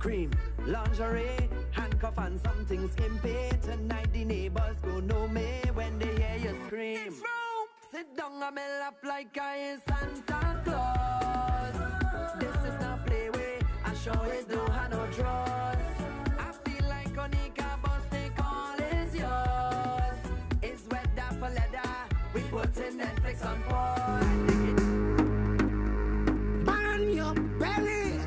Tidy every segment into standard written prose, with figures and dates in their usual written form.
cream, lingerie, handcuff and something skimpy. Tonight the neighbors go know me when they hear you scream. Sit down on my lap like I am Santa Claus. This is not play way, I sure it don't have no draws. I feel like Onika Bostic, all is yours. It's wet that for leather, we put in Netflix on pause. Burn your belly.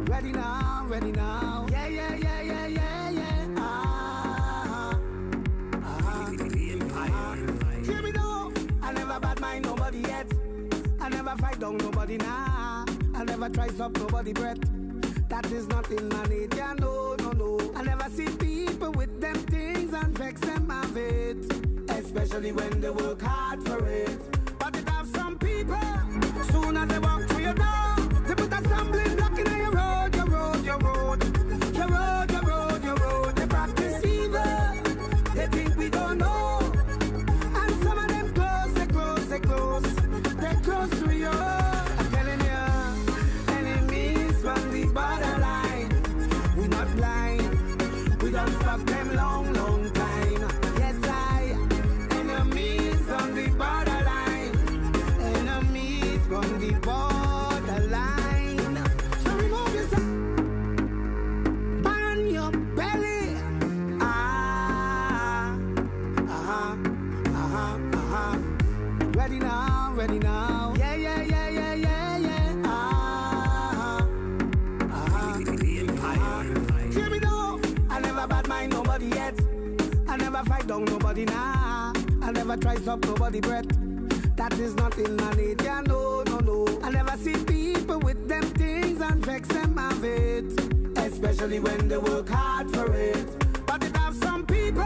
Ready now, ready now. Yeah, yeah, yeah, yeah, yeah, yeah. Hear me now. I never bad mind nobody yet. I never fight down nobody now. I never try stop nobody breath. That is not in my nature, no, no, no. I never see people with them things and vex them of it, especially when they work hard for it. But it have some people, soon as they walk through your door, they put a stumbling block in your road, your road, your road, your road, your road, your road. They practice evil, they think we don't know. And some of them close, they close, they close, they close to you. I'm telling you, enemies from the borderline. We not blind, we don't fuck them long, long time. Yes, enemies on the borderline, enemies from the borderline. So remove yourself, burn your belly. Ready now, ready now. Yeah, yeah, yeah, yeah, yeah, yeah. Hear me now. I never bad mind nobody yet. I never fight down nobody now. I never try stop nobody breath. That is not in my nature, no, no, no. I never see people with them things and vex them of it, especially when they work hard for it. But it have some people,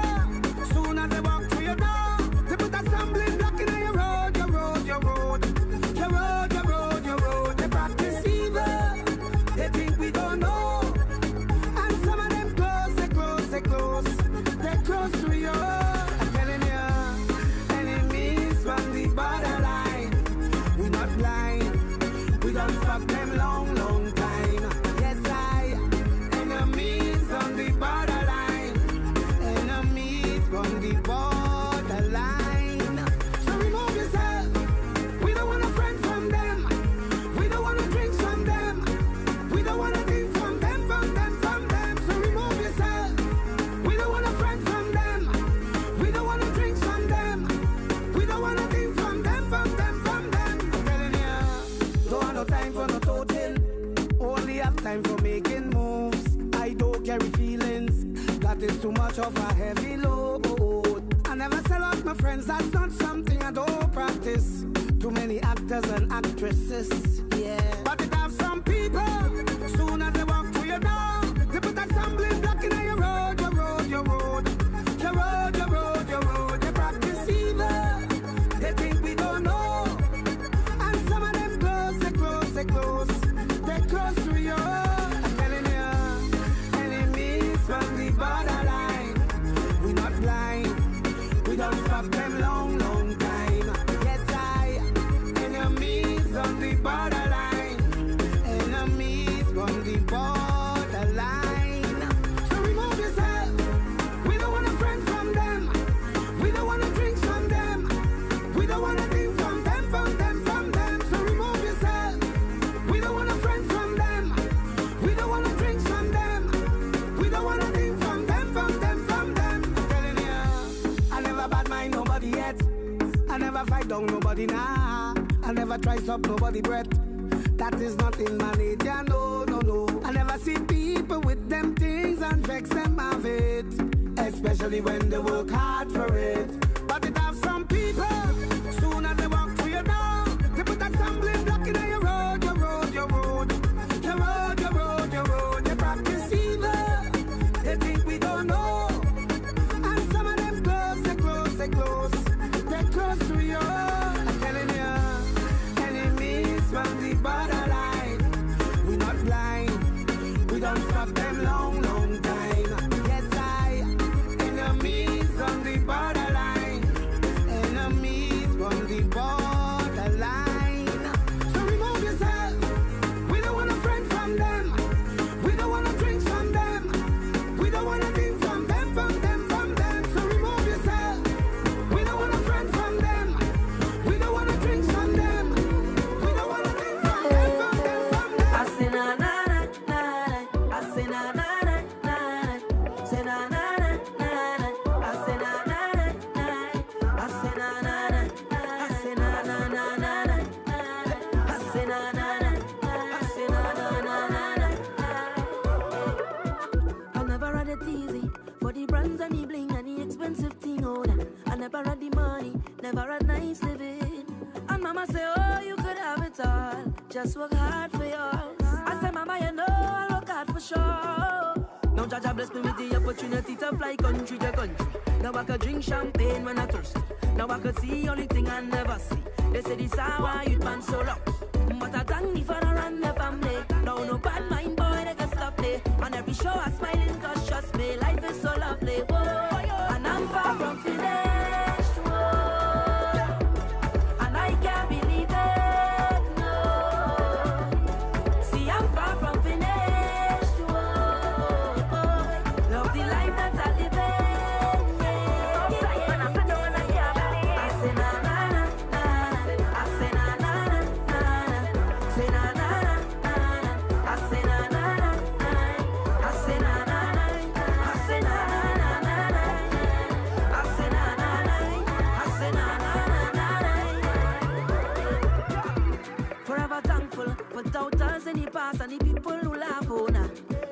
soon as they walk through your door, they put a stumbling block in your road, your road, your road, your road, your road, your road. They practice evil, they think we don't know. And some of them close, they close, they close, they close to you. I'm telling you, enemies from the borderline. We not blind, we don't fuck them long, long time. Yes, enemies on the borderline, enemies from the borderline. So remove yourself, we don't want a friend from them, we don't want to drink from them, we don't want to drink from them, from them, from them. So remove yourself, we don't want a friend from them, we don't want to drink from them, we don't want to drink from them, from them, from them. I'm telling you, don't have no time for no total, only have time for making moves. I don't carry feelings, that is too much of a heavy load. I never sell out my friends, that's not something I don't practice. Too many actors and actresses, yeah. But it have some people, soon as they walk through your door, they put a stumbling block in your road, your road, your road, your road, your road, your road. They practice evil, they think we don't know. And some of them close, they close, they close, they close to you. I'm telling you, enemies from the borderline. We not blind, we don't fuck them long, long time. Yes, enemies on the borderline, enemies from the borderline. So remove yourself, we don't want a friend from them, we don't want to drink from them, we don't want to drink from them, from them, from them. So remove yourself, we don't want a friend from them, we don't want to drink from them, we don't want to drink from them, from them, from them. I'm telling you, I never bad mind nobody yet. I never fight down nobody now. I never try stop nobody breath. That is not in my nature, no, no, no. I never see people with them things and vex them of it, especially when they work hard for it. But it have some people, soon as they walk through your door, they put a stumbling block in your road, your road, your road, your road, your road, your road. They practice evil, they think we don't know. And some of them close, they close, they close, they close to you. I'm telling you, enemies from the borderline. We not blind, we don't fuck them long, long time. Yes, enemies on the borderline, enemies from the borderline. just work hard for yours. I say, Mama, you know I work hard for sure. Now Jaja bless me with the opportunity to fly country to country. Now I could drink champagne when I thirsty. Now I could see only thing I never see. They say this hour youth man so low. But I thank me for the run the family. Now no bad mind boy they can stop me. On every show I smiling cause trust me, life is so lovely. Whoa. And I'm far from finished. Whoa. And I can't believe it. No. See I'm far from finished. Whoa. Love the life that I live in. Yeah. I say na na na na. I say na na na na. Say na na na na. I say na na na na. I say na na na. I say na na na na. I say na na na. I say na na na na. Forever thankful for doubters in the past and the people who laugh on her.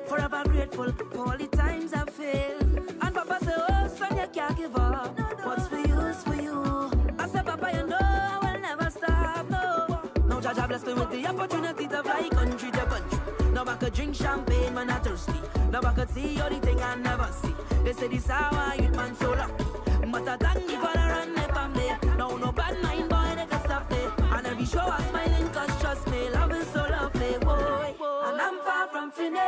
Forever grateful for all the times I failed. And Papa say, oh son, you can't give up. What's for you is for you. I said, Papa, you know I will never stop, no. Now Jaja bless me with the opportunity to fly country to country. Now I could drink champagne when I'm thirsty. Now I could see all the thing I never see. They say this hour youth man so lucky. But I thank you for the run the family. Now no bad mind boy they can stop me. And every show I smiling cause trust me, love is so lovely, boy. And I'm far from finished.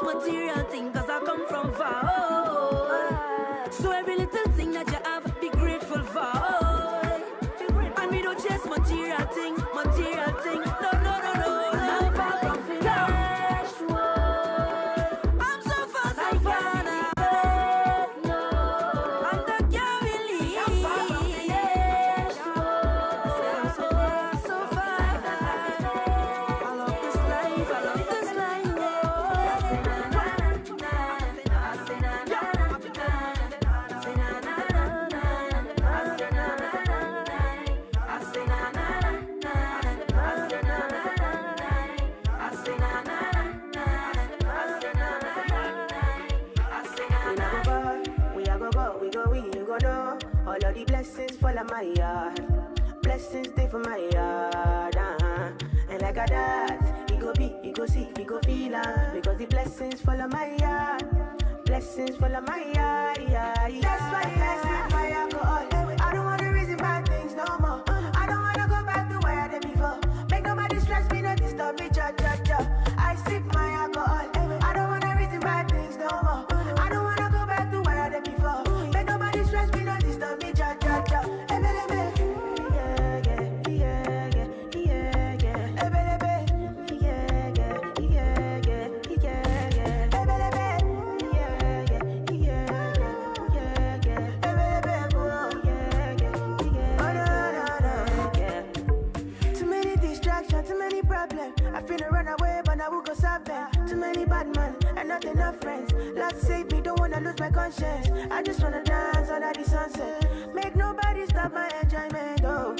Material thing cause I come from far, oh. So every little thing that you have, be grateful for, oh. And we don't chase material thing, no, no, no, no, I'm far from finished, whoa. I'm so far, so far now, no. And I can't believe I'm far from finished, whoa. I'm so far, so far now. I love this life, I love this life, yeah. All of the blessings fall on my yard. Blessings stay for my yard, And like a that, he go be, he go see, he go feel, because the blessings fall on my yard. Blessings fall on my yard, yeah. That's why I sip my alcohol. I don't wanna reason bad things no more. I don't wanna go back to where I did before. Make nobody stress me, no disturb me, cha cha cha. I sip my alcohol. I don't wanna reason bad things no more. I don't wanna go back to where I did before. Make nobody stress me, no disturb me, cha cha cha. I finna run away, but I will go solve them. Too many bad men and not enough friends. Lord save me, don't wanna lose my conscience. I just wanna dance under the sunset. Make nobody stop my enjoyment, oh.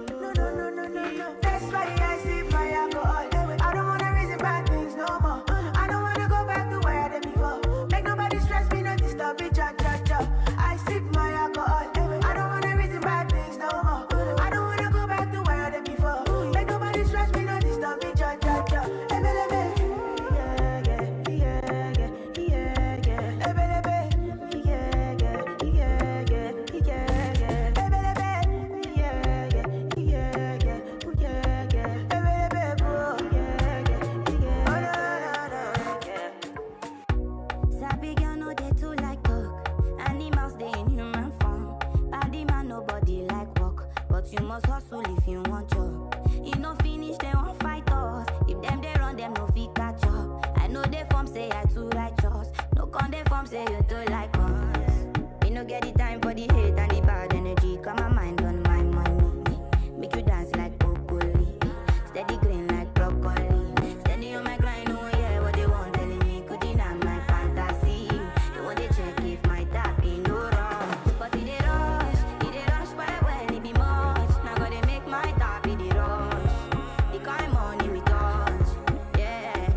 No, no, no, no, no, no. That's why I sip my alcohol. I don't wanna reason bad things no more. I don't wanna go back to where I did before. Make nobody stress me, no disturb me, cha cha cha. I sip my alcohol. I don't wanna reason bad things no more. I don't wanna go back to where I did before. Make nobody stress me, no disturb me, cha cha cha. You must hustle if you want job. You no finish, they won't fight us. If them they run, them no fit catch up. I know they form say I too righteous. No con they form say you too like us. Me no get the time for the hate and the bad energy. Got my mind on my money. Make you dance like broccoli. Steady green like broccoli. Steady on my grind, oh yeah, what they want telling me. Could deny my fantasy. They want to check if my tap in no wrong. But it rush well, it be much. Now gotta make my tap in the rush. The kind money we touch, yeah.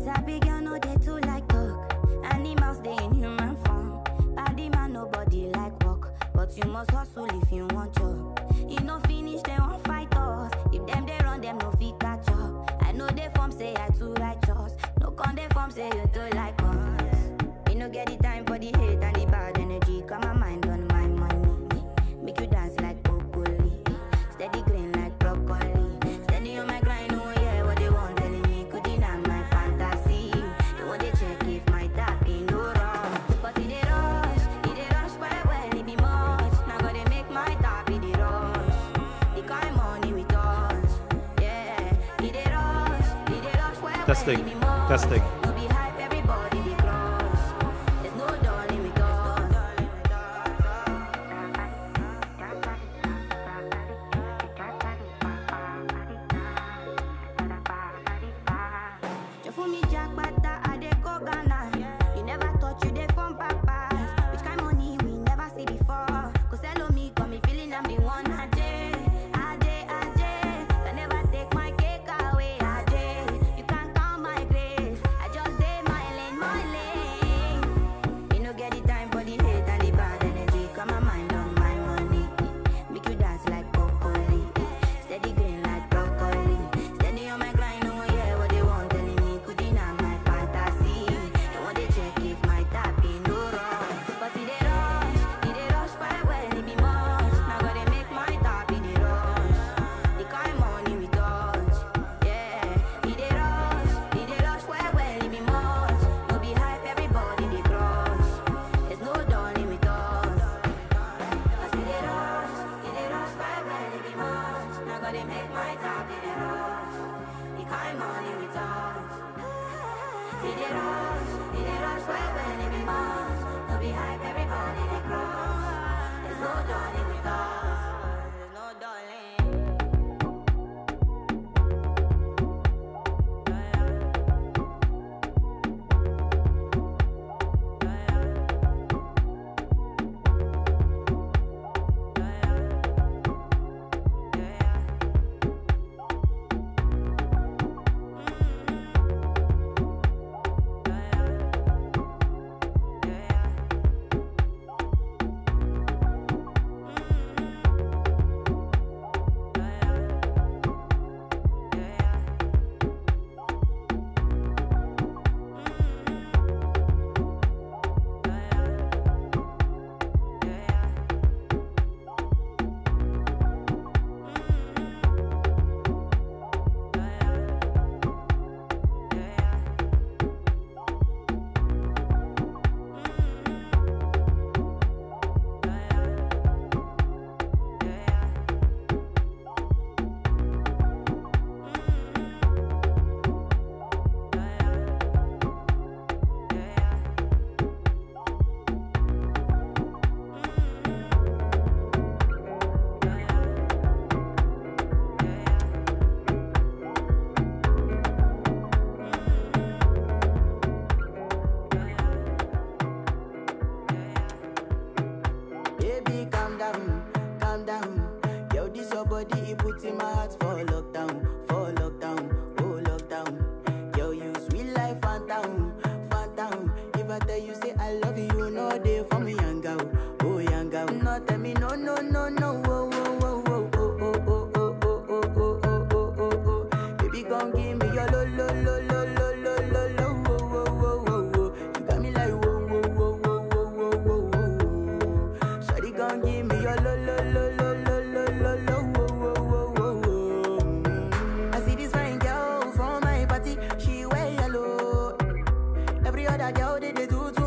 Sabi girl no they too like talk. Animals they in human form. Body man nobody like walk. But you must hustle if you want job. You no finish they won't fight us. If them they run them no fit catch up. I know they form say I too righteous. No con they form say you too like us. Me no get the time for the hate and the bad energy. Got my mind on my money. Make you dance like broccoli. Steady green like broccoli. Steady on my grind, oh yeah, what they want telling me. Could deny my fantasy. They want to check if my tap in no wrong. But it rush well, it be much. Now gotta make my tap in the rush. The kind money we touch, yeah. It rush well, Testing. it be much. Testing. No be hype, everybody they crush. There's no darling with us. Just for me jack butter, I dey go Ghana. You never thought you dey from papas. Which kind money we never see before. Cause hello me, got me feeling I'm the one. Ajay. Can never take my cake away. Ajay. You can't count my grace. I just did my lane. Me no get the time for the hate and the bad energy. Got my mind on my money. Make you dance like broccoli. Steady green like broccoli. Steady on my grind, oh yeah, what they want telling me. Could deny my fantasy. They want to check if my tap in no wrong. But it rush well, it be much. Now gotta make my tap in the rush. The kind money we touch, yeah. It rush well, it be much. No be hype, everybody they crush. There's no darling with us. Cause it rush well, it be much. Now gotta make my tap in the rush. The kind money we touch. It rush well, it be much. No be hype, everybody they crush. There's no darling with us. There's no darling. Baby, calm down. Yo, this your body, it puts in my heart for lockdown, oh lockdown. Yo, you sweet life, phantom. If I tell you say I love you, you know they for me, young girl, oh young girl. No, tell me no, oh, oh. Baby, come give me your lo. You got me like whoa. Shawty, come give me your lo. I see this fine girl from my party, she wear yellow. Every other girl they do too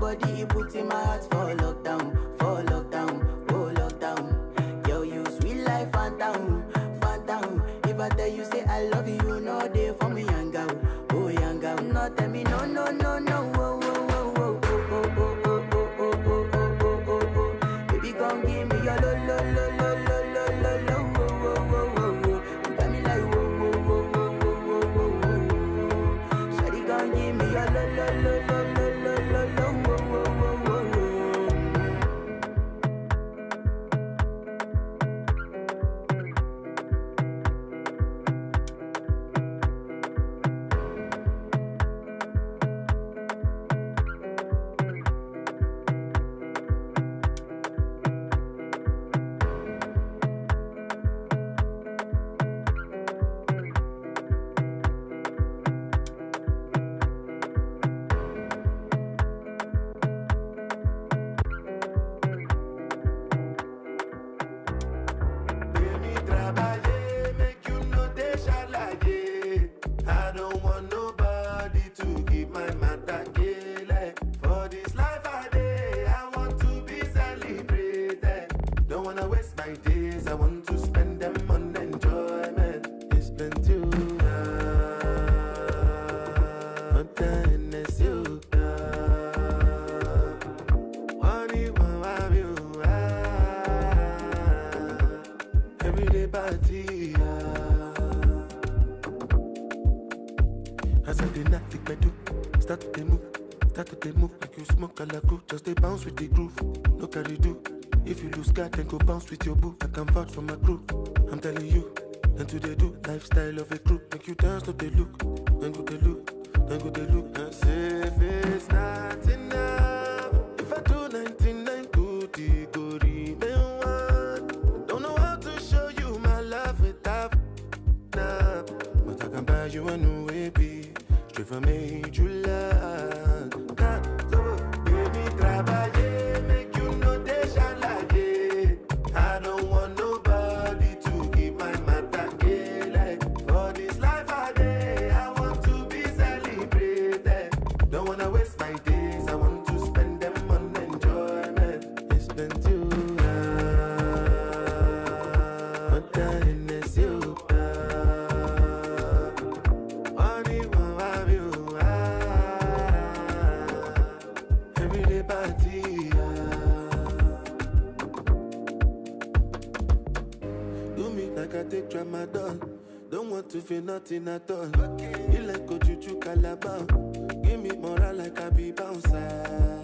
body, you put in my heart for lockdown, oh lockdown. Girl, you sweet life, phantom. If I tell you say I love you, no day for me, young girl, oh young girl. No tell me no, oh, oh, oh. Baby, come give me your lo. You got me like whoa. Shawty, come give me your lo. With your boo, I can vouch for my crew. I'm telling you, and today do lifestyle of a crew. Make you dance, no they look, then go they look. And say if it's not enough, if I do 99 good, it go remain one. Don't know how to show you my love without enough, but I can buy you a new baby, straight from made you love. Baby, trabaye, make you know they shall like. I don't want nobody to give my matter like. For this life I day, I want to be celebrated. Don't wanna waste my days, I want to spend them on enjoyment. It's been too long, but then it's you. Everyday party. Like I take tramadol, don't want to feel nothing at all. You like go juju calabar, give me moral like I be bouncer.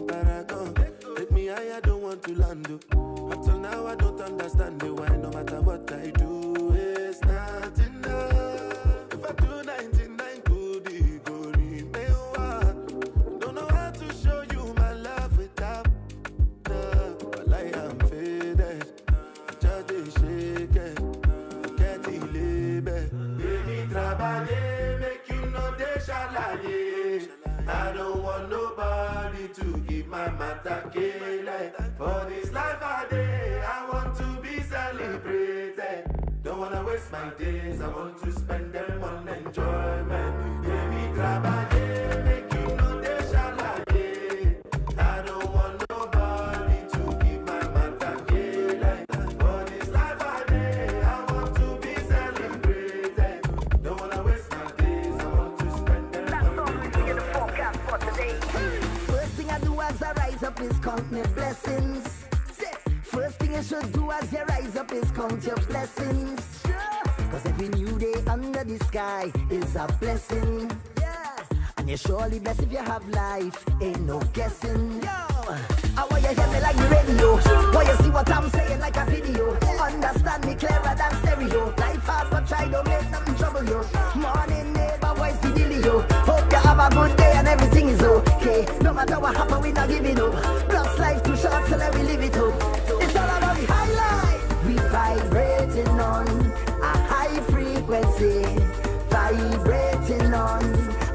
Paragon, take me higher, don't want to land. Up till now I don't understand the why. No matter what I do, it's not enough. If I do 99 good, it go remain one. Don't know how to show you my love without love. But I am faded, just a shake it. Baby, trabaye, make you know they shalaye. I don't want nobody to give my matter like. For this life I day, I want to be celebrated. Don't wanna waste my days, I want to spend them on enjoyment. Baby, trabaye, make you know they shalaye. I don't want nobody to give my matter like. For this life I day, I want to be celebrated. Don't wanna waste my days, I want to spend them on enjoyment. First thing I do as I rise up is count my blessings. First thing you should do as you rise up is count your blessings. Cause every new day under the sky is a blessing. And you're surely blessed if you have life, ain't no guessing. I want you hear me like the radio. Want you see what I'm saying like a video. Understand me clearer than stereo. Life hard but try don't make nothing trouble you. Morning neighbor, what's the dealio? Hope you have a good day and everything is okay. No matter what happen, we not giving up. Plus life too short, so let me live it up. It's all about the highlight. We vibrating on a high frequency. Vibrating on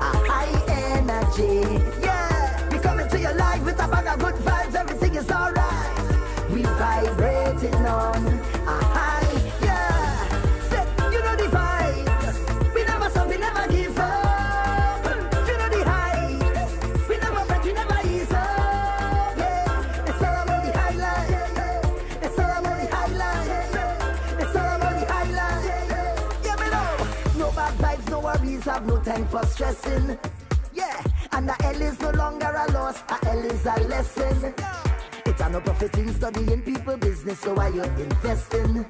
a high energy. Yeah, we coming to your life with a bag of good vibes. Everything is alright. We vibrating on a high. Yeah, say, you know the vibes. We never stop, we never give up. You know the heights. We never fret, we never ease up. have no time for stressing. Yeah, and the L is no longer a loss, a L is a lesson. It's a no profit in studying people business, so why you investing?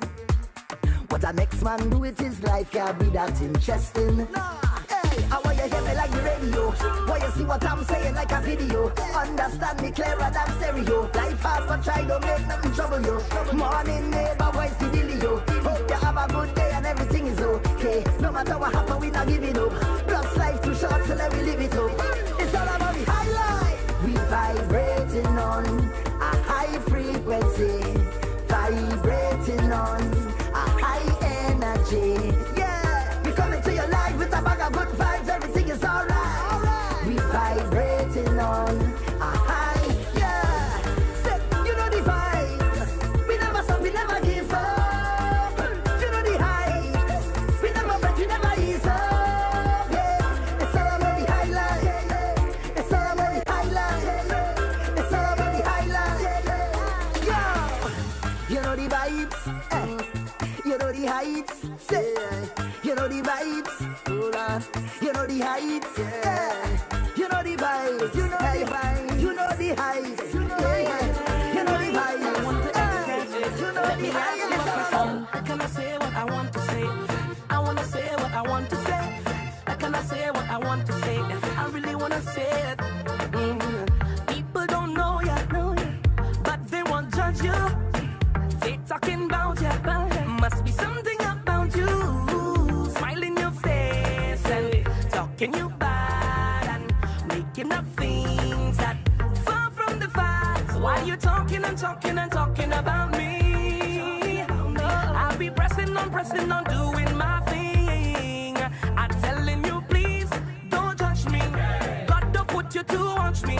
What a next man do with his life can't be that interesting. Hey, I want you hear me like the radio. Want you see what I'm saying like a video. Understand me clearer than stereo. Life hard but try to make nothing trouble you. Morning neighbor, voice the dealio. Hope you have a good day and everything is okay. No matter what happen, we not giving up. Plus life too short, so let me live it up. It's all about the highlight. We vibrating on a high frequency. Vibrating on a high energy. Yeah, we come into your life with a bag of good vibes. Everything is alright. We vibrating on a high. Yeah, say, you know the vibes. We never stop, we never give up. You know the heights. We never break, we never ease up. Yeah, it's all about the highlight. It's all about the highlight. It's all about the highlight. Yeah, you know the vibes. You know the heights. Say, you know the vibes. Hold on. You know the heights. Yeah. You know the vibes. You know the vibes. You know the heights. You know the heights. You know the vibes. I want to express it. You know the heights. Can I say what I want to say? I want to say what I want to say. Can I say what I want to say? I really want to say it. People don't know ya, but they won't judge you. They talking about ya. Must be something about you. Smile in your face and talking you bad and making up things that far from the facts. Why you talking and talking and talking about me? I'll be pressing on, doing my thing. I'm telling you, please don't judge me. God don't put you to watch me.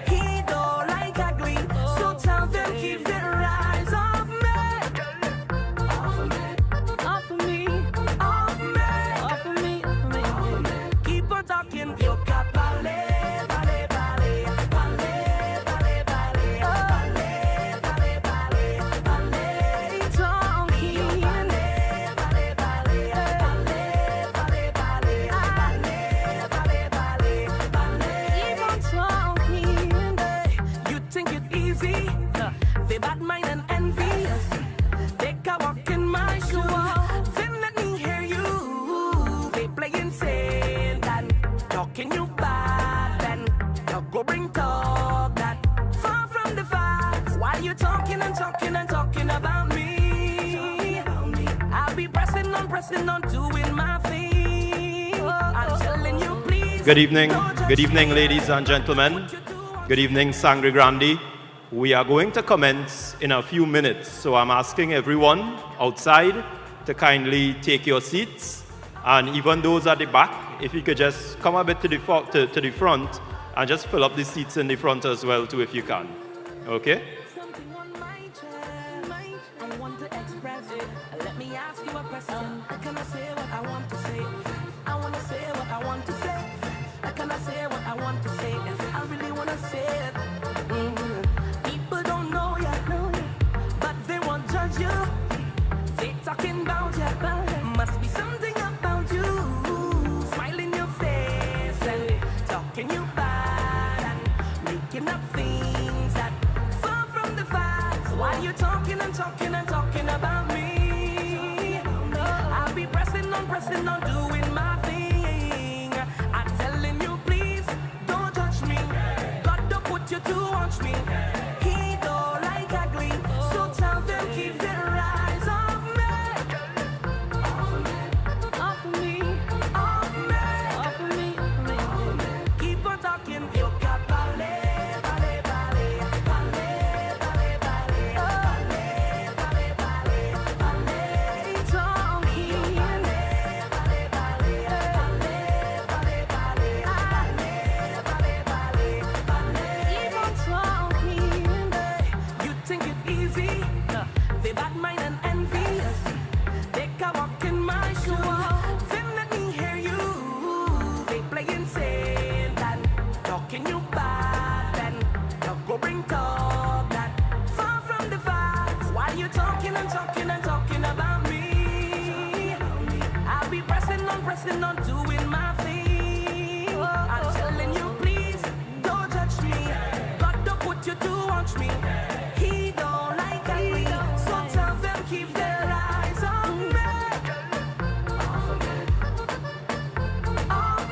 He don't like ugly, so tell them keep their eyes off me. Keep on talking, you got ballet, ballet, ballet, ballet, ballet, ballet, ballet, ballet, ballet, ballet, talking, ballet, ballet, ballet, ballet, ballet, ballet, ballet, ballet, ballet, keep on talking. You think it easy? They bad mind and envious. Take a walk in my shoes, then let me hear you. They play insane and talking you bad, and they'll go bring talk that far from the facts. Why you talking and talking and talking about me? I'll be pressing on, doing my thing. I'm telling you, please. Good evening, ladies and gentlemen. Good evening, Sangre Grande. We are going to commence in a few minutes, so I'm asking everyone outside to kindly take your seats, and even those at the back, if you could just come a bit to the front and just fill up the seats in the front as well too if you can. Okay? Something on my chest, I want to express it. Let me ask you a question. Can I say what I want to say? I want to say what I want to say. Can I say what I want to say? I really want to say it. People don't know ya, but they won't judge you. They talking about ya. Must be something about you. Smile in your face and talking you bad and making up things that far from the facts. Why you talking and talking and talking about me? I'll be pressing on, doing my thing. I'm telling you, please don't judge me. God don't put you to watch me. He don't like ugly, so tell them keep their eyes off me. Off me, off me, off me, off me. Keep on talking, you got ballet, ballet, ballet, ballet, ballet, ballet, ballet, ballet, ballet, ballet, talking, ballet, ballet, ballet, ballet, ballet, ballet, ballet, ballet, ballet. Keep on talking. You think it easy? They bad mind and envious. Take a walk in my shoes, then let me hear you. They play insane and talking you bad, and they'll go bring talk that far from the facts. Why you talking and talking and talking about me? I'll be pressing on, doing my thing. watch me. He don't like me, so tell them keep their eyes on me. Off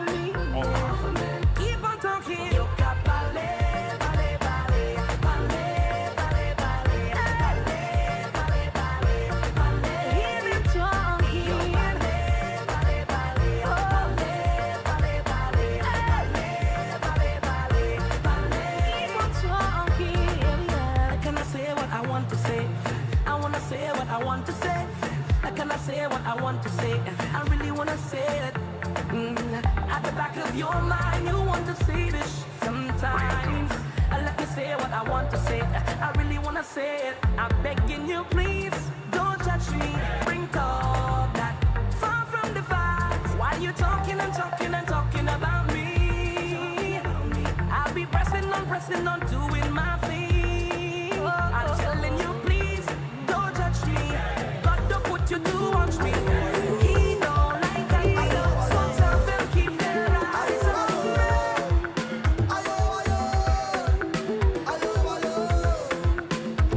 me. Keep on talking. You got ballet, ballet, ballet, ballet, ballet, ballet, ballet, ballet, ballet. Hear them talking. Ballet, ballet, ballet, ballet, ballet, ballet, ballet, ballet, ballet. Keep on talking. Can I say what I want to say? I wanna say what I want to say. Can I say what I want to say? I really wanna say it. At the back of your mind, you want to say this sometimes. Let me say what I want to say. I really wanna say it. I'm begging you, please don't judge me. Bring talk that far from the facts. Why you talking and talking and talking about me? I'll be pressing on, doing my thing. I'm telling you, please don't judge me. God don't put you to watch me. He don't like me, so tell them keep their eyes on me.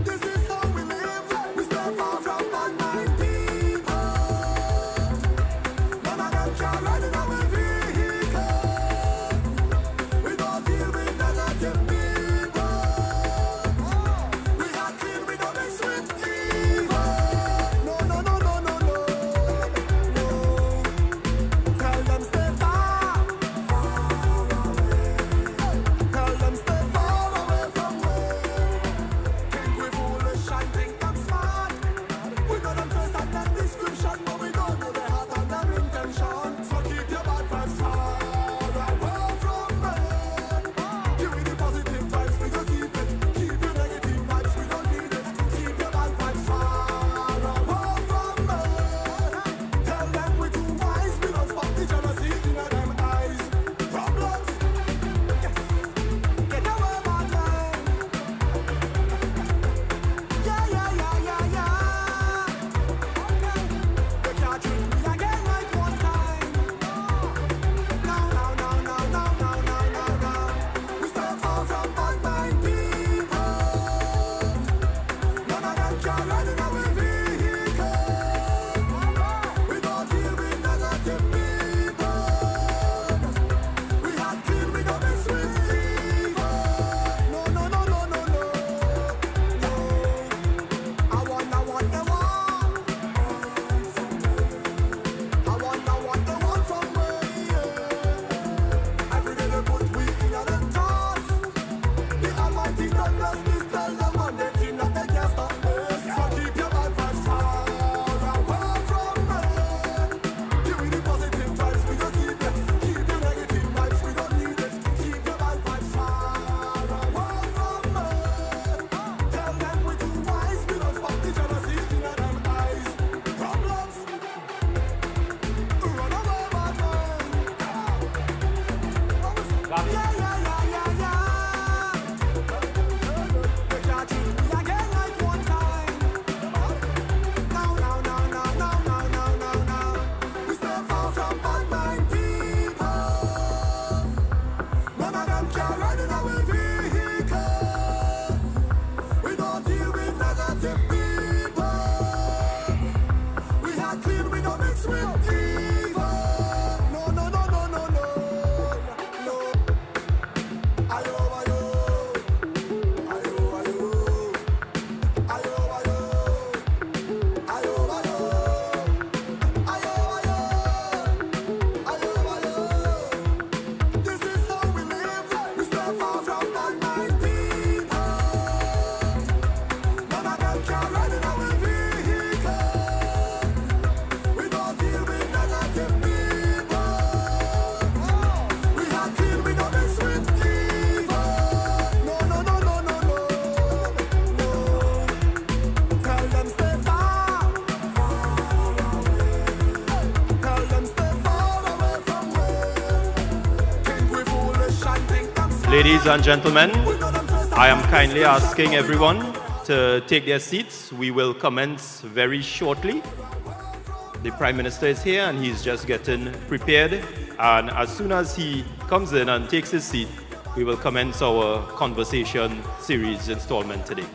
This is how we live. We stay far from bad mind people. None of them can ride in our vehicle. We don't deal with negative people. We are clean, we don't mix with evil. No, no, no, no, no, no, no. Tell them stay far, far away. Tell them stay far away from me. Think we foolish and think them smart. We know them face and them description, but we don't know their heart and their intention. So keep your bad vibes far away from me. Give me the positive vibes, we gon' keep it. Keep your negative vibes, we don't need it. Keep your bad vibes far away from me. Tell them we too wise, we don't spot the jealousy in them eyes. Problems, yes. Get away, my time. Yeah, yeah, yeah, yeah, yeah. Okay. They can't treat me again like one time. No, no, no, no, no, no, no, no, no. We stay far from bad mind people. None of them can ride in our vehicle. We don't deal with negative people. We are clean, we don't mix with evil. No, no, no, no, no, no. No. I want they want. I want they want from me. Every day they put we in them thoughts. The Almighty don't bless me, tell them one day thing that they can't stop me. So keep your bad vibes far away from me. Give me the positive vibes, we gon' keep it. Keep your negative vibes, we don't need it. Keep your bad vibes far away from me. Tell them we too wise, we don't spot the jealousy in them eyes. Problems, run away, bad man. Yeah, yeah, yeah, yeah, yeah. They can't treat me again like one time. No, no, no, no, no, no, no, no, no. We stay far from bad mind people. None of them can ride in our vehicle. We don't deal with negative people. We are clean, we don't mix with evil. No, no, no, no, no, no, no. Ayo, ayo, ayo, ayo, ayo, ayo, ayo, ayo, ayo, ayo, ayo. This is how we live. We stay far from bad mind people. None of them can ride in our vehicle. We don't deal with negative people. We are clean, we don't mix with evil. No, no, no, no, no, no, no. Tell them stay far, far away. Tell them stay far away from me. Think we foolish and think them smart. Ladies and gentlemen, We know them face and I am them kindly description, asking everyone to take their seats. We will commence very shortly. The Prime Minister is here and he's just getting prepared. And as soon as he comes in and takes his seat, we will commence our conversation series installment today.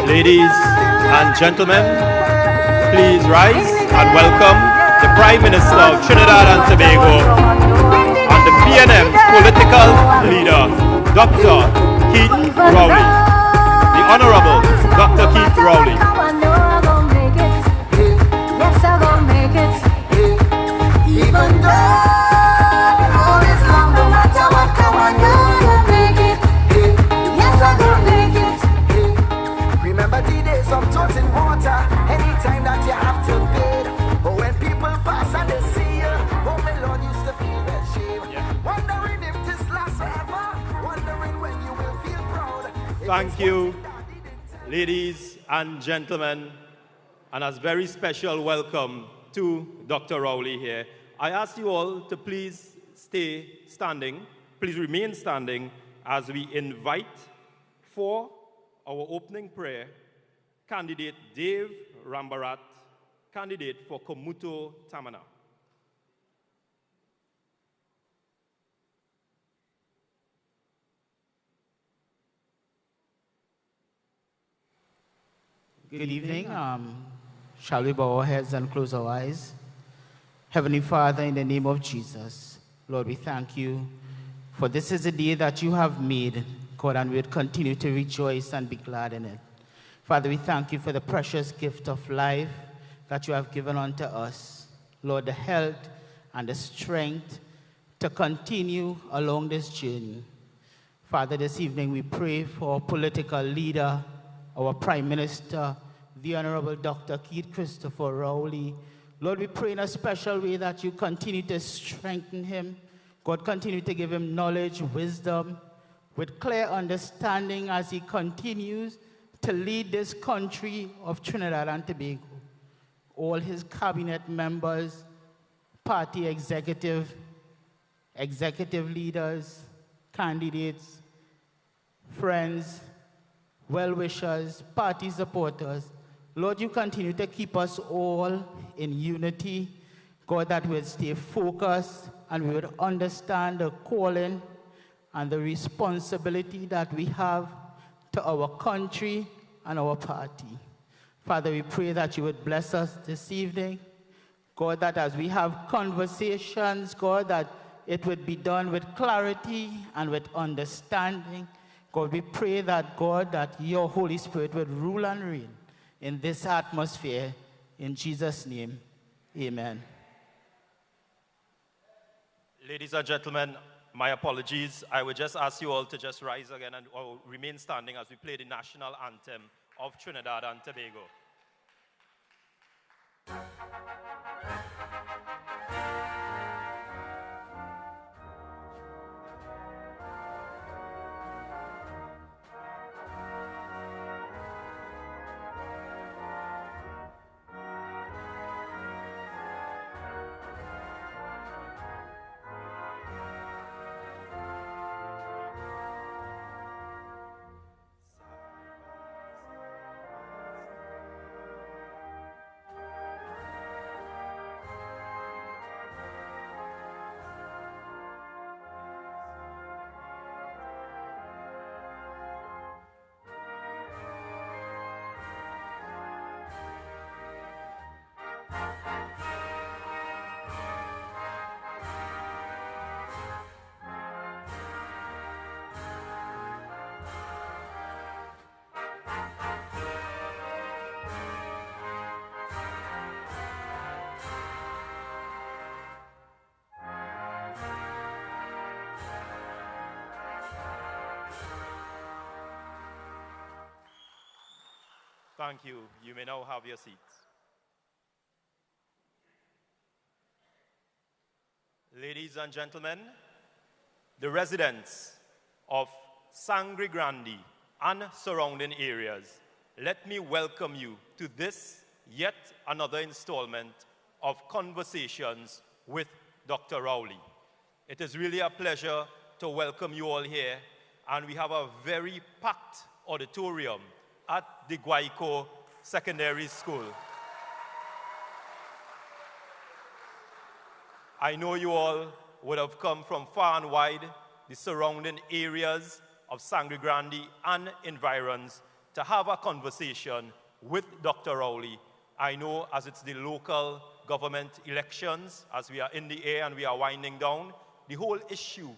Ladies and gentlemen, please rise and welcome the Prime Minister of Trinidad and Tobago and the PNM's political leader, Dr. Keith Rowley. The Honourable Dr. Keith Rowley. Even though the road is long, no matter what come, I know you'll make it. Yes, I will make it. Remember the days of tossing water, anytime that you have to bid. But when people pass and they see you, oh my Lord, used to feel that shame. Wondering if this lasts forever, wondering when you will feel proud. Thank you, ladies and gentlemen, and a very special welcome to Dr. Rowley here. I ask you all to please stay standing, please remain standing as we invite for our opening prayer, candidate Dave Rambarat, candidate for Komuto Tamana. Good evening. Shall we bow our heads and close our eyes? Heavenly Father, in the name of Jesus, Lord, we thank you for this is a day that you have made, God, and we'll continue to rejoice and be glad in it. Father, we thank you for the precious gift of life that you have given unto us. Lord, the health and the strength to continue along this journey. Father, this evening we pray for our political leader, our Prime Minister, the Honourable Dr. Keith Christopher Rowley. Lord, we pray in a special way that you continue to strengthen him. God, continue to give him knowledge, wisdom, with clear understanding as he continues to lead this country of Trinidad and Tobago. All his cabinet members, party executive leaders, candidates, friends, well-wishers, party supporters, Lord, you continue to keep us all in unity. God, that we would stay focused and we would understand the calling and the responsibility that we have to our country and our party. Father, we pray that you would bless us this evening. God, that as we have conversations, God, that it would be done with clarity and with understanding. God, we pray that, God, that your Holy Spirit would rule and reign in this atmosphere. In Jesus' name, amen. Ladies and gentlemen, my apologies. I would just ask you all to just rise again and remain standing as we play the national anthem of Trinidad and Tobago. Thank you. You may now have your seats. Ladies and gentlemen, the residents of Sangre Grande and surrounding areas, let me welcome you to this yet another installment of Conversations with Dr. Rowley. It is really a pleasure to welcome you all here, and we have a very packed auditorium at the Guaico Secondary School. I know you all would have come from far and wide, the surrounding areas of Sangre Grande and environs, to have a conversation with Dr. Rowley. I know as it's the local government elections, as we are in the air and we are winding down, the whole issue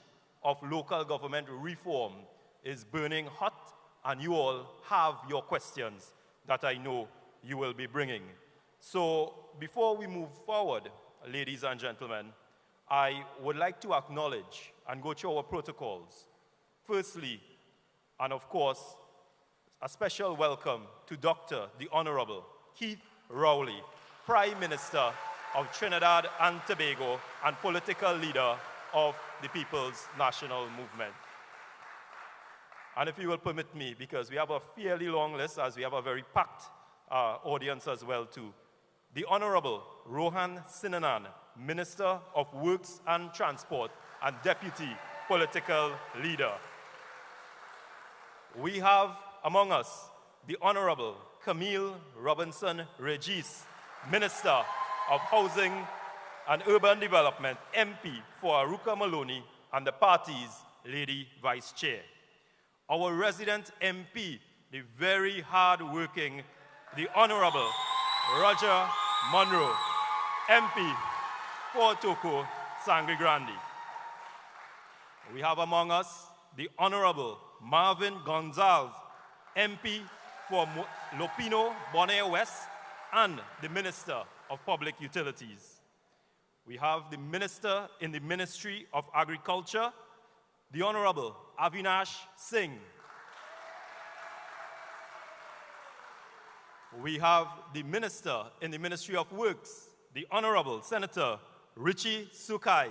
of local government reform is burning hot, and you all have your questions that I know you will be bringing. So before we move forward, ladies and gentlemen, I would like to acknowledge and go through our protocols. Firstly, and of course, a special welcome to Dr. the Honourable Keith Rowley, Prime Minister of Trinidad and Tobago and political leader of the People's National Movement. And if you will permit me, because we have a fairly long list, as we have a very packed audience as well too, the Honourable Rohan Sinanan, Minister of Works and Transport and Deputy Political Leader. We have among us the Honourable Camille Robinson Regis, Minister of Housing and Urban Development, MP for Aruka Maloney and the party's Lady Vice Chair. Our resident MP, the very hard-working, the Honourable Roger Monroe, MP for Toko, Sangre Grande. We have among us the Honourable Marvin Gonzalez, MP for Lopino, Bonaire West, and the Minister of Public Utilities. We have the Minister in the Ministry of Agriculture, the Honourable Avinash Singh. We have the Minister in the Ministry of Works, the Honourable Senator Richie Sukai.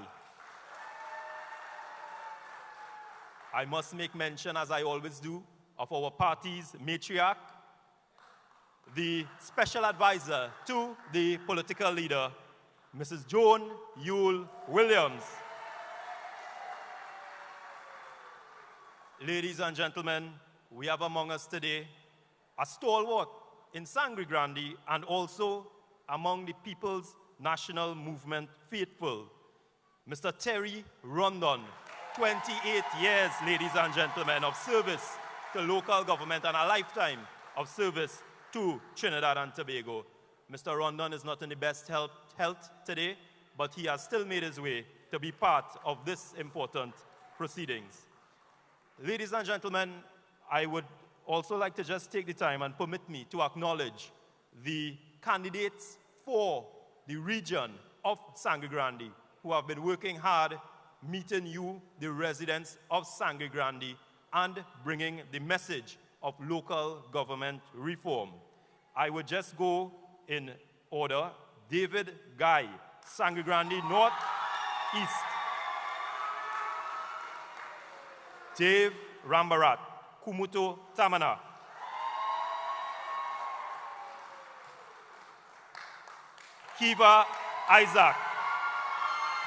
I must make mention, as I always do, of our party's matriarch, the Special Advisor to the political leader, Mrs. Joan Yule Williams. Ladies and gentlemen, we have among us today a stalwart in Sangre Grande and also among the People's National Movement faithful, Mr. Terry Rondon, 28 years, ladies and gentlemen, of service to local government and a lifetime of service to Trinidad and Tobago. Mr. Rondon is not in the best health today, but he has still made his way to be part of this important proceedings. Ladies and gentlemen, I would also like to just take the time and permit me to acknowledge the candidates for the region of Sangre Grande who have been working hard meeting you, the residents of Sangre Grande, and bringing the message of local government reform. I would just go in order. David Guy, Sangre Grande North East. Dave Rambarat, Kumuto Tamana. Kiva Isaac,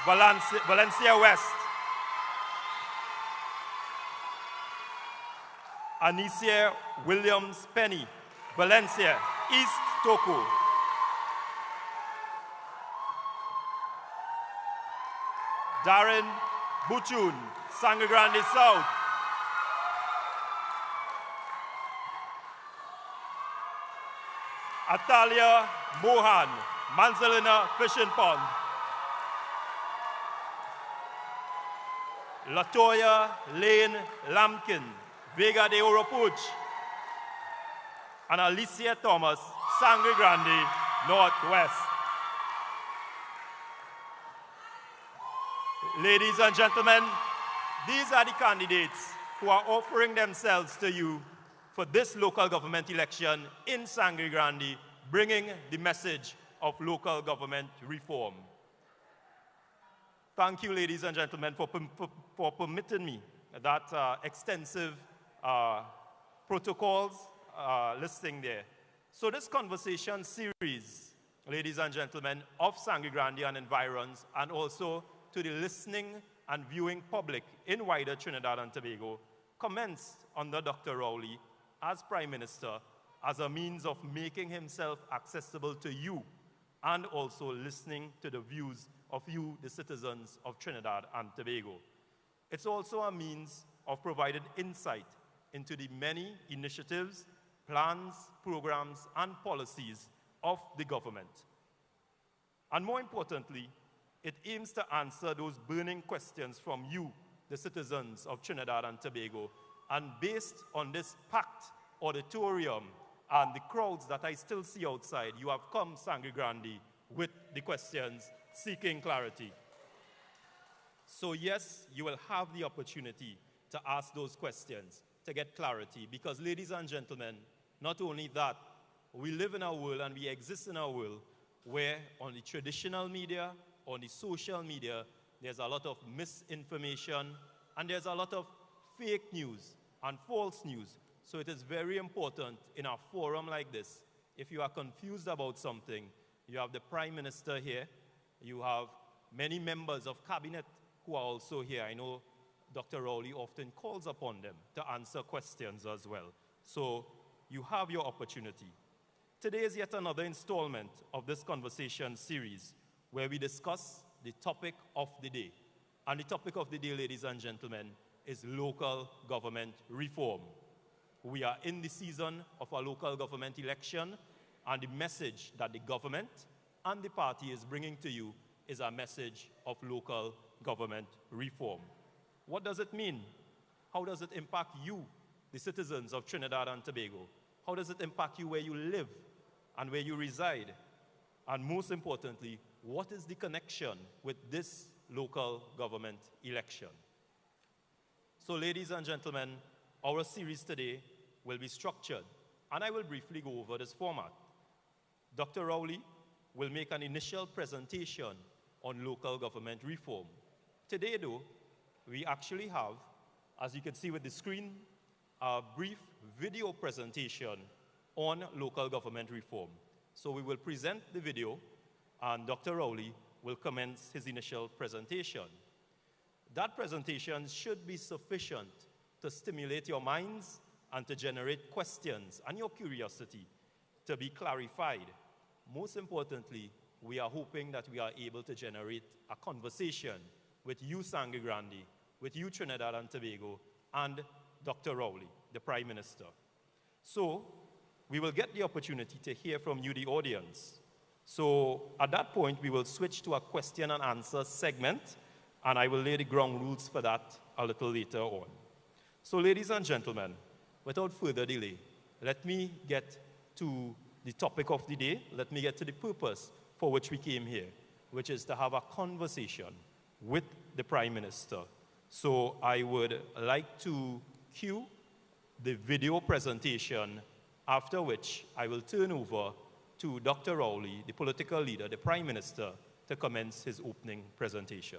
Valencia West. Anicia Williams Penny, Valencia East Toko. Darren Buchun, Sangre Grande South. Atalia Mohan, Manzalina Fishing Pond. Latoya Lane Lampkin, Vega de Oropuch. And Alicia Thomas, Sangre Grande Northwest. Ladies and gentlemen, these are the candidates who are offering themselves to you for this local government election in Sangre Grande, bringing the message of local government reform. Thank you, ladies and gentlemen, for permitting me that extensive protocols listing there. So this conversation series, ladies and gentlemen, of Sangre Grande and environs, and also to the listening and viewing public in wider Trinidad and Tobago, commenced under Dr. Rowley as Prime Minister as a means of making himself accessible to you and also listening to the views of you, the citizens of Trinidad and Tobago. It's also a means of providing insight into the many initiatives, plans, programs, and policies of the government. And more importantly, it aims to answer those burning questions from you, the citizens of Trinidad and Tobago. And based on this packed auditorium and the crowds that I still see outside, you have come, Sangre Grande, with the questions seeking clarity. So yes, you will have the opportunity to ask those questions to get clarity, because ladies and gentlemen, not only that, we live in a world and we exist in a world where on the traditional media, on the social media, there's a lot of misinformation and there's a lot of fake news and false news. So it is very important in a forum like this, if you are confused about something, you have the Prime Minister here, you have many members of cabinet who are also here. I know Dr. Rowley often calls upon them to answer questions as well. So you have your opportunity. Today is yet another installment of this conversation series where we discuss the topic of the day. And the topic of the day, ladies and gentlemen, is local government reform. We are in the season of a local government election, and the message that the government and the party is bringing to you is a message of local government reform. What does it mean? How does it impact you, the citizens of Trinidad and Tobago? How does it impact you where you live and where you reside? And most importantly, what is the connection with this local government election? So ladies and gentlemen, our series today will be structured, and I will briefly go over this format. Dr. Rowley will make an initial presentation on local government reform. Today though, we actually have, as you can see with the screen, a brief video presentation on local government reform. So we will present the video and Dr. Rowley will commence his initial presentation. That presentation should be sufficient to stimulate your minds and to generate questions and your curiosity to be clarified. Most importantly, we are hoping that we are able to generate a conversation with you, Sangre Grande, with you, Trinidad and Tobago, and Dr. Rowley, the Prime Minister. So we will get the opportunity to hear from you, the audience. So at that point, we will switch to a question and answer segment, and I will lay the ground rules for that a little later on. So ladies and gentlemen, without further delay, let me get to the topic of the day. Let me get to the purpose for which we came here, which is to have a conversation with the Prime Minister. So I would like to cue the video presentation, after which I will turn over to Dr. Rowley, the political leader, the Prime Minister, to commence his opening presentation.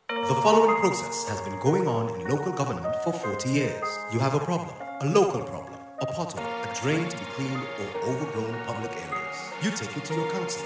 The following process has been going on in local government for 40 years. You have a problem, a local problem, a pothole, a drain to be cleaned, or overgrown public areas. You take it to your council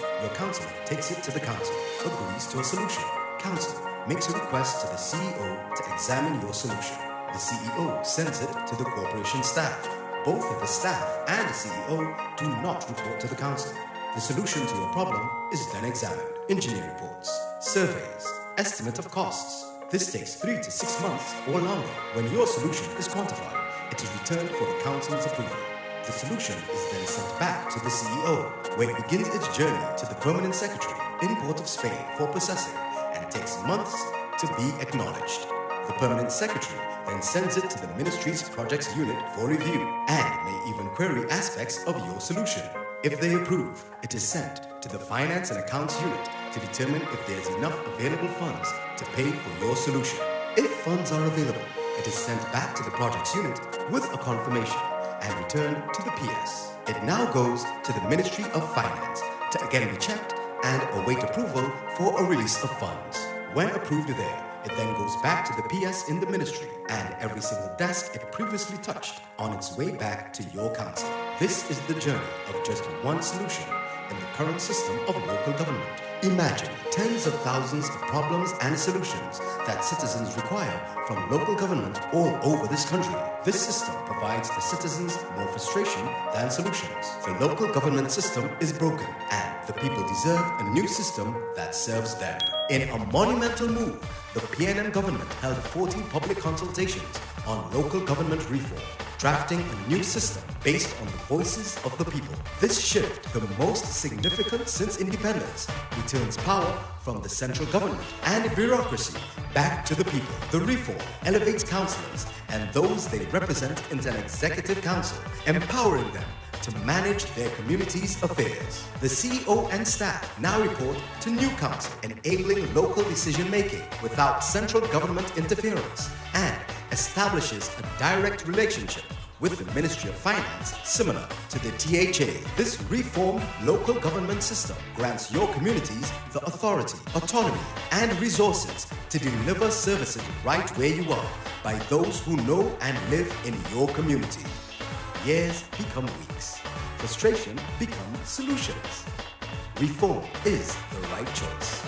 takes it to the council, agrees to a solution. Council makes a request to the CEO to examine your solution. The CEO sends it to the corporation staff. Both the staff and the CEO do not report to the council. The solution to your problem is then examined. Engineering reports, surveys, estimate of costs. This takes 3 to 6 months or longer. When your solution is quantified, it is returned for the council's approval. The solution is then sent back to the CEO, where it begins its journey to the permanent secretary in Port of Spain for processing, and it takes months to be acknowledged. The permanent secretary then sends it to the ministry's projects unit for review, and may even query aspects of your solution. If they approve, it is sent to the finance and accounts unit to determine if there is enough available funds to pay for your solution. If funds are available, it is sent back to the projects unit with a confirmation and returned to the PS. It now goes to the Ministry of Finance to again be checked and await approval for a release of funds. When approved there, it then goes back to the PS in the ministry and every single desk it previously touched on its way back to your council. This is the journey of just one solution in the current system of local government. Imagine tens of thousands of problems and solutions that citizens require from local government all over this country. This system provides the citizens more frustration than solutions. The local government system is broken and the people deserve a new system that serves them. In a monumental move, the PNM government held 14 public consultations on local government reform, drafting a new system based on the voices of the people. This shift, the most significant since independence, returns power from the central government and bureaucracy back to the people. The reform elevates councillors and those they represent into an executive council, empowering them to manage their community's affairs. The CEO and staff now report to new council, enabling local decision-making without central government interference, and establishes a direct relationship with the Ministry of Finance, similar to the THA. This reformed local government system grants your communities the authority, autonomy, and resources to deliver services right where you are by those who know and live in your community. Years become weeks. Frustration becomes solutions. Reform is the right choice.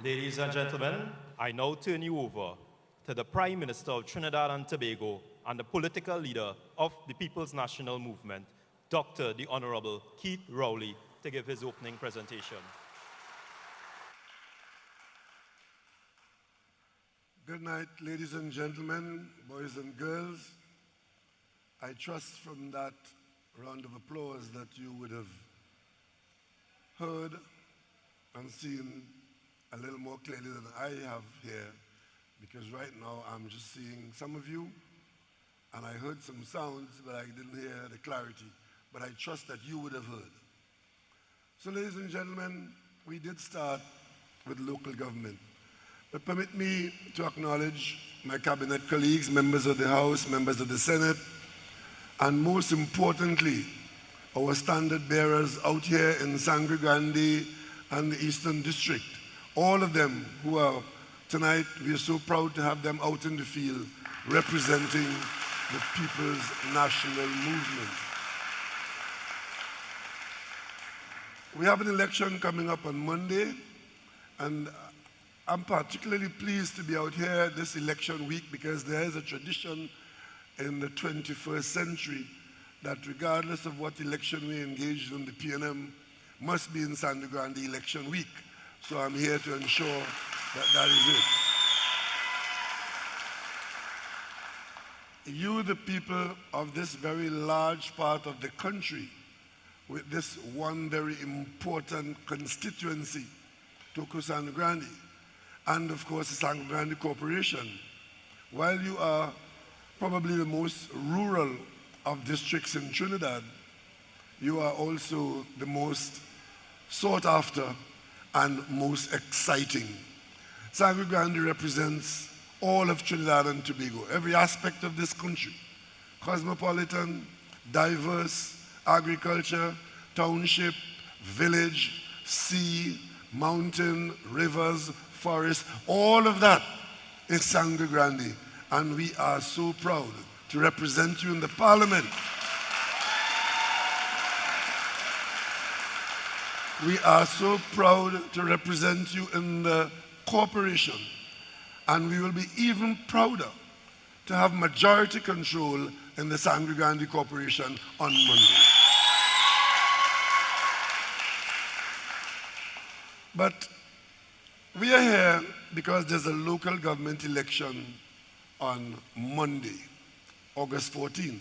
Ladies and gentlemen, I now turn you over to the Prime Minister of Trinidad and Tobago and the political leader of the People's National Movement, Dr. the Honourable Keith Rowley, to give his opening presentation. Good night, ladies and gentlemen, boys and girls. I trust from that round of applause that you would have heard and seen a little more clearly than I have here, because right now I'm just seeing some of you, and I heard some sounds, but I didn't hear the clarity. But I trust that you would have heard. So, ladies and gentlemen, we did start with local government. But permit me to acknowledge my cabinet colleagues, members of the House, members of the Senate, and most importantly, our standard bearers out here in Sangre Grande and the Eastern District. All of them who are tonight, we are so proud to have them out in the field representing the People's National Movement. We have an election coming up on Monday, and I'm particularly pleased to be out here this election week because there is a tradition in the 21st century that regardless of what election we engage in, the PNM must be in Sangre Grande election week. So I'm here to ensure that that is it. You, the people of this very large part of the country, with this one very important constituency, Toko Sangre Grande, and of course the Sangre Grande Corporation. While you are probably the most rural of districts in Trinidad, you are also the most sought after and most exciting. Sangre Grande represents all of Trinidad and Tobago, every aspect of this country. Cosmopolitan, diverse, agriculture, township, village, sea, mountain, rivers, forest, all of that is Sangre Grande, and we are so proud to represent you in the Parliament. We are so proud to represent you in the corporation, and we will be even prouder to have majority control in the Sangre Grande Corporation on Monday. But we are here because there's a local government election on Monday, August 14th.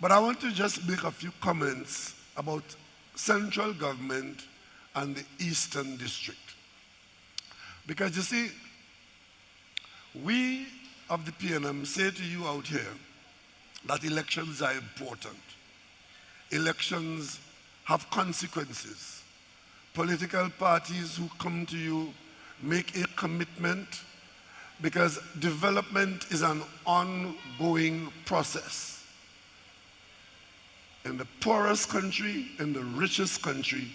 But I want to just make a few comments about central government and the Eastern District. Because you see, we of the PNM say to you out here that elections are important. elections have consequences. Political parties who come to you make a commitment, because development is an ongoing process. In the poorest country, in the richest country,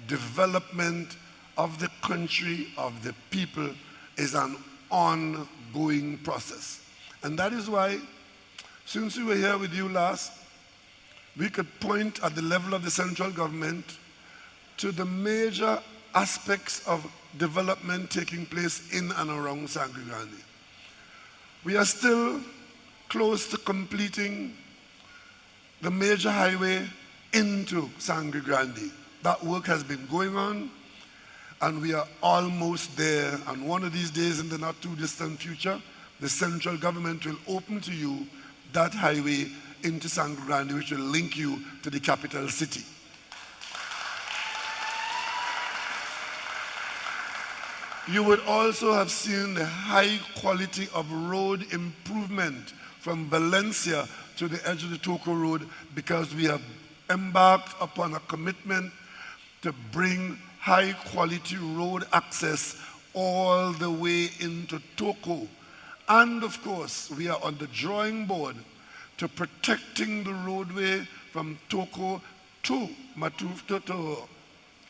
development of the country, of the people, is an ongoing process. And that is why, since we were here with you last, we could point at the level of the central government to the major aspects of development taking place in and around Sangre Grande. We are still close to completing the major highway into Sangre Grande. That work has been going on, and we are almost there. And one of these days, in the not too distant future, the central government will open to you that highway into Sangre Grande, which will link you to the capital city. You would also have seen the high quality of road improvement from Valencia to the edge of the Toco Road, because we have embarked upon a commitment to bring high quality road access all the way into Toco. And of course, we are on the drawing board to protecting the roadway from Toco to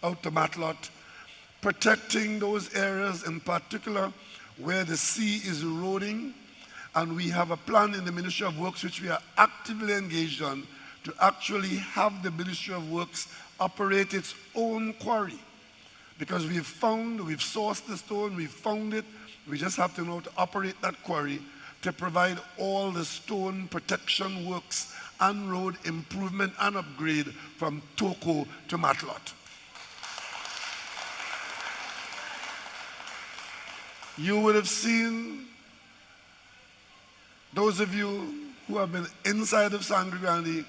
out to Matlot, protecting those areas in particular where the sea is eroding. And we have a plan in the Ministry of Works, which we are actively engaged on, to actually have the Ministry of Works operate its own quarry. Because we've sourced the stone, we've found it, we just have to know how to operate that quarry to provide all the stone protection works and road improvement and upgrade from Toco to Matlot. You would have seen, those of you who have been inside of Sangre Grande,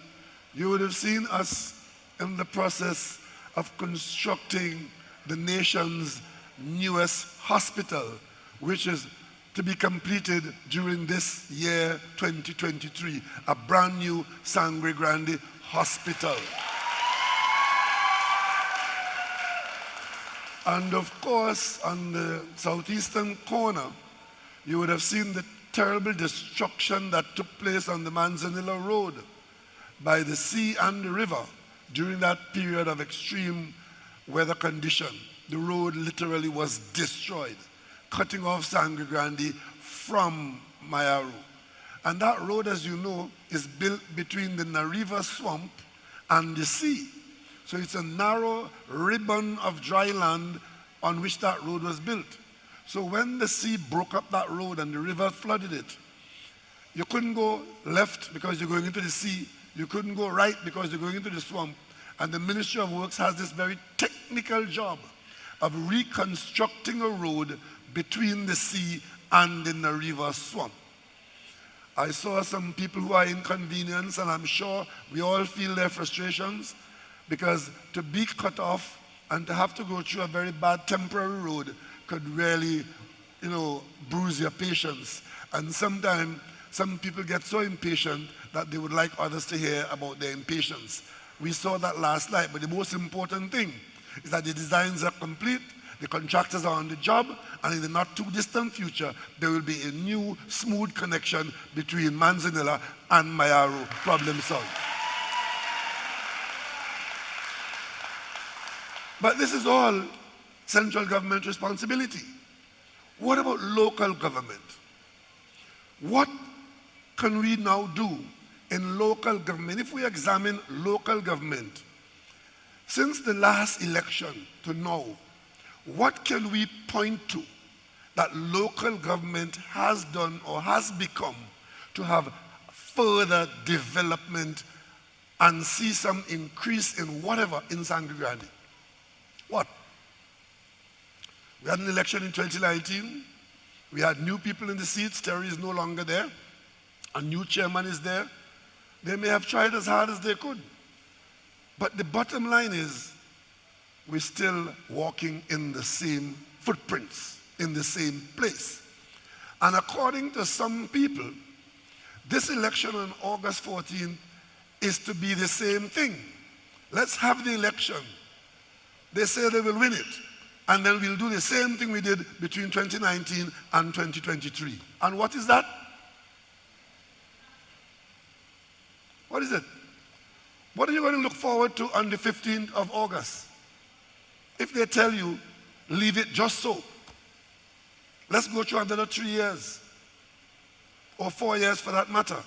you would have seen us in the process of constructing the nation's newest hospital, which is to be completed during this year, 2023, a brand new Sangre Grande hospital. And of course, on the southeastern corner, you would have seen the terrible destruction that took place on the Manzanilla Road by the sea and the river during that period of extreme weather condition. The road literally was destroyed, cutting off Sangre Grande from Mayaru. And that road, as you know, is built between the Nariva swamp and the sea. So it's a narrow ribbon of dry land on which that road was built. So when the sea broke up that road and the river flooded it, you couldn't go left because you're going into the sea. You couldn't go right because you're going into the swamp. And the Ministry of Works has this very technical job of reconstructing a road between the sea and the Nariva swamp. I saw some people who are inconvenienced, and I'm sure we all feel their frustrations, because to be cut off and to have to go through a very bad temporary road could really, bruise your patience. And sometimes some people get so impatient that they would like others to hear about their impatience. We saw that last night, but the most important thing is that the designs are complete, the contractors are on the job, and in the not too distant future, there will be a new smooth connection between Manzanilla and Mayaru. Problem solved. But this is all central government responsibility. What about local government? What can we now do in local government? If we examine local government, since the last election to now, what can we point to that local government has done or has become to have further development and see some increase in whatever in Sangre Grande? What? We had an election in 2019. We had new people in the seats. Terry is no longer there. A new chairman is there. They may have tried as hard as they could. But the bottom line is, we're still walking in the same footprints, in the same place. And according to some people, this election on August 14th is to be the same thing. Let's have the election. They say they will win it. And then we'll do the same thing we did between 2019 and 2023. And what is that? What is it? What are you going to look forward to on the 15th of August? If they tell you, leave it just so. Let's go through another 3 years. Or 4 years for that matter.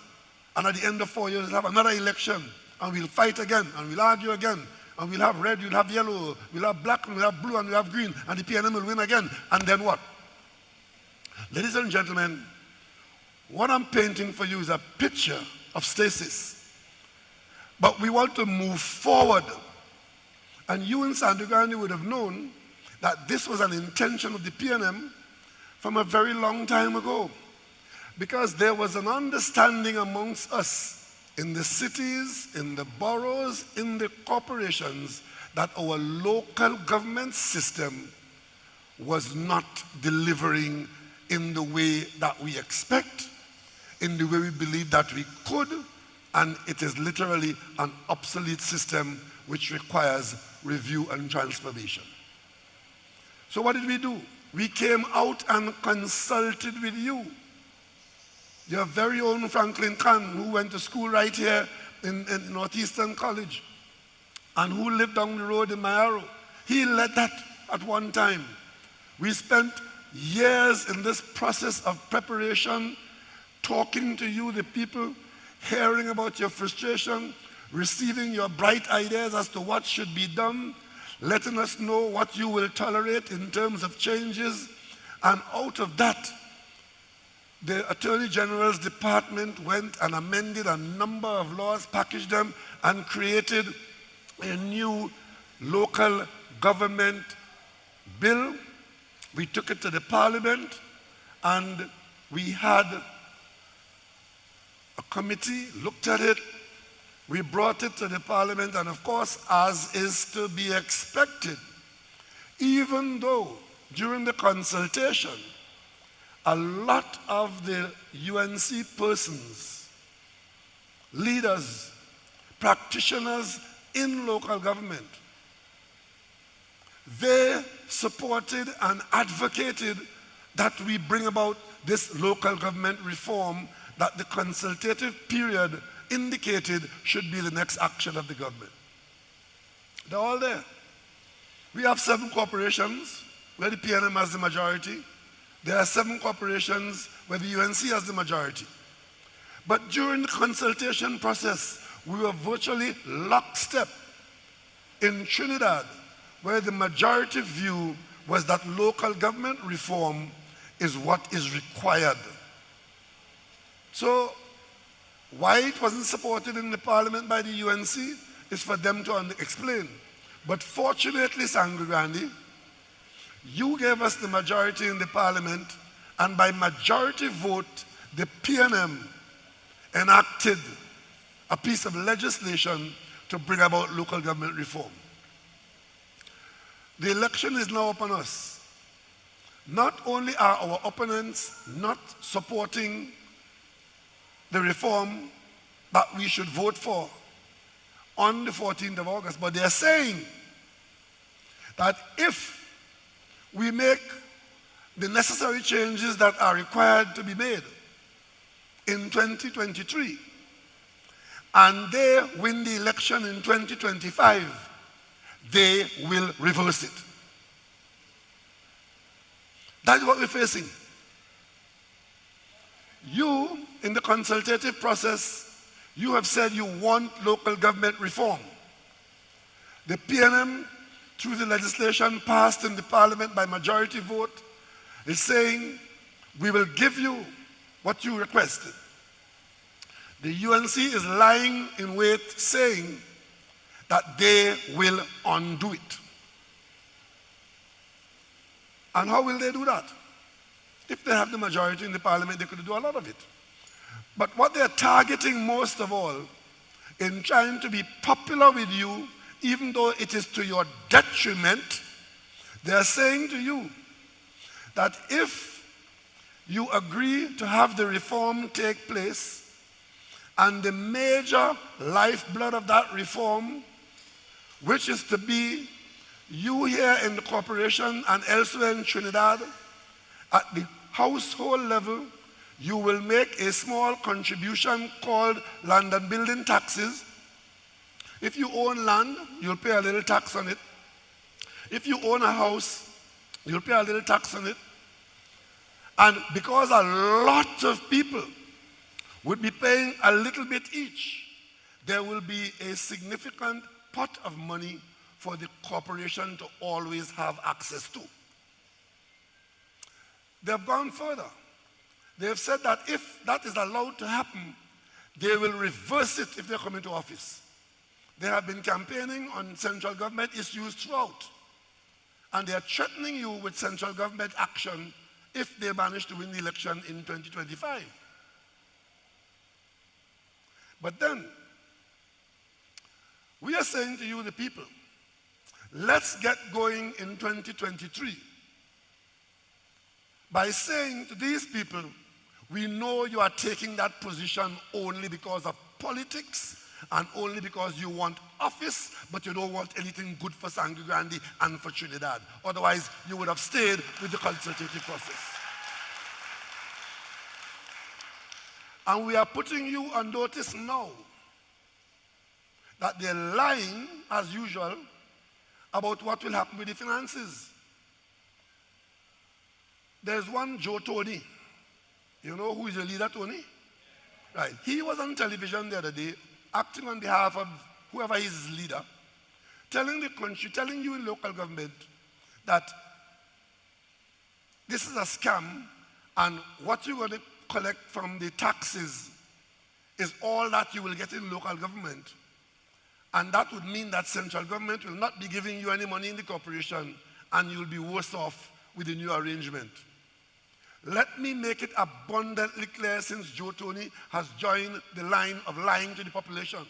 And at the end of 4 years, we'll have another election. And we'll fight again. And we'll argue again. And we'll have red, we'll have yellow, we'll have black, we'll have blue, and we'll have green. And the PNM will win again. And then what? Ladies and gentlemen, what I'm painting for you is a picture of stasis. But we want to move forward. And you in Sangre Grande would have known that this was an intention of the PNM from a very long time ago. Because there was an understanding amongst us in the cities, in the boroughs, in the corporations, that our local government system was not delivering in the way that we expect, in the way we believe that we could, and it is literally an obsolete system which requires review and transformation. So what did we do? We came out and consulted with you. Your very own Franklin Khan, who went to school right here in Northeastern College and who lived down the road in Mayaro, he led that at one time. We spent years in this process of preparation, talking to you, the people, hearing about your frustration, receiving your bright ideas as to what should be done, letting us know what you will tolerate in terms of changes, and out of that, the Attorney General's Department went and amended a number of laws, packaged them, and created a new local government bill. We took it to the Parliament, and we had a committee, looked at it, we brought it to the Parliament, and of course, as is to be expected, even though during the consultation, a lot of the UNC persons, leaders, practitioners in local government, they supported and advocated that we bring about this local government reform that the consultative period indicated should be the next action of the government. They're all there. We have 7 corporations where the PNM has the majority. There are 7 corporations where the UNC has the majority. But during the consultation process, we were virtually lockstep in Trinidad, where the majority view was that local government reform is what is required. So, why it wasn't supported in the Parliament by the UNC is for them to explain. But fortunately, Sangre Grande, you gave us the majority in the Parliament, and by majority vote, the PNM enacted a piece of legislation to bring about local government reform. The election is now upon us. Not only are our opponents not supporting the reform that we should vote for on the 14th of August, but they are saying that if we make the necessary changes that are required to be made in 2023, and they win the election in 2025, they will reverse it. That is what we're facing. You, in the consultative process, you have said you want local government reform. The PNM, through the legislation passed in the Parliament by majority vote, is saying, we will give you what you requested. The UNC is lying in wait, saying that they will undo it. And how will they do that? If they have the majority in the Parliament, they could do a lot of it. But what they're targeting most of all, in trying to be popular with you, even though it is to your detriment, they're saying to you that if you agree to have the reform take place, and the major lifeblood of that reform which is to be you here in the corporation and elsewhere in Trinidad, at the household level, you will make a small contribution called land and building taxes. If you own land, you'll pay a little tax on it. If you own a house, you'll pay a little tax on it. And because a lot of people would be paying a little bit each, there will be a significant pot of money for the corporation to always have access to. They've gone further. They've said that if that is allowed to happen, they will reverse it if they come into office. They have been campaigning on central government issues throughout. And they are threatening you with central government action if they manage to win the election in 2025. But then, we are saying to you, the people, let's get going in 2023 by saying to these people, we know you are taking that position only because of politics and only because you want office, but you don't want anything good for Sangre Grande and for Trinidad. Otherwise, you would have stayed with the consultative process. And we are putting you on notice now that they're lying, as usual, about what will happen with the finances. There's one Joe Tony. You know who is the leader, Tony? Right. He was on television the other day, acting on behalf of whoever is his leader, telling the country, telling you in local government that this is a scam and what you're going to collect from the taxes is all that you will get in local government. And that would mean that central government will not be giving you any money in the corporation and you'll be worse off with the new arrangement. Let me make it abundantly clear, since Joe Tony has joined the line of lying to the population.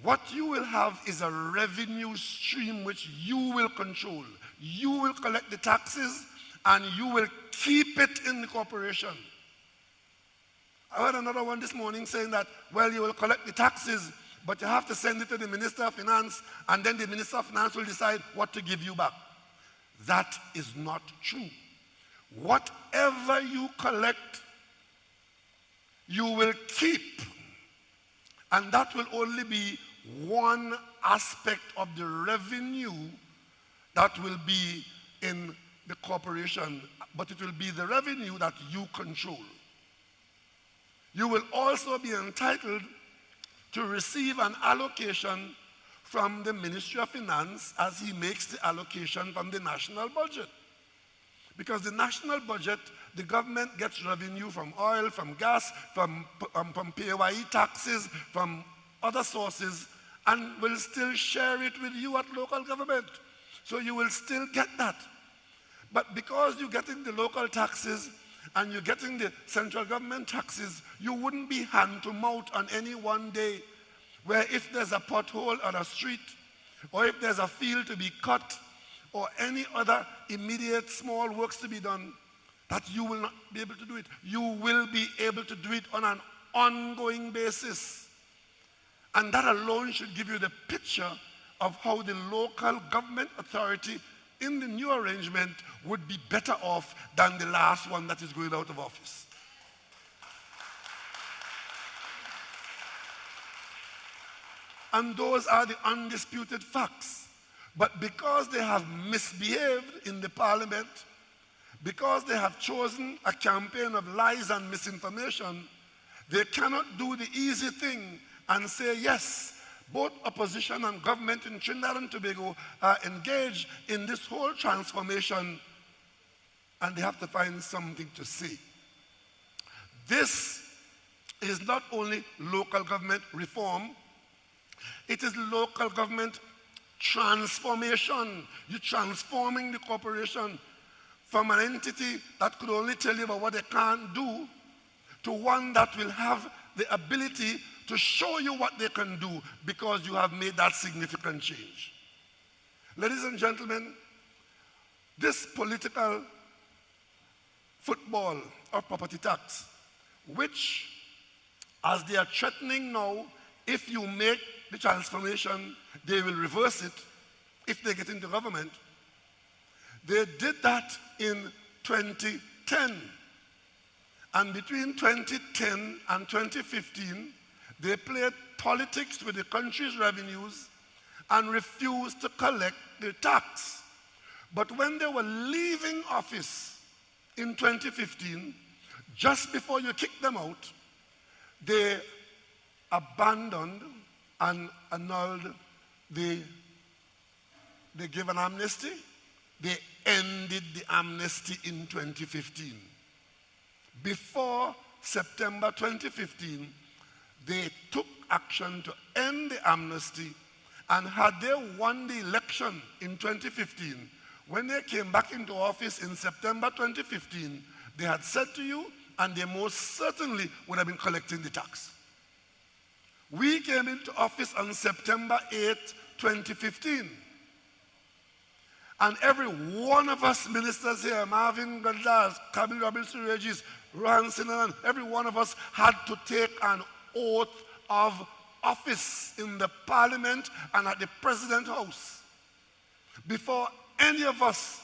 What you will have is a revenue stream which you will control. You will collect the taxes and you will keep it in the corporation. I heard another one this morning saying that, well, you will collect the taxes, but you have to send it to the Minister of Finance, and then the Minister of Finance will decide what to give you back. That is not true. Whatever you collect, you will keep. And that will only be one aspect of the revenue that will be in the corporation, but it will be the revenue that you control. You will also be entitled to receive an allocation from the Ministry of Finance as he makes the allocation from the national budget. Because the national budget, the government gets revenue from oil, from gas, from PAYE taxes, from other sources, and will still share it with you at local government. So you will still get that. But because you're getting the local taxes and you're getting the central government taxes, you wouldn't be hand to mouth on any one day where if there's a pothole on a street, or if there's a field to be cut, or any other immediate small works to be done, that you will not be able to do it. You will be able to do it on an ongoing basis. And that alone should give you the picture of how the local government authority in the new arrangement would be better off than the last one that is going out of office. And those are the undisputed facts. But because they have misbehaved in the parliament, because they have chosen a campaign of lies and misinformation, they cannot do the easy thing and say, yes, both opposition and government in Trinidad and Tobago are engaged in this whole transformation, and they have to find something to say. This is not only local government reform, it is local government transformation. You're transforming the corporation from an entity that could only tell you about what they can't do to one that will have the ability to show you what they can do because you have made that significant change. Ladies and gentlemen, this political football of property tax, which, as they are threatening now, if you make the transformation, they will reverse it if they get into government. They did that in 2010. And between 2010 and 2015, they played politics with the country's revenues and refused to collect the tax. But when they were leaving office in 2015, just before you kick them out, they abandoned and annulled they gave an amnesty. They ended the amnesty in 2015. Before September 2015, they took action to end the amnesty, and had they won the election in 2015, when they came back into office in September 2015, they had said to you, and they most certainly would have been collecting the tax. We came into office on September 8, 2015. And every one of us ministers here, Marvin Gonzalez, Kabil Robinson Regis, Rohan Sinanan, every one of us had to take an oath of office in the parliament and at the President's house before any of us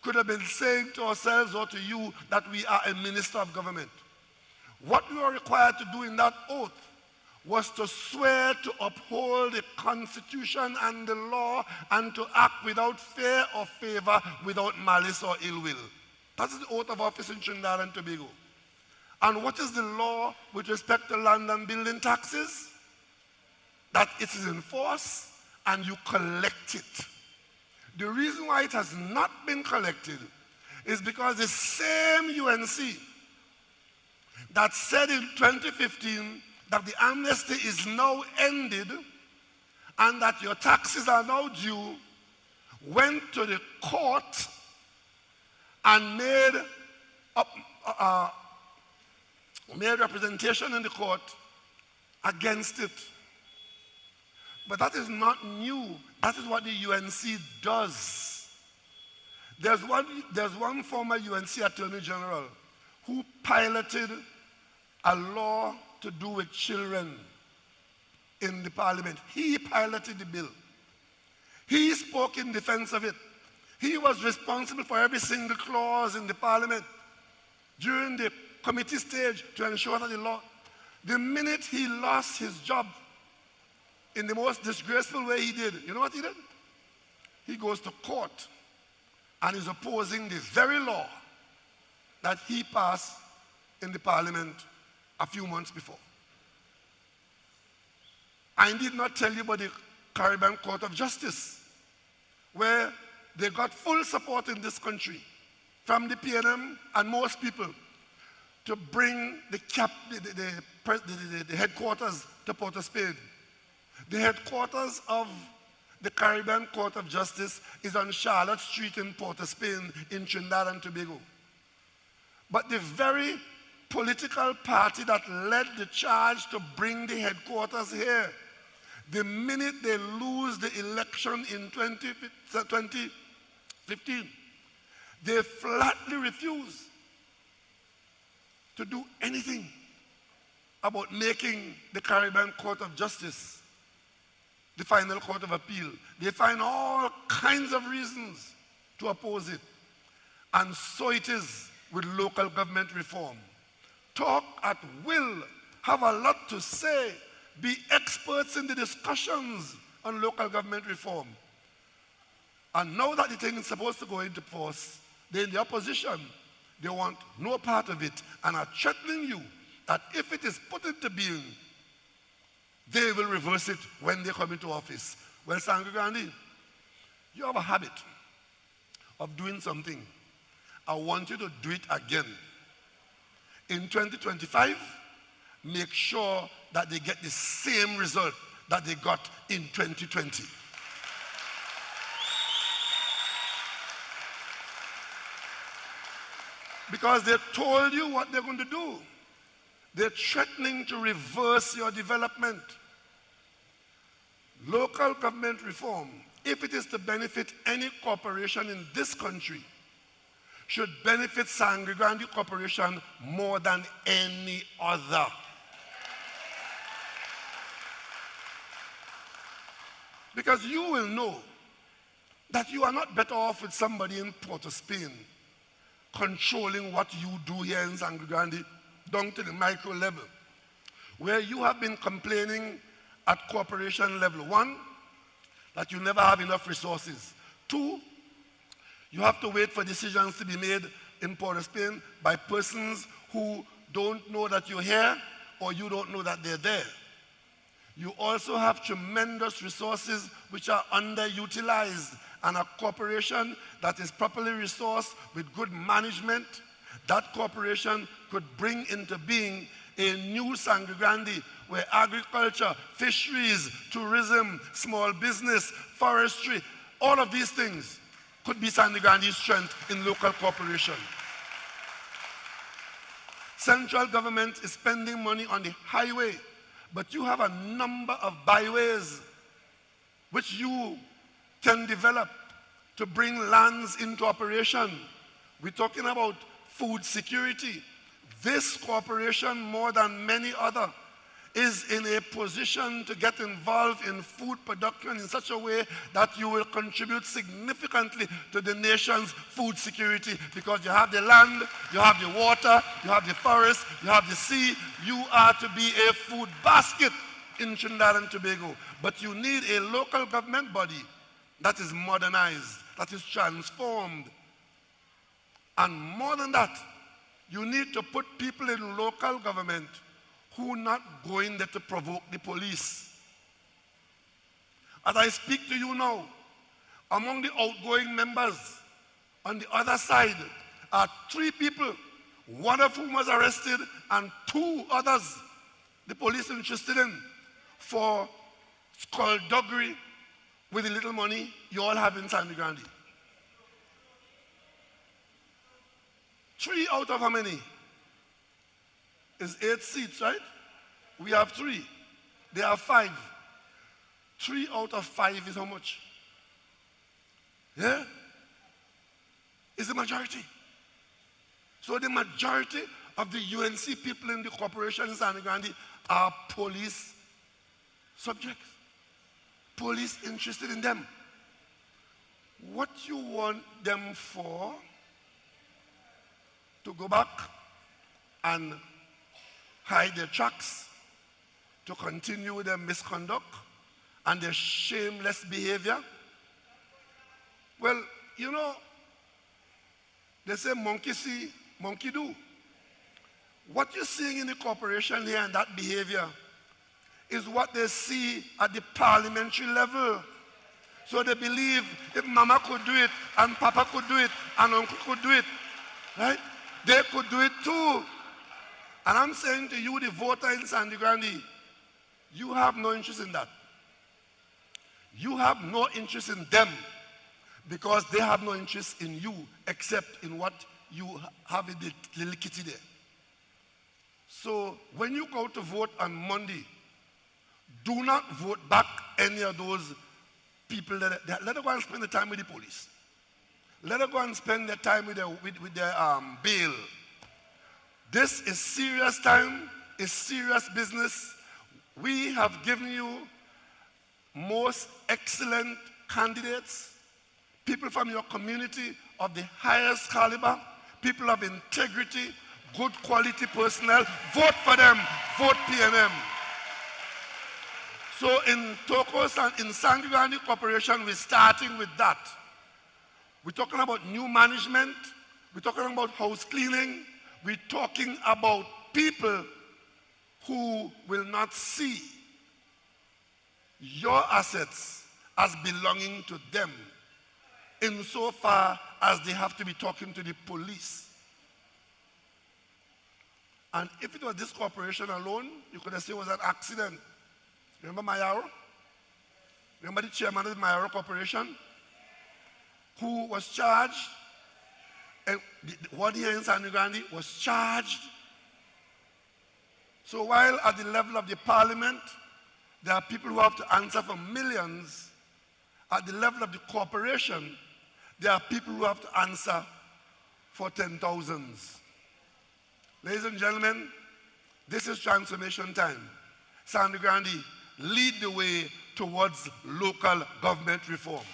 could have been saying to ourselves or to you that we are a minister of government. What we were required to do in that oath was to swear to uphold the Constitution and the law and to act without fear or favor, without malice or ill will. That is the oath of office in Trinidad and Tobago. And what is the law with respect to land and building taxes? That it is in force and you collect it. The reason why it has not been collected is because the same UNC that said in 2015 that the amnesty is now ended and that your taxes are now due, went to the court and made representation in the court against it. But that is not new. That is what the UNC does. There's one former UNC Attorney General who piloted a law to do with children in the parliament. He piloted the bill. He spoke in defense of it. He was responsible for every single clause in the parliament during the committee stage to ensure that the law, the minute he lost his job in the most disgraceful way he did, you know what he did? He goes to court and is opposing the very law that he passed in the parliament a few months before. I did not tell you about the Caribbean Court of Justice, where they got full support in this country from the PNM and most people to bring the headquarters to Port of Spain. The headquarters of the Caribbean Court of Justice is on Charlotte Street in Port of Spain in Trinidad and Tobago. But the very political party that led the charge to bring the headquarters here, the minute they lose the election in 2015, they flatly refuse to do anything about making the Caribbean Court of Justice the final court of appeal. They find all kinds of reasons to oppose it. And so it is with local government reform. Talk at will, have a lot to say, be experts in the discussions on local government reform. And now that the thing is supposed to go into force, they're in the opposition. They want no part of it and are threatening you that if it is put into being, they will reverse it when they come into office. Well, Sangre Grande, you have a habit of doing something. I want you to do it again. In 2025, make sure that they get the same result that they got in 2020. Because they told you what they're going to do. They're threatening to reverse your development. Local government reform, if it is to benefit any corporation in this country, should benefit Sangre Grande Corporation more than any other. Because you will know that you are not better off with somebody in Port of Spain controlling what you do here in Sangre Grande down to the micro level, where you have been complaining at corporation level. One, that you never have enough resources. Two, you have to wait for decisions to be made in Port of Spain by persons who don't know that you're here or you don't know that they're there. You also have tremendous resources which are underutilized, and a corporation that is properly resourced with good management, that corporation could bring into being a new Sangre Grande where agriculture, fisheries, tourism, small business, forestry, all of these things could be Sangre Grande's strength in local corporation. Central government is spending money on the highway, but you have a number of byways which you can develop to bring lands into operation. We're talking about food security. This corporation, more than many others, is in a position to get involved in food production in such a way that you will contribute significantly to the nation's food security, because you have the land, you have the water, you have the forest, you have the sea. You are to be a food basket in Trinidad and Tobago. But you need a local government body that is modernized, that is transformed. And more than that, you need to put people in local government who are not going there to provoke the police. As I speak to you now, among the outgoing members on the other side are 3 people, one of whom was arrested and 2 others the police interested in for skullduggery with the little money you all have in Sangre Grande. 3 out of how many? Is 8 seats, right? We have 3. They have 5. 3 out of 5 is how much? Yeah? It's the majority. So the majority of the UNC people in the corporation in Sangre Grande are police subjects. Police interested in them. What you want them for? To go back and hide their tracks, to continue their misconduct and their shameless behavior? Well, you know, they say monkey see, monkey do. What you're seeing in the corporation here and that behavior is what they see at the parliamentary level. So they believe if mama could do it, and papa could do it, and uncle could do it, right? They could do it too. And I'm saying to you, the voter in Sangre Grande, you have no interest in that. You have no interest in them because they have no interest in you except in what you have in the little kitty there. So when you go to vote on Monday, do not vote back any of those people that let them go and spend the time with the police. Let them go and spend their time with their bail. This is serious time, it's serious business. We have given you most excellent candidates, people from your community of the highest caliber, people of integrity, good quality personnel. Vote for them, vote PNM. So in Tokos and in Sangre Grande Corporation, we're starting with that. We're talking about new management, we're talking about house cleaning, we're talking about people who will not see your assets as belonging to them insofar as they have to be talking to the police. And if it was this corporation alone, you could have said it was an accident. Remember Mayaro? Remember the chairman of the Mayaro Corporation? Who was charged, and one here in Sangre Grande was charged. So while at the level of the parliament, there are people who have to answer for millions, at the level of the corporation, there are people who have to answer for 10,000s. Ladies and gentlemen, this is transformation time. Sangre Grande, lead the way towards local government reform.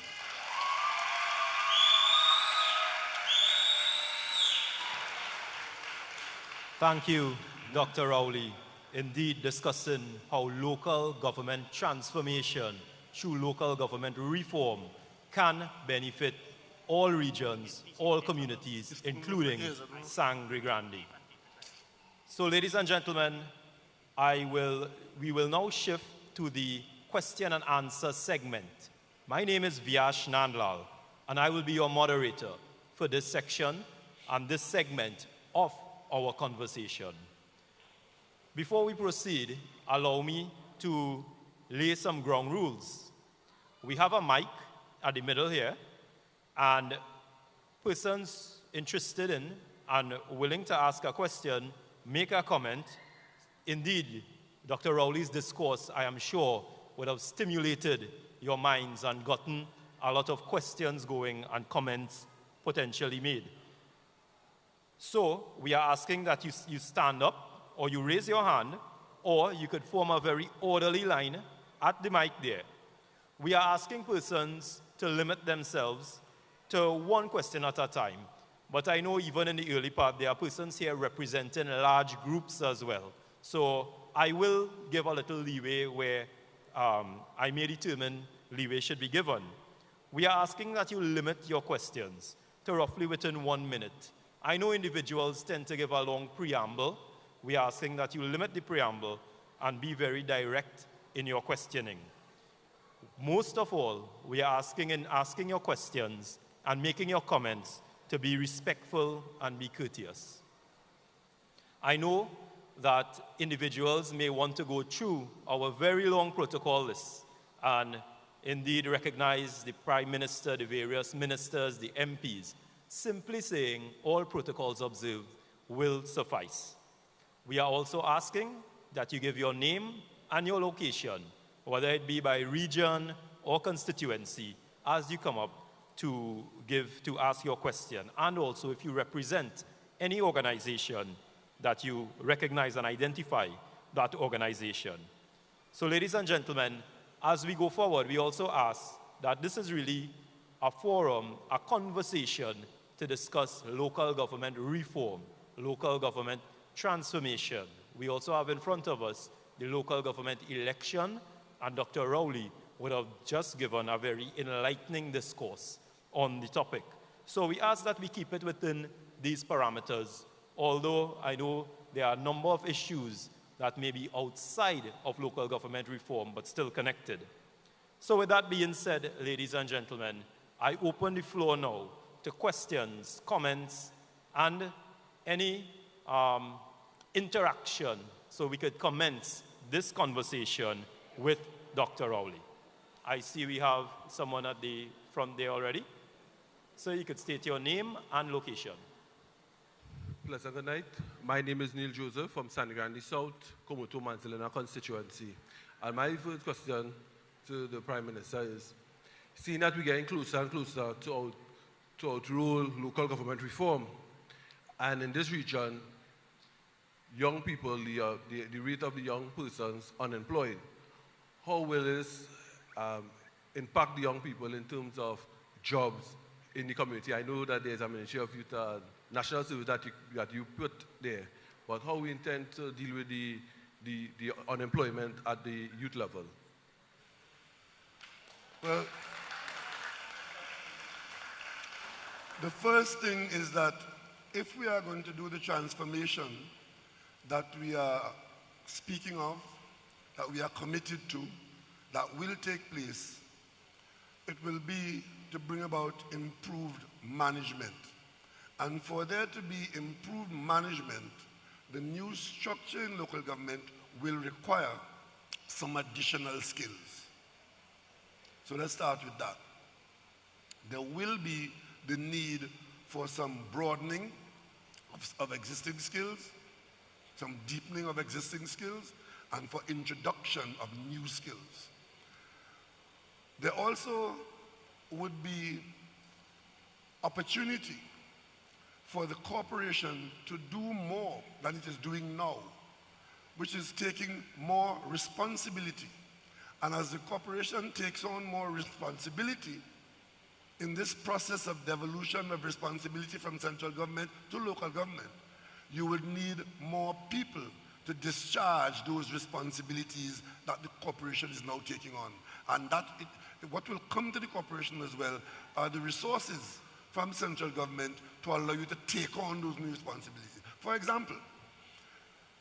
Thank you, Dr. Rowley. Indeed, discussing how local government transformation through local government reform can benefit all regions, all communities, including Sangre Grande. So, ladies and gentlemen, we will now shift to the question and answer segment. My name is Vyash Nandlal, and I will be your moderator for this section and this segment of our conversation. Before we proceed, allow me to lay some ground rules. We have a mic at the middle here, and persons interested in and willing to ask a question, make a comment. Indeed, Dr. Rowley's discourse, I am sure, would have stimulated your minds and gotten a lot of questions going and comments potentially made. So we are asking that you stand up, or you raise your hand, or you could form a very orderly line at the mic there. We are asking persons to limit themselves to one question at a time. But I know even in the early part, there are persons here representing large groups as well. So I will give a little leeway where I may determine leeway should be given. We are asking that you limit your questions to roughly within 1 minute. I know individuals tend to give a long preamble. We are asking that you limit the preamble and be very direct in your questioning. Most of all, we are asking in asking your questions and making your comments to be respectful and be courteous. I know that individuals may want to go through our very long protocol list and indeed recognize the Prime Minister, the various ministers, the MPs. Simply saying all protocols observed will suffice. We are also asking that you give your name and your location, whether it be by region or constituency, as you come up to ask your question. And also if you represent any organization that you recognize and identify that organization. So ladies and gentlemen, as we go forward, we also ask that this is really a forum, a conversation to discuss local government reform, local government transformation. We also have in front of us the local government election, and Dr. Rowley would have just given a very enlightening discourse on the topic. So we ask that we keep it within these parameters, although I know there are a number of issues that may be outside of local government reform, but still connected. So with that being said, ladies and gentlemen, I open the floor now to questions, comments, and any interaction so we could commence this conversation with Dr. Rowley. I see we have someone at the front there already. So you could state your name and location. Pleasant good night. My name is Neil Joseph from Sangre Grande South, Komoto Manzilina constituency. And my first question to the Prime Minister is, seeing that we're getting closer and closer to outrule local government reform, and in this region, young people, the rate of the young persons unemployed, how will this impact the young people in terms of jobs in the community? I know that there's a Ministry of Youth National Service that you put there, but how we intend to deal with the unemployment at the youth level? Well, the first thing is that if we are going to do the transformation that we are speaking of, that we are committed to, that will take place, it will be to bring about improved management. And for there to be improved management, the new structure in local government will require some additional skills. So let's start with that. There will be the need for some broadening of existing skills, some deepening of existing skills, and for introduction of new skills. There also would be opportunity for the corporation to do more than it is doing now, which is taking more responsibility And as the corporation takes on more responsibility in this process of devolution of responsibility from central government to local government, you would need more people to discharge those responsibilities that the corporation is now taking on. And what will come to the corporation as well are the resources from central government to allow you to take on those new responsibilities. For example,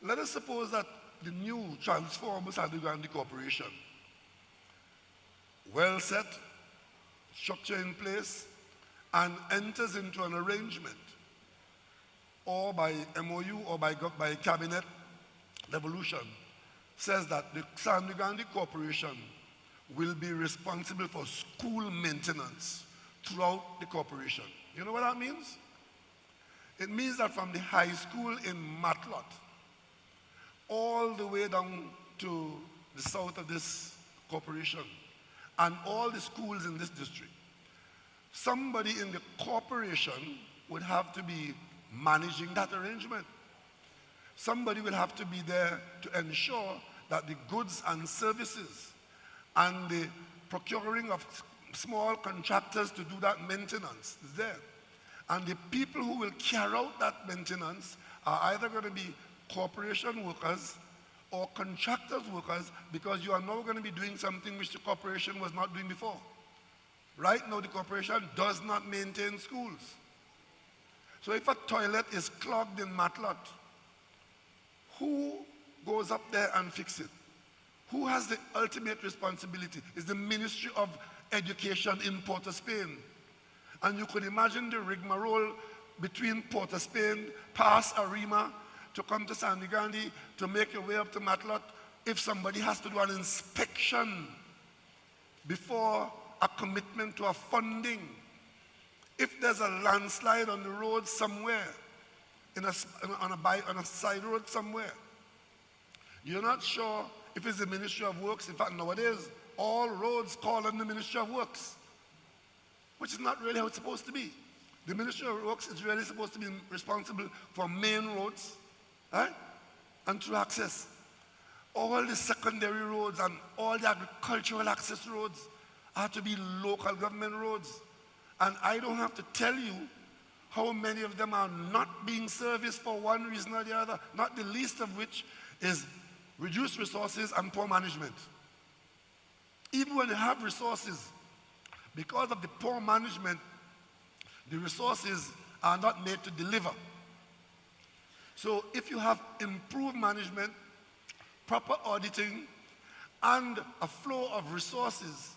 let us suppose that the new transformed Sangre Grande Corporation, well set, structure in place, and enters into an arrangement, or by MOU or by cabinet devolution, says that the Sangre Grande Corporation will be responsible for school maintenance throughout the corporation. You know what that means? It means that from the high school in Matlot all the way down to the south of this corporation and all the schools in this district, somebody in the corporation would have to be managing that arrangement. Somebody will have to be there to ensure that the goods and services and the procuring of small contractors to do that maintenance is there. And the people who will carry out that maintenance are either going to be corporation workers or contractors workers, because you are now going to be doing something which the corporation was not doing before. Right now the corporation does not maintain schools. So if a toilet is clogged in Matlot, who goes up there and fix it? Who has the ultimate responsibility? It's the Ministry of Education in Port of Spain. And you could imagine the rigmarole between Port of Spain, past Arima, to come to Sangre Grande, to make your way up to Matlot, if somebody has to do an inspection before a commitment to a funding. If there's a landslide on the road somewhere, on a side road somewhere, you're not sure if it's the Ministry of Works. In fact, nowadays, all roads call on the Ministry of Works, which is not really how it's supposed to be. The Ministry of Works is really supposed to be responsible for main roads, right? And through access. All the secondary roads and all the agricultural access roads are to be local government roads. And I don't have to tell you how many of them are not being serviced for one reason or the other, not the least of which is reduced resources and poor management. Even when you have resources, because of the poor management, the resources are not made to deliver. So if you have improved management, proper auditing, and a flow of resources,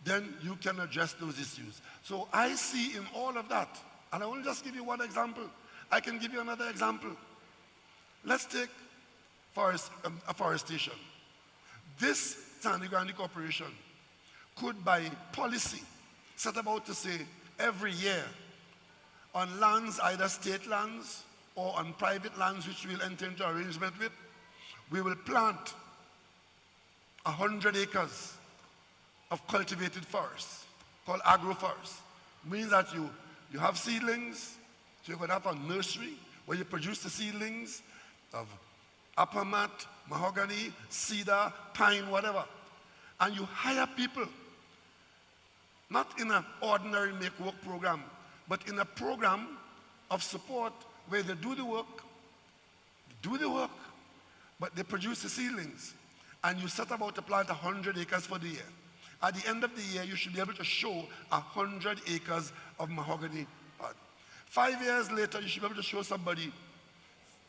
then you can address those issues. So I see in all of that, and I will just give you one example. I can give you another example. Let's take afforestation. This Sangre Grande Corporation could, by policy, set about to say every year on lands, either state lands or on private lands which we'll enter into arrangement with, we will plant 100 acres of cultivated forests called agroforest. Means that you have seedlings, so you're going to have a nursery where you produce the seedlings of apple, mahogany, cedar, pine, whatever. And you hire people, not in an ordinary make-work program, but in a program of support where they do the work, but they produce the seedlings. And you set about to plant 100 acres for the year. At the end of the year, you should be able to show 100 acres of mahogany. 5 years later, you should be able to show somebody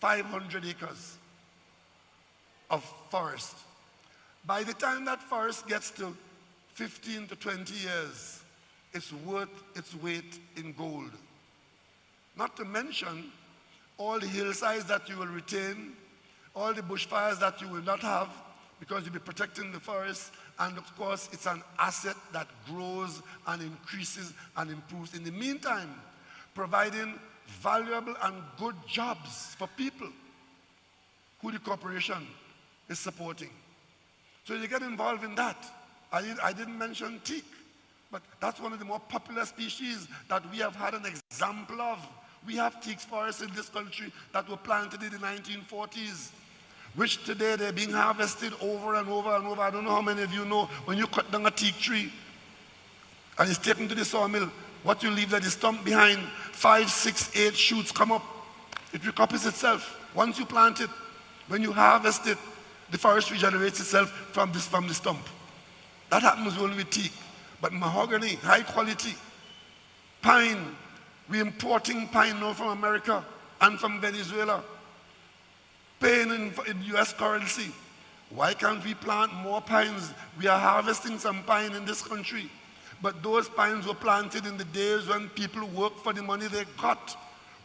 500 acres of forest. By the time that forest gets to 15 to 20 years, it's worth its weight in gold. Not to mention all the hillsides that you will retain, all the bushfires that you will not have, because you'll be protecting the forest, and of course it's an asset that grows and increases and improves. In the meantime, providing valuable and good jobs for people who the corporation is supporting. So you get involved in that. I didn't mention teak, but that's one of the more popular species that we have had an example of. We have teak forests in this country that were planted in the 1940s. which today they're being harvested over and over and over. I don't know how many of you know when you cut down a teak tree and it's taken to the sawmill, what you leave that is stump behind, 5, 6, 8 shoots come up. It recouples itself. Once you plant it, when you harvest it, the forest regenerates itself from the stump. That happens only with teak. But mahogany, high quality, pine, we're importing pine now from America and from Venezuela. Paying in US currency. Why can't we plant more pines? We are harvesting some pine in this country. But those pines were planted in the days when people worked for the money they got.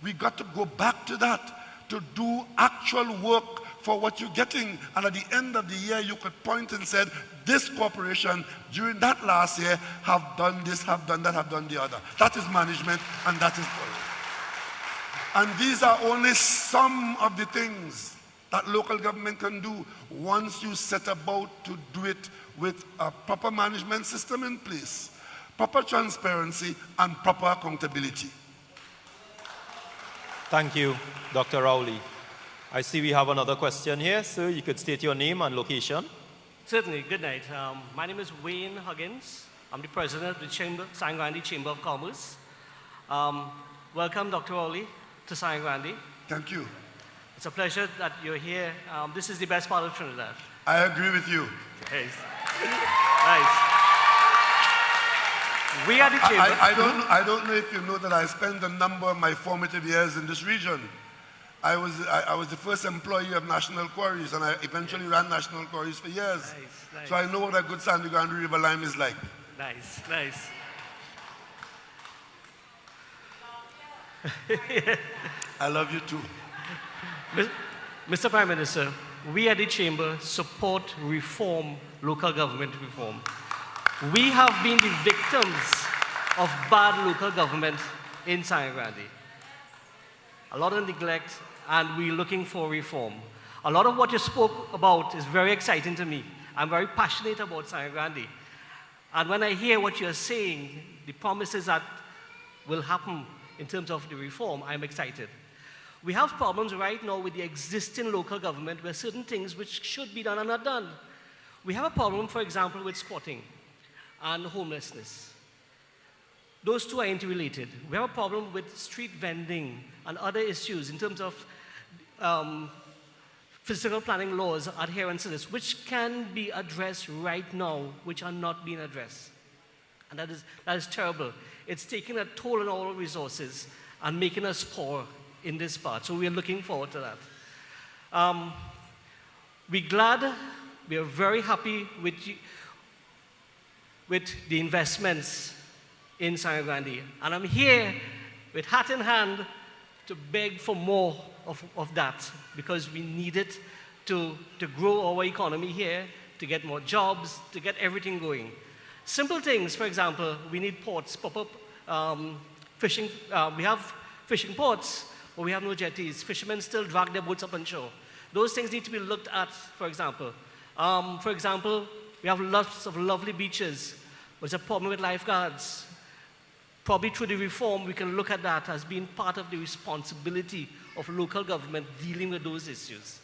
We got to go back to that, to do actual work for what you're getting. And at the end of the year, you could point and say, this corporation, during that last year, have done this, have done that, have done the other. That is management, and that is policy. And these are only some of the things that local government can do once you set about to do it with a proper management system in place, proper transparency, and proper accountability. Thank you, Dr. Rowley. I see we have another question here, so you could state your name and location. Certainly. Good night. My name is Wayne Huggins. I'm the president of the Sangre Grande Chamber of Commerce. Welcome, Dr. Rowley, to Sangre Grande. Thank you. It's a pleasure that you're here. This is the best part of Trinidad. I agree with you. Nice. Nice. We are the chamber. I don't know if you know that I spent a number of my formative years in this region. I was the first employee of National Quarries, and I eventually ran National Quarries for years. Nice, nice. So I know what a good Sangre Grande River lime is like. Nice, nice. I love you too. Mr. Prime Minister, we at the Chamber support reform, local government reform. We have been the victims of bad local government in Sangre Grande. A lot of neglect, and we're looking for reform. A lot of what you spoke about is very exciting to me. I'm very passionate about Sangre Grande. And when I hear what you're saying, the promises that will happen in terms of the reform, I'm excited. We have problems right now with the existing local government where certain things which should be done are not done. We have a problem, for example, with squatting and homelessness. Those two are interrelated. We have a problem with street vending and other issues in terms of physical planning laws, adherence to this, which can be addressed right now, which are not being addressed. And that is terrible. It's taking a toll on all resources and making us poor in this part. So we're looking forward to that. We are very happy with the investments in Sangre Grande. And I'm here with hat in hand to beg for more of that, because we need it to grow our economy here, to get more jobs, to get everything going. Simple things, for example, we need ports, pop-up fishing. We have fishing ports, but we have no jetties. Fishermen still drag their boats up on shore. Those things need to be looked at, for example. We have lots of lovely beaches, but there's a problem with lifeguards. Probably through the reform, we can look at that as being part of the responsibility of local government dealing with those issues.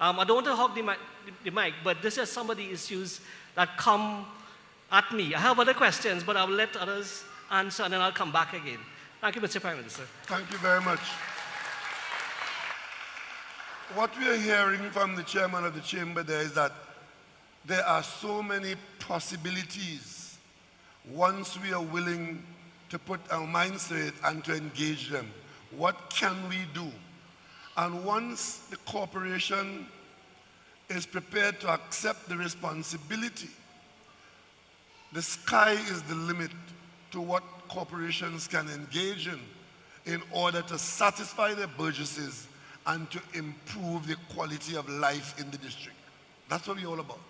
I don't want to hog the mic, but these are some of the issues that come at me. I have other questions, but I'll let others answer, and then I'll come back again. Thank you, Mr. Prime Minister. Thank you very much. What we are hearing from the chairman of the chamber there is that there are so many possibilities once we are willing to put our minds to it and to engage them. What can we do? And once the corporation is prepared to accept the responsibility, the sky is the limit to what corporations can engage in order to satisfy their burgesses and to improve the quality of life in the district. That's what we're all about.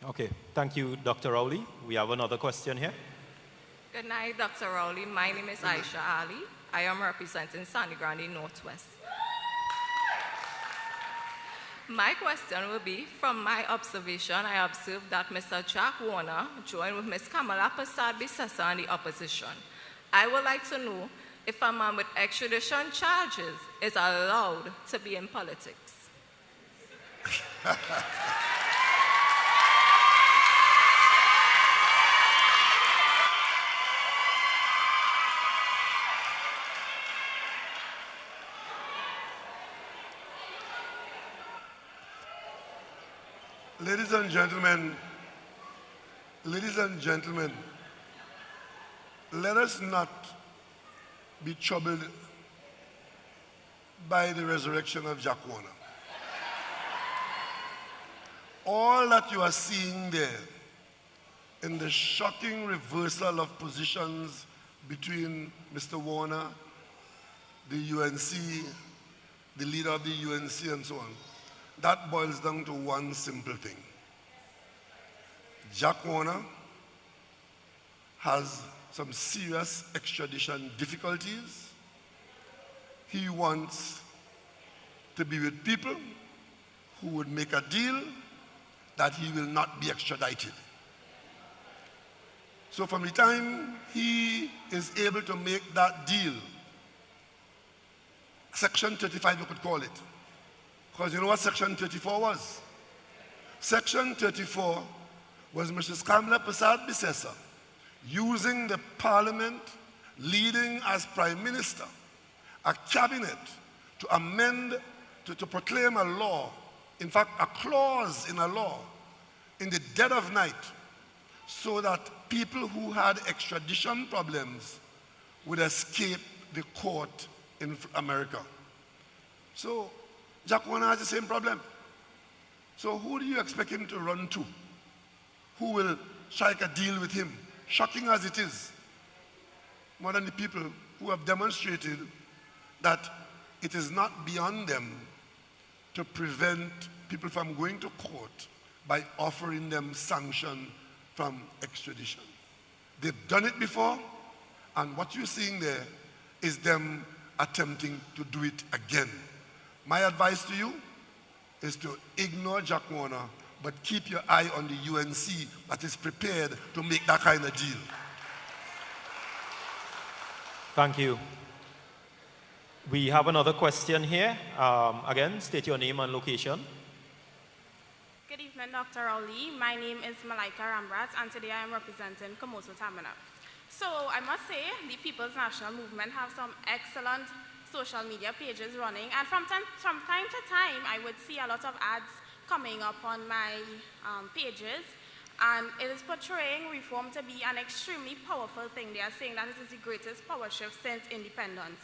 Okay, thank you, Dr. Rowley. We have another question here. Good night, Dr. Rowley. My name is Aisha Ali. I am representing Sangre Grande Northwest. My question will be, from my observation, I observed that Mr. Jack Warner joined with Ms. Kamala Prasad Bissessa and the opposition. I would like to know, if a man with extradition charges is allowed to be in politics. Ladies and gentlemen, let us not be troubled by the resurrection of Jack Warner. All that you are seeing there in the shocking reversal of positions between Mr. Warner, the UNC, the leader of the UNC, and so on, that boils down to one simple thing. Jack Warner has some serious extradition difficulties. He wants to be with people who would make a deal that he will not be extradited. So from the time he is able to make that deal, Section 35 you could call it, because you know what Section 34 was? Section 34 was Mrs. Kamala Prasad Bisesa using the parliament, leading as prime minister, a cabinet to amend, to proclaim a law, in fact a clause in a law, in the dead of night, so that people who had extradition problems would escape the court in America. So Jack Warner has the same problem. So who do you expect him to run to? Who will strike a deal with him? Shocking as it is, more than the people who have demonstrated that it is not beyond them to prevent people from going to court by offering them sanction from extradition. They've done it before, and what you're seeing there is them attempting to do it again. My advice to you is to ignore Jack Warner, but keep your eye on the UNC that is prepared to make that kind of deal. Thank you. We have another question here. Again, state your name and location. Good evening, Dr. Rowley. My name is Malaika Rambrat, and today I am representing Komoso Tamina. So I must say, the People's National Movement have some excellent social media pages running, and from time to time, I would see a lot of ads coming up on my pages, and it is portraying reform to be an extremely powerful thing. They are saying that it is the greatest power shift since independence.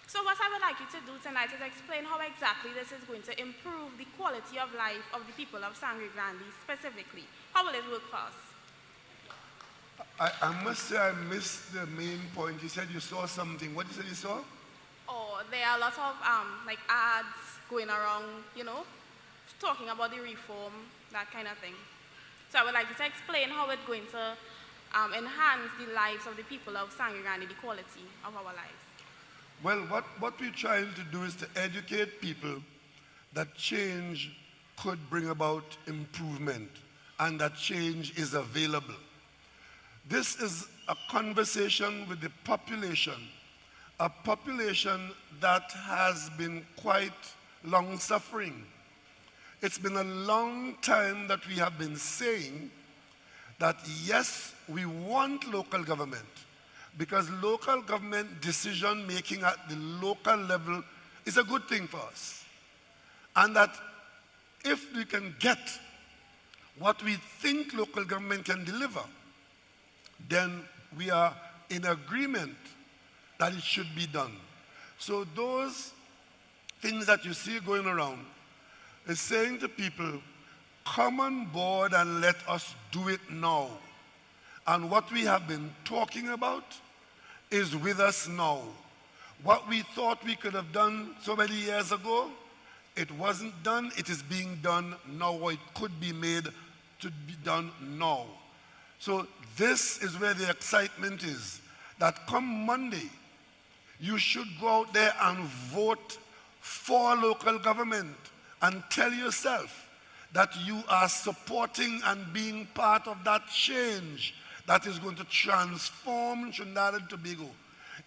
So what I would like you to do tonight is explain how exactly this is going to improve the quality of life of the people of Sangre Grande specifically. How will it work for us? I must say I missed the main point. You said you saw something. What did you say you saw? Oh, there are a lot of like ads going around, you know, talking about the reform, that kind of thing. So I would like you to explain how it's going to enhance the lives of the people of Sangre Grande, the quality of our lives. Well, what we're trying to do is to educate people that change could bring about improvement and that change is available. This is a conversation with the population, a population that has been quite long-suffering. It's been a long time that we have been saying that yes, we want local government, because local government decision-making at the local level is a good thing for us. And that if we can get what we think local government can deliver, then we are in agreement that it should be done. So those things that you see going around is saying to people, come on board and let us do it now. And what we have been talking about is with us now. What we thought we could have done so many years ago, it wasn't done, it is being done now, or it could be made to be done now. So this is where the excitement is, that come Monday, you should go out there and vote for local government and tell yourself that you are supporting and being part of that change that is going to transform Trinidad and Tobago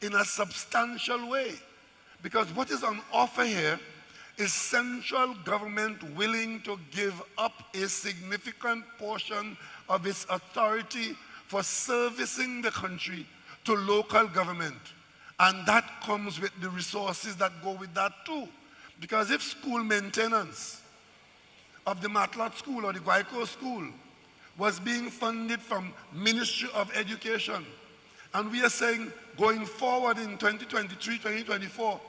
in a substantial way. Because what is on offer here is central government willing to give up a significant portion of its authority for servicing the country to local government. And that comes with the resources that go with that too. Because if school maintenance of the Matlot School or the Guaico School was being funded from Ministry of Education, and we are saying going forward in 2023, 2024,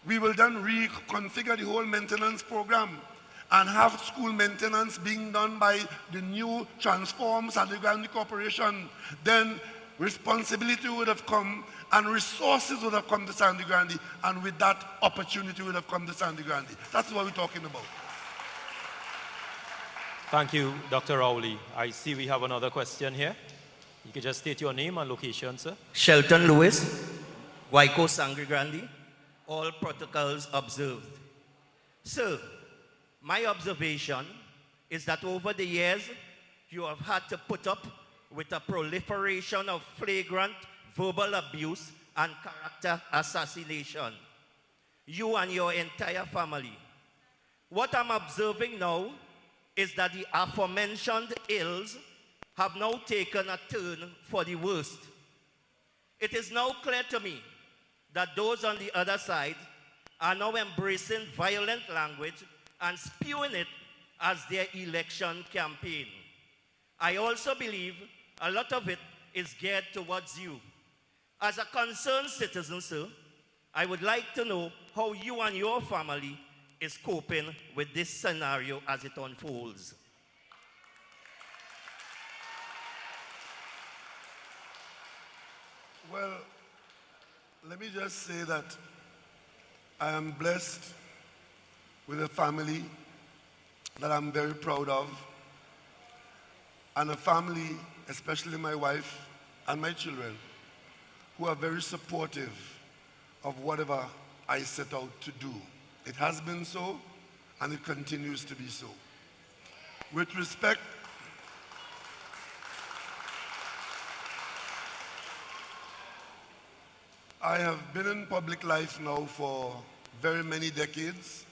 we will then reconfigure the whole maintenance program and have school maintenance being done by the new transformed Sangre Grande Corporation, then responsibility would have come and resources would have come to Sangre Grande, and with that, opportunity would have come to Sangre Grande. That's what we're talking about. Thank you, Dr. Rowley. I see we have another question here. You can just state your name and location, sir. Shelton Lewis, Guaico Sangre Grande, all protocols observed. Sir, my observation is that over the years, you have had to put up with a proliferation of flagrant verbal abuse and character assassination. You and your entire family. What I'm observing now is that the aforementioned ills have now taken a turn for the worst. It is now clear to me that those on the other side are now embracing violent language and spewing it as their election campaign. I also believe a lot of it is geared towards you. As a concerned citizen, sir, I would like to know how you and your family is coping with this scenario as it unfolds. Well, let me just say that I am blessed with a family that I'm very proud of, and a family, especially my wife and my children, who are very supportive of whatever I set out to do. It has been so, and it continues to be so. With respect, I have been in public life now for very many decades,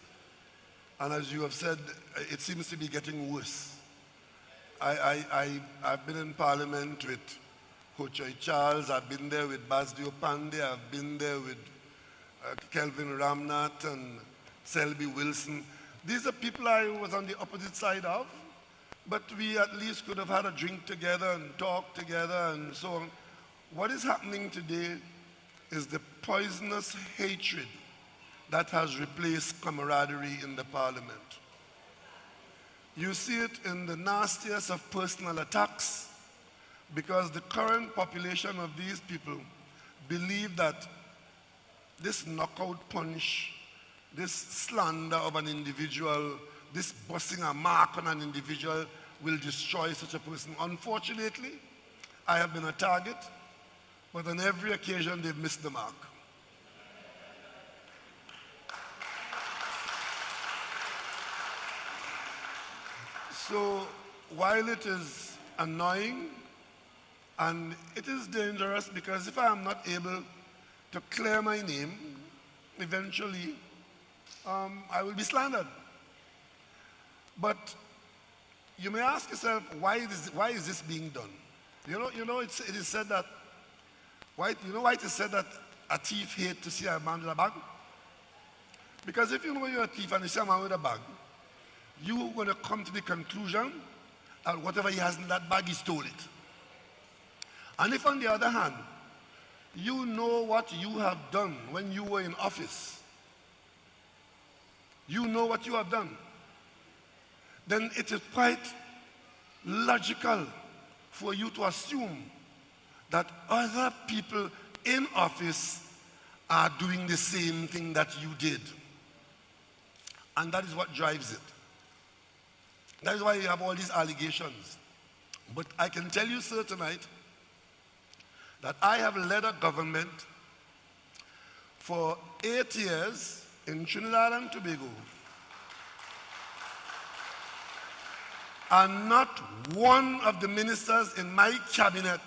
and as you have said, it seems to be getting worse. I've been in Parliament with Hochoy Charles, I've been there with Basdio Pandey, I've been there with Kelvin Ramnath and Selby Wilson. These are people I was on the opposite side of, but we at least could have had a drink together and talk together and so on. What is happening today is the poisonous hatred that has replaced camaraderie in the Parliament. You see it in the nastiest of personal attacks, because the current population of these people believe that this knockout punch, this slander of an individual, this busting a mark on an individual will destroy such a person. Unfortunately, I have been a target, but on every occasion they've missed the mark. So while it is annoying and it is dangerous, because if I am not able to clear my name, eventually I will be slandered. But you may ask yourself, why is this being done? You know, it is said that, you know why it is said that a thief hates to see a man with a bag? Because if you know you're a thief and you see a man with a bag, you're going to come to the conclusion that whatever he has in that bag, he stole it. And if on the other hand, you know what you have done when you were in office, you know what you have done, then it is quite logical for you to assume that other people in office are doing the same thing that you did. And that is what drives it. That is why you have all these allegations. But I can tell you, sir, tonight, that I have led a government for 8 years in Trinidad and Tobago, and not one of the ministers in my cabinet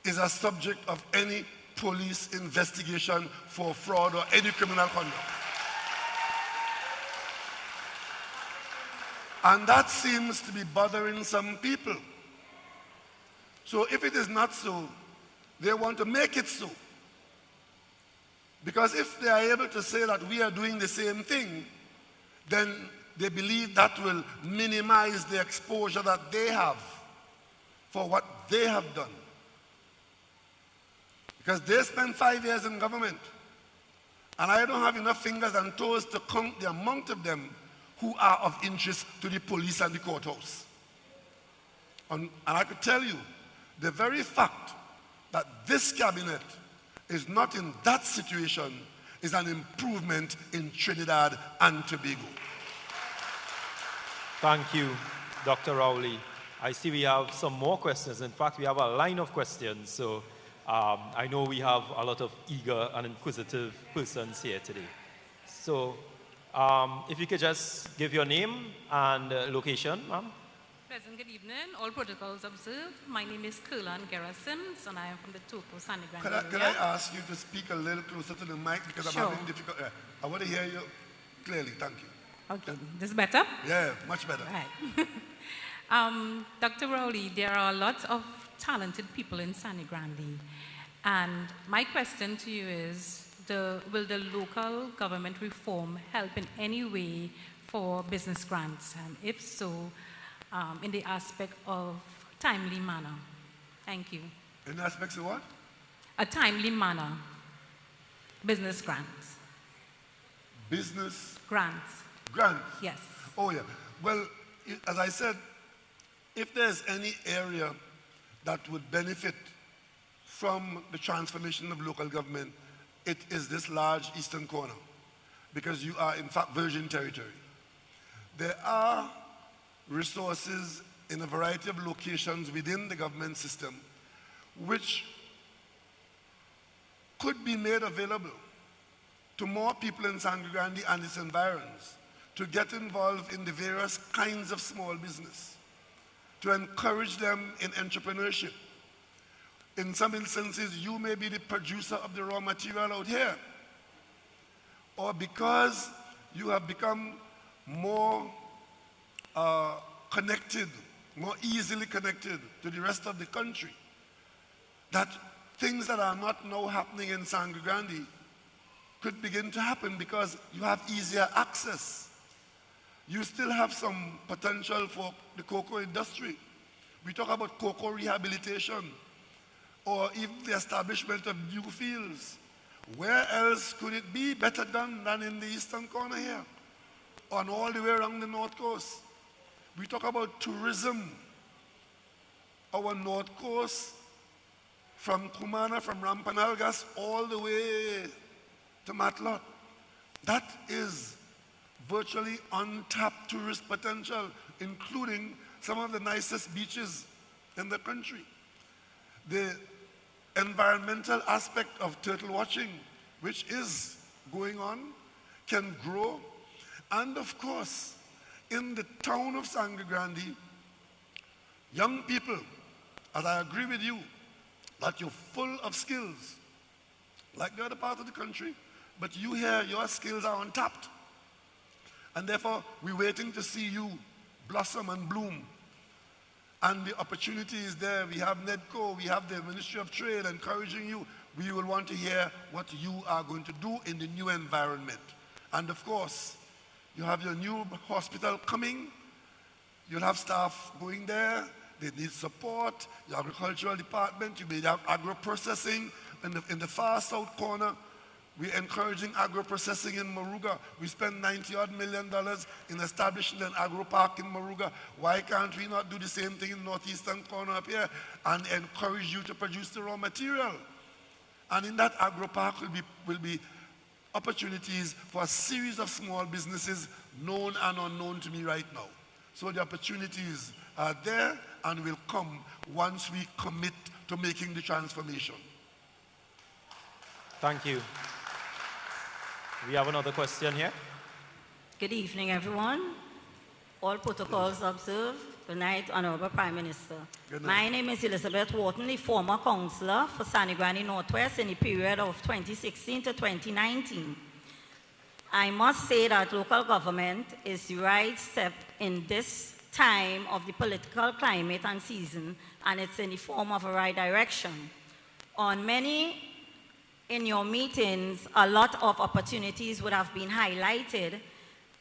is a subject of any police investigation for fraud or any criminal conduct. And that seems to be bothering some people. So if it is not so, they want to make it so. Because if they are able to say that we are doing the same thing, then they believe that will minimize the exposure that they have for what they have done. Because they spent 5 years in government, and I don't have enough fingers and toes to count the amount of them who are of interest to the police and the courthouse. And I could tell you, the very fact that this cabinet is not in that situation is an improvement in Trinidad and Tobago. Thank you, Dr. Rowley. I see we have some more questions. In fact, we have a line of questions. So I know we have a lot of eager and inquisitive persons here today. So if you could just give your name and location, ma'am. Pleasant good evening. All protocols observed. My name is Kurlan Garrisons, and I am from the Topo Sangre Grande area. Could I ask you to speak a little closer to the mic because I'm having difficulty. I want to hear you clearly. Thank you. Okay. This is better? Yeah, much better. Right. Dr. Rowley, there are lots of talented people in Sangre Grande. And my question to you is, will the local government reform help in any way for business grants? And if so, in the aspect of timely manner. Thank you. In the aspects of what? A timely manner. Business grants. Business? Grants. Grants? Yes. Oh, yeah. Well, as I said, if there's any area that would benefit from the transformation of local government, it is this large eastern corner, because you are, in fact, virgin territory. There are resources in a variety of locations within the government system which could be made available to more people in Sangre Grande and its environs to get involved in the various kinds of small business, to encourage them in entrepreneurship. In some instances, you may be the producer of the raw material out here, or because you have become more connected, more easily connected to the rest of the country, that things that are not now happening in Sangre Grande could begin to happen because you have easier access. You still have some potential for the cocoa industry. We talk about cocoa rehabilitation, or even the establishment of new fields. Where else could it be better done than in the eastern corner here, and all the way around the north coast? We talk about tourism. Our north coast, from Kumana, from Rampanalgas, all the way to Matlot, that is virtually untapped tourist potential, including some of the nicest beaches in the country. The environmental aspect of turtle watching, which is going on, can grow. And of course, in the town of Sangre Grande, young people, as I agree with you, that you're full of skills, like the other part of the country, but you here, your skills are untapped. And therefore, we're waiting to see you blossom and bloom. And the opportunity is there. We have NEDCO, we have the Ministry of Trade encouraging you. We will want to hear what you are going to do in the new environment. And of course, you have your new hospital coming. You'll have staff going there. They need support. Your agricultural department, you may have agro-processing. In the far south corner, we're encouraging agro-processing in Moruga. We spent $90-odd million in establishing an agro-park in Moruga. Why can't we not do the same thing in the northeastern corner up here and encourage you to produce the raw material? And in that agro-park will be opportunities for a series of small businesses known and unknown to me right now. So the opportunities are there and will come once we commit to making the transformation. Thank you. We have another question here. Good evening, everyone. All protocols observed. Good night, Honourable Prime Minister. Good night. My name is Elizabeth Wharton, the former councillor for Sangre Grande Northwest in the period of 2016 to 2019. I must say that local government is the right step in this time of the political climate and season, and it's in the form of a right direction. On many in your meetings, a lot of opportunities would have been highlighted,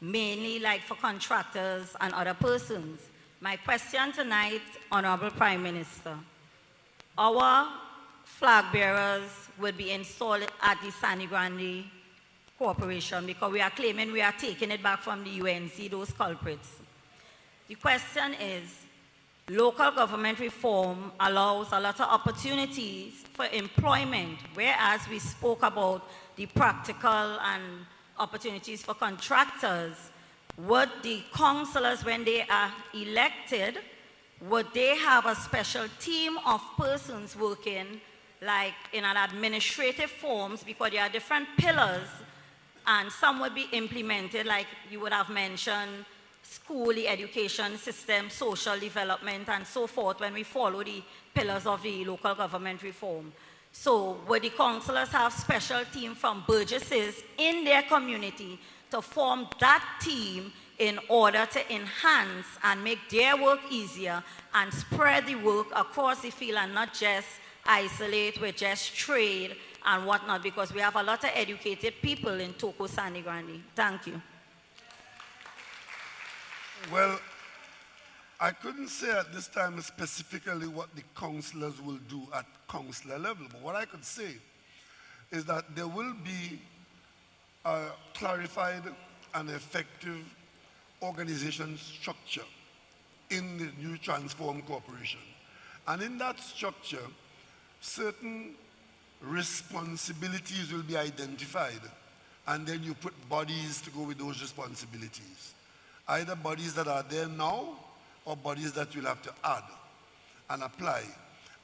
mainly like for contractors and other persons. My question tonight, Honourable Prime Minister, our flag bearers will be installed at the Sangre Grande Corporation because we are claiming we are taking it back from the UNC, those culprits. The question is, local government reform allows a lot of opportunities for employment, whereas we spoke about the practical and opportunities for contractors. Would the councillors, when they are elected, would they have a special team of persons working like in an administrative forms, because there are different pillars and some would be implemented, like you would have mentioned, school, the education system, social development, and so forth when we follow the pillars of the local government reform. So would the councillors have special team from burgesses in their community to form that team in order to enhance and make their work easier and spread the work across the field and not just isolate with just trade and whatnot, because we have a lot of educated people in Toko Sangre Grande. Thank you. Well, I couldn't say at this time specifically what the councillors will do at councillor level, but what I could say is that there will be a clarified and effective organization structure in the new transformed corporation. And in that structure, certain responsibilities will be identified, and then you put bodies to go with those responsibilities. Either bodies that are there now or bodies that you'll have to add and apply.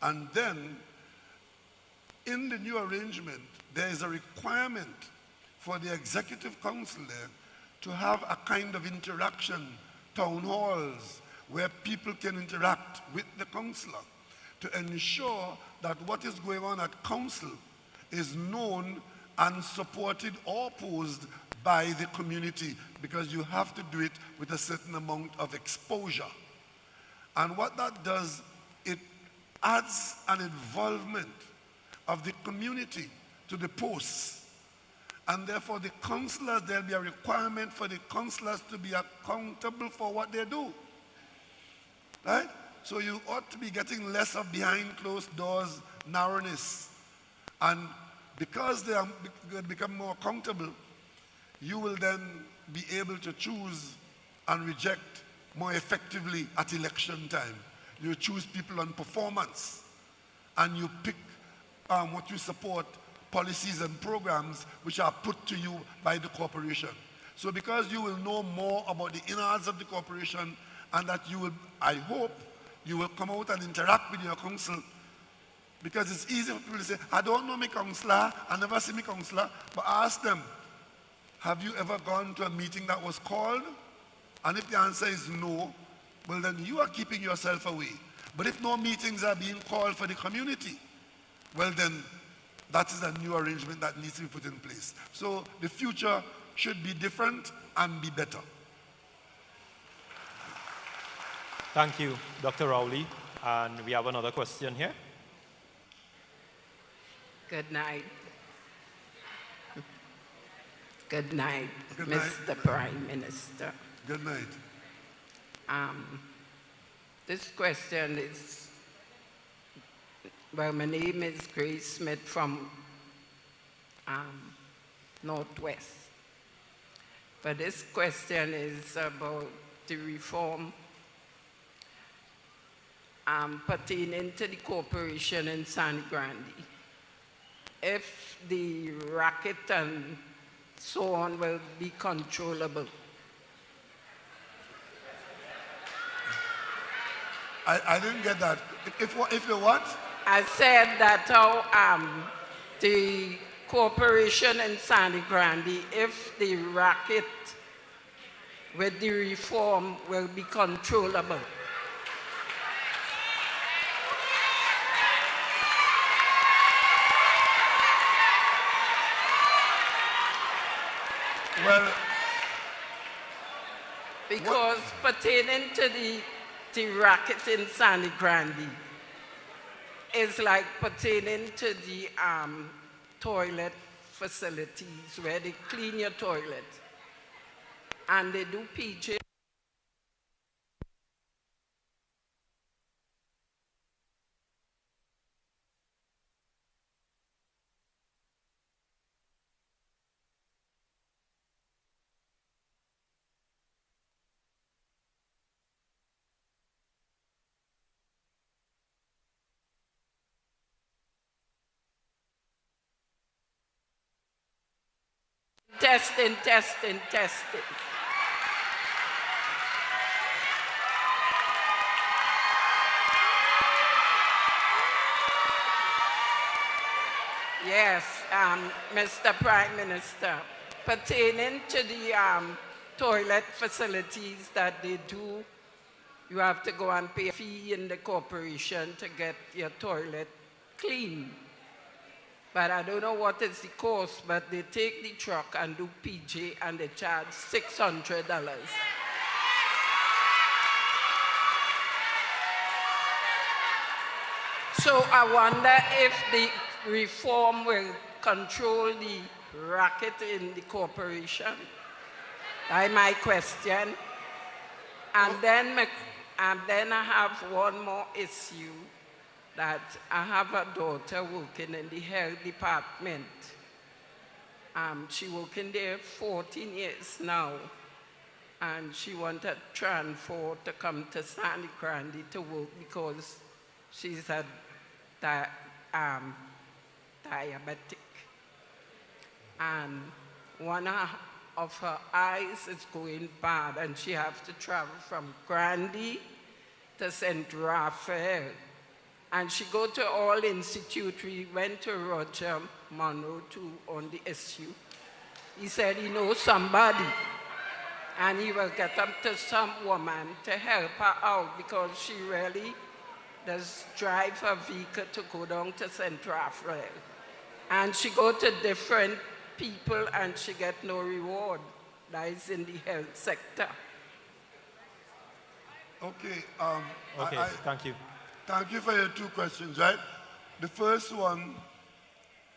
And then, in the new arrangement, there is a requirement for the executive council there to have a kind of interaction, town halls, where people can interact with the councillor to ensure that what is going on at council is known and supported or opposed by the community, because you have to do it with a certain amount of exposure. And what that does, it adds an involvement of the community to the posts. And therefore the councillors, there'll be a requirement for the councillors to be accountable for what they do. Right? So you ought to be getting less of behind closed doors narrowness. And because they are going to become more accountable, you will then be able to choose and reject more effectively at election time. You choose people on performance, and you pick what you support, policies and programs which are put to you by the corporation. So because you will know more about the innards of the corporation, and that you will, I hope, you will come out and interact with your council, because it's easy for people to say, I don't know my councillor, I never see my councillor, but ask them, have you ever gone to a meeting that was called? And if the answer is no, well then you are keeping yourself away. But if no meetings are being called for the community, well then that is a new arrangement that needs to be put in place. So the future should be different and be better. Thank you, Dr. Rowley. And we have another question here. Good night. Good night, Good night. Mr. Prime Minister. Good night. This question is, well, my name is Grace Smith from Northwest. But this question is about the reform pertaining to the corporation in Sangre Grande. If the racket and so on will be controllable. I didn't get that. If the what? I said that how the corporation in Sangre Grande, if the racket with the reform will be controllable. Well, because pertaining to the racket in Sangre Grande is like pertaining to the toilet facilities where they clean your toilet and they do PJ. Testing, testing, testing. Yes, Mr. Prime Minister, pertaining to the toilet facilities that they do, you have to go and pay a fee in the corporation to get your toilet clean. But I don't know what is the cost, but they take the truck and do PJ and they charge $600. So I wonder if the reform will control the racket in the corporation. That's my question. And then I have one more issue, that I have a daughter working in the health department. She working there 14 years now, and she wanted transfer to come to Sangre Grande to work because she's a diabetic. And one of her eyes is going bad, and she has to travel from Grande to St. Raphael. And she go to all institute. We went to Roger Monroe too on the issue. He said he knows somebody, and he will get up to some woman to help her out because she really does drive her vehicle to go down to St. Raphael. And she go to different people and she get no reward. That is in the health sector. Okay. Thank you. Thank you for your two questions, right? The first one,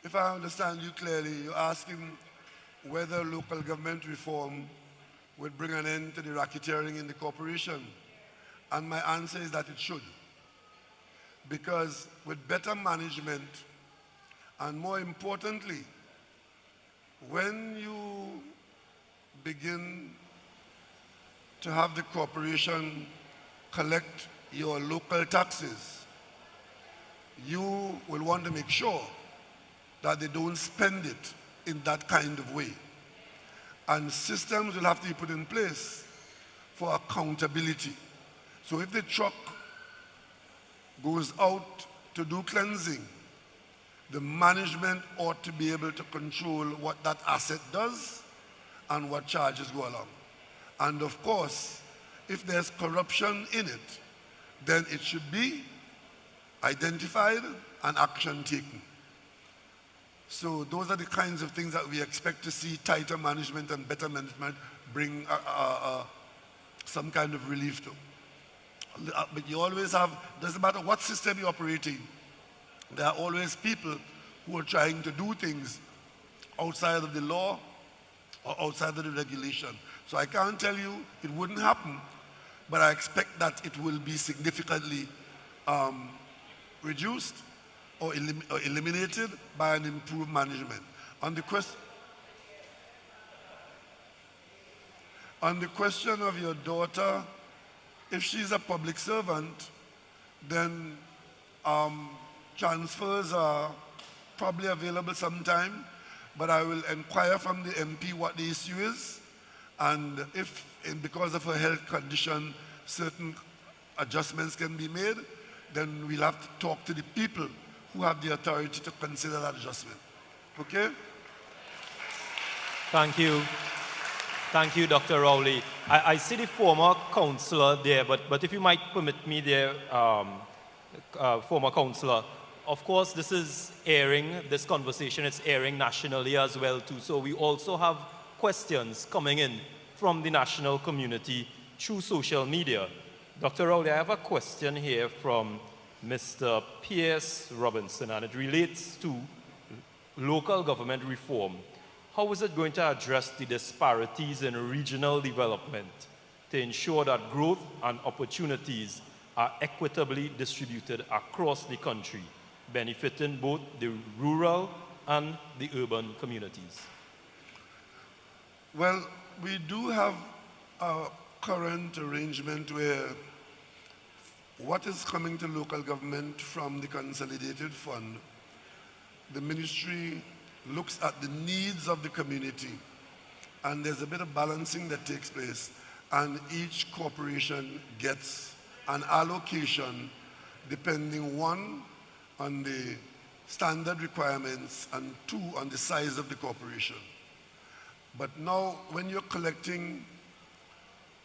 if I understand you clearly, you're asking whether local government reform would bring an end to the racketeering in the corporation. And my answer is that it should. Because with better management, and more importantly, when you begin to have the corporation collect your local taxes, you will want to make sure that they don't spend it in that kind of way. And systems will have to be put in place for accountability. So if the truck goes out to do cleansing, the management ought to be able to control what that asset does and what charges go along. And of course, if there's corruption in it, then it should be identified and action taken. So those are the kinds of things that we expect to see tighter management and better management bring some kind of relief to. But you always have, doesn't matter what system you're operating, there are always people who are trying to do things outside of the law or outside of the regulation. So I can't tell you it wouldn't happen, but I expect that it will be significantly reduced or eliminated by an improved management. On the question of your daughter, if she's a public servant, then transfers are probably available sometime, but I will inquire from the MP what the issue is, and if, because of her health condition, certain adjustments can be made, then we'll have to talk to the people who have the authority to consider that adjustment. Okay? Thank you. Thank you, Dr. Rowley. I see the former councillor there, but if you might permit me there, former councillor, of course this is airing, this conversation is airing nationally as well too, so we also have questions coming in from the national community through social media. Dr. Rowley, I have a question here from Mr. Pierce Robinson, and it relates to local government reform. How is it going to address the disparities in regional development to ensure that growth and opportunities are equitably distributed across the country, benefiting both the rural and the urban communities? Well, we do have a current arrangement where what is coming to local government from the consolidated fund, the ministry looks at the needs of the community, and there's a bit of balancing that takes place, and each corporation gets an allocation depending, one, on the standard requirements, and two, on the size of the corporation. But now, when you're collecting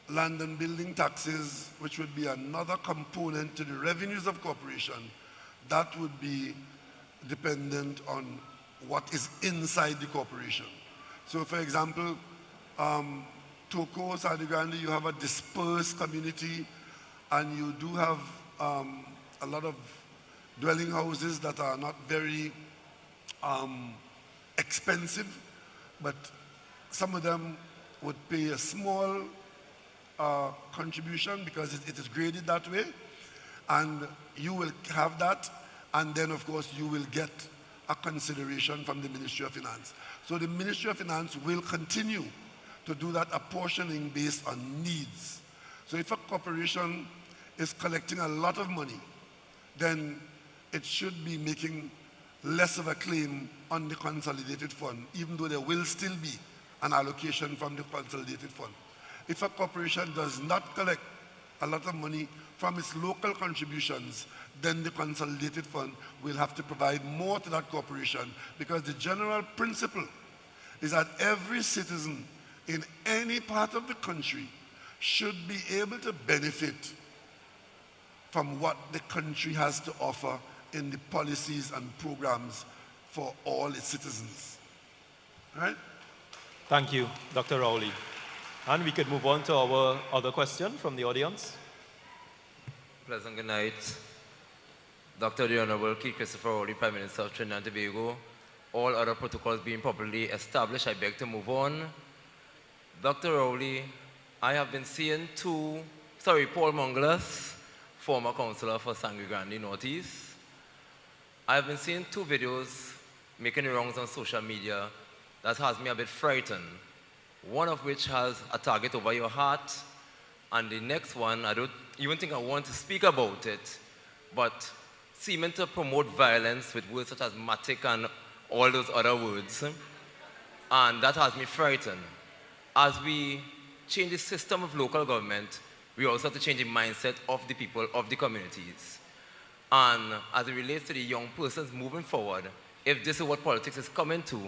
land and building taxes, which would be another component to the revenues of corporation, that would be dependent on what is inside the corporation. So for example, Toko, Sangre Grande, you have a dispersed community, and you do have a lot of dwelling houses that are not very expensive, but some of them would pay a small contribution because it is graded that way, and you will have that, and then of course you will get a consideration from the Ministry of Finance. So the Ministry of Finance will continue to do that apportioning based on needs. So if a corporation is collecting a lot of money, then it should be making less of a claim on the consolidated fund, even though there will still be an allocation from the consolidated fund. If a corporation does not collect a lot of money from its local contributions, then the consolidated fund will have to provide more to that corporation, because the general principle is that every citizen in any part of the country should be able to benefit from what the country has to offer in the policies and programs for all its citizens. Right? Thank you, Dr. Rowley. And we could move on to our other question from the audience. Pleasant good night. Dr. The Honourable Keith Rowley, Prime Minister of Trinidad and Tobago. All other protocols being properly established, I beg to move on. Dr. Rowley, I have been seeing Paul Mongelas, former councillor for Sangre Grande Northeast. I have been seeing two videos making the rounds on social media that has me a bit frightened. One of which has a target over your heart, and the next one, I don't even think I want to speak about it, but seeming to promote violence with words such as matic and all those other words, and that has me frightened. As we change the system of local government, we also have to change the mindset of the people, of the communities. And as it relates to the young persons moving forward, if this is what politics is coming to,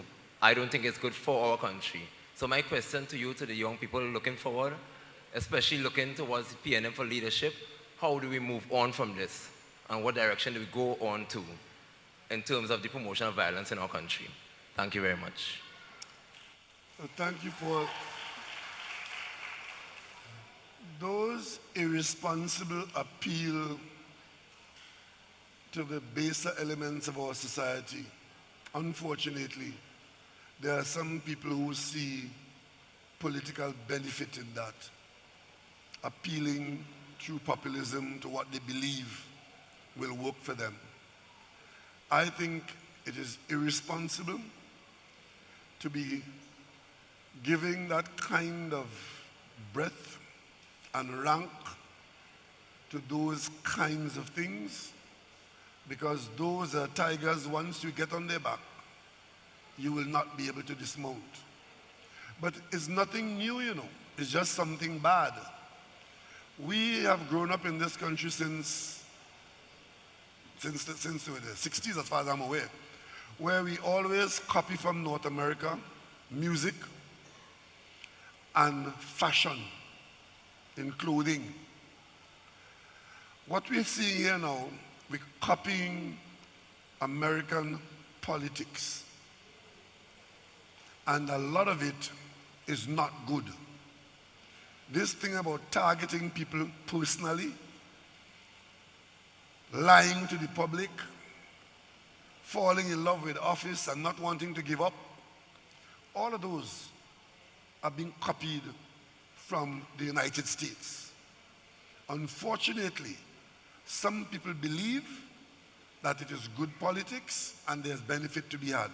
I don't think it's good for our country. So my question to you, to the young people looking forward, especially looking towards the PNM for leadership, how do we move on from this? And what direction do we go on to in terms of the promotion of violence in our country? Thank you very much. Thank you for those irresponsible appeal to the baser elements of our society. Unfortunately, there are some people who see political benefit in that, appealing through populism to what they believe will work for them. I think it is irresponsible to be giving that kind of breadth and rank to those kinds of things, because those are tigers. Once you get on their back, you will not be able to dismount. But it's nothing new, you know. It's just something bad. We have grown up in this country since the 60s, as far as I'm aware, where we always copy from North America, music and fashion in clothing. What we're seeing here now, we're copying American politics. And a lot of it is not good. This thing about targeting people personally, lying to the public, falling in love with office and not wanting to give up, all of those are being copied from the United States. Unfortunately, some people believe that it is good politics and there's benefit to be had.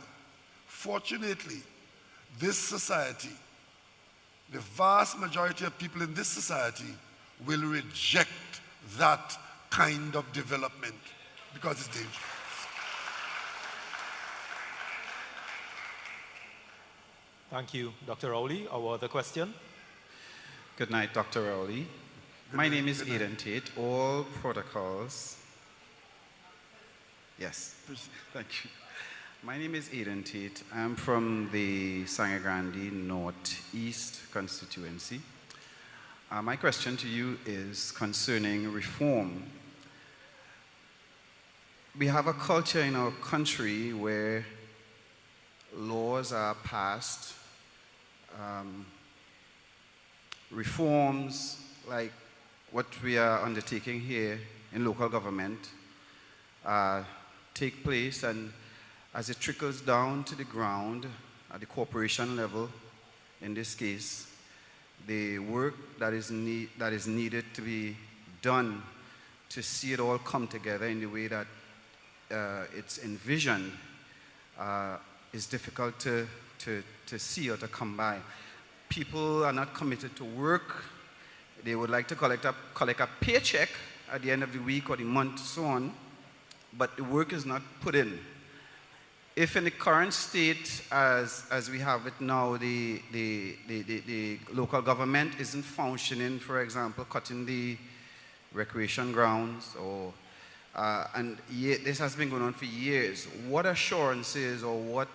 Fortunately, this society, the vast majority of people in this society will reject that kind of development because it's dangerous. Thank you, Dr. Rowley. Our other question. Good night, Dr. Rowley. My name is Aidan Tate. All protocols. Yes, thank you. My name is Aidan Tate. I'm from the Sangre Grande Northeast constituency. My question to you is concerning reform. We have a culture in our country where laws are passed, reforms like what we are undertaking here in local government take place, and as it trickles down to the ground at the corporation level, in this case, the work that is needed to be done to see it all come together in the way that it's envisioned is difficult to see or to come by. People are not committed to work. They would like to collect a paycheck at the end of the week or the month, so on, but the work is not put in. If in the current state, as we have it now, the local government isn't functioning, for example, cutting the recreation grounds, or this has been going on for years, what assurances or what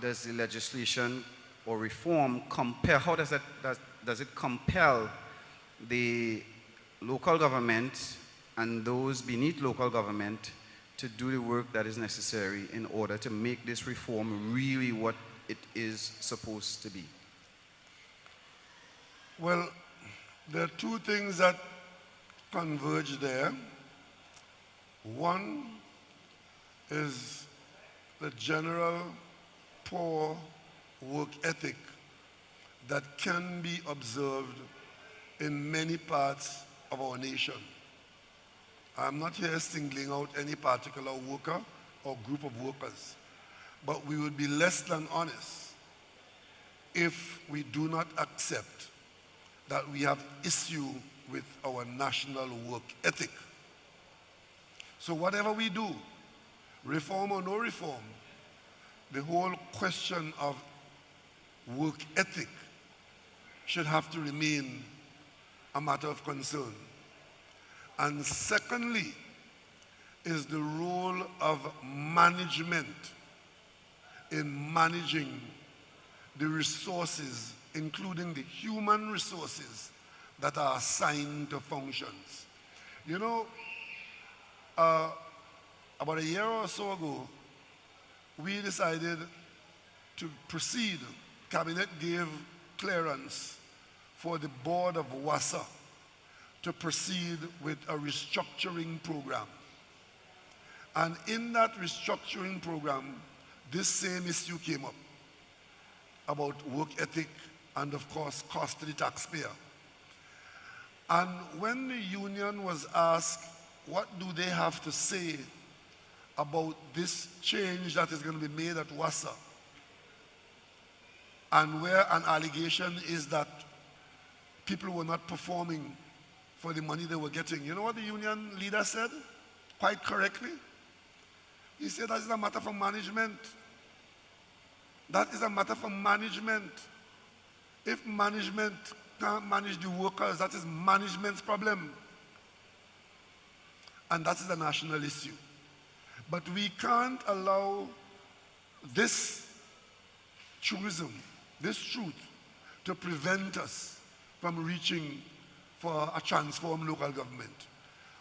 does the legislation or reform compel? How does it compel the local government and those beneath local government to do the work that is necessary in order to make this reform really what it is supposed to be? Well, there are two things that converge there. One is the general poor work ethic that can be observed in many parts of our nation. I'm not here singling out any particular worker or group of workers, but we would be less than honest if we do not accept that we have issue with our national work ethic. So whatever we do, reform or no reform, the whole question of work ethic should have to remain a matter of concern. And secondly, is the role of management in managing the resources, including the human resources that are assigned to functions. You know, about a year or so ago, we decided to proceed. Cabinet gave clearance for the board of WASA to proceed with a restructuring program. And in that restructuring program, this same issue came up about work ethic and, of course, cost to the taxpayer. And when the union was asked, what do they have to say about this change that is going to be made at WASA, and where an allegation is that people were not performing for the money they were getting, you know what the union leader said, quite correctly? He said that is a matter for management. That is a matter for management. If management can't manage the workers, that is management's problem. And that is a national issue. But we can't allow this truism, this truth, to prevent us from reaching for a transformed local government.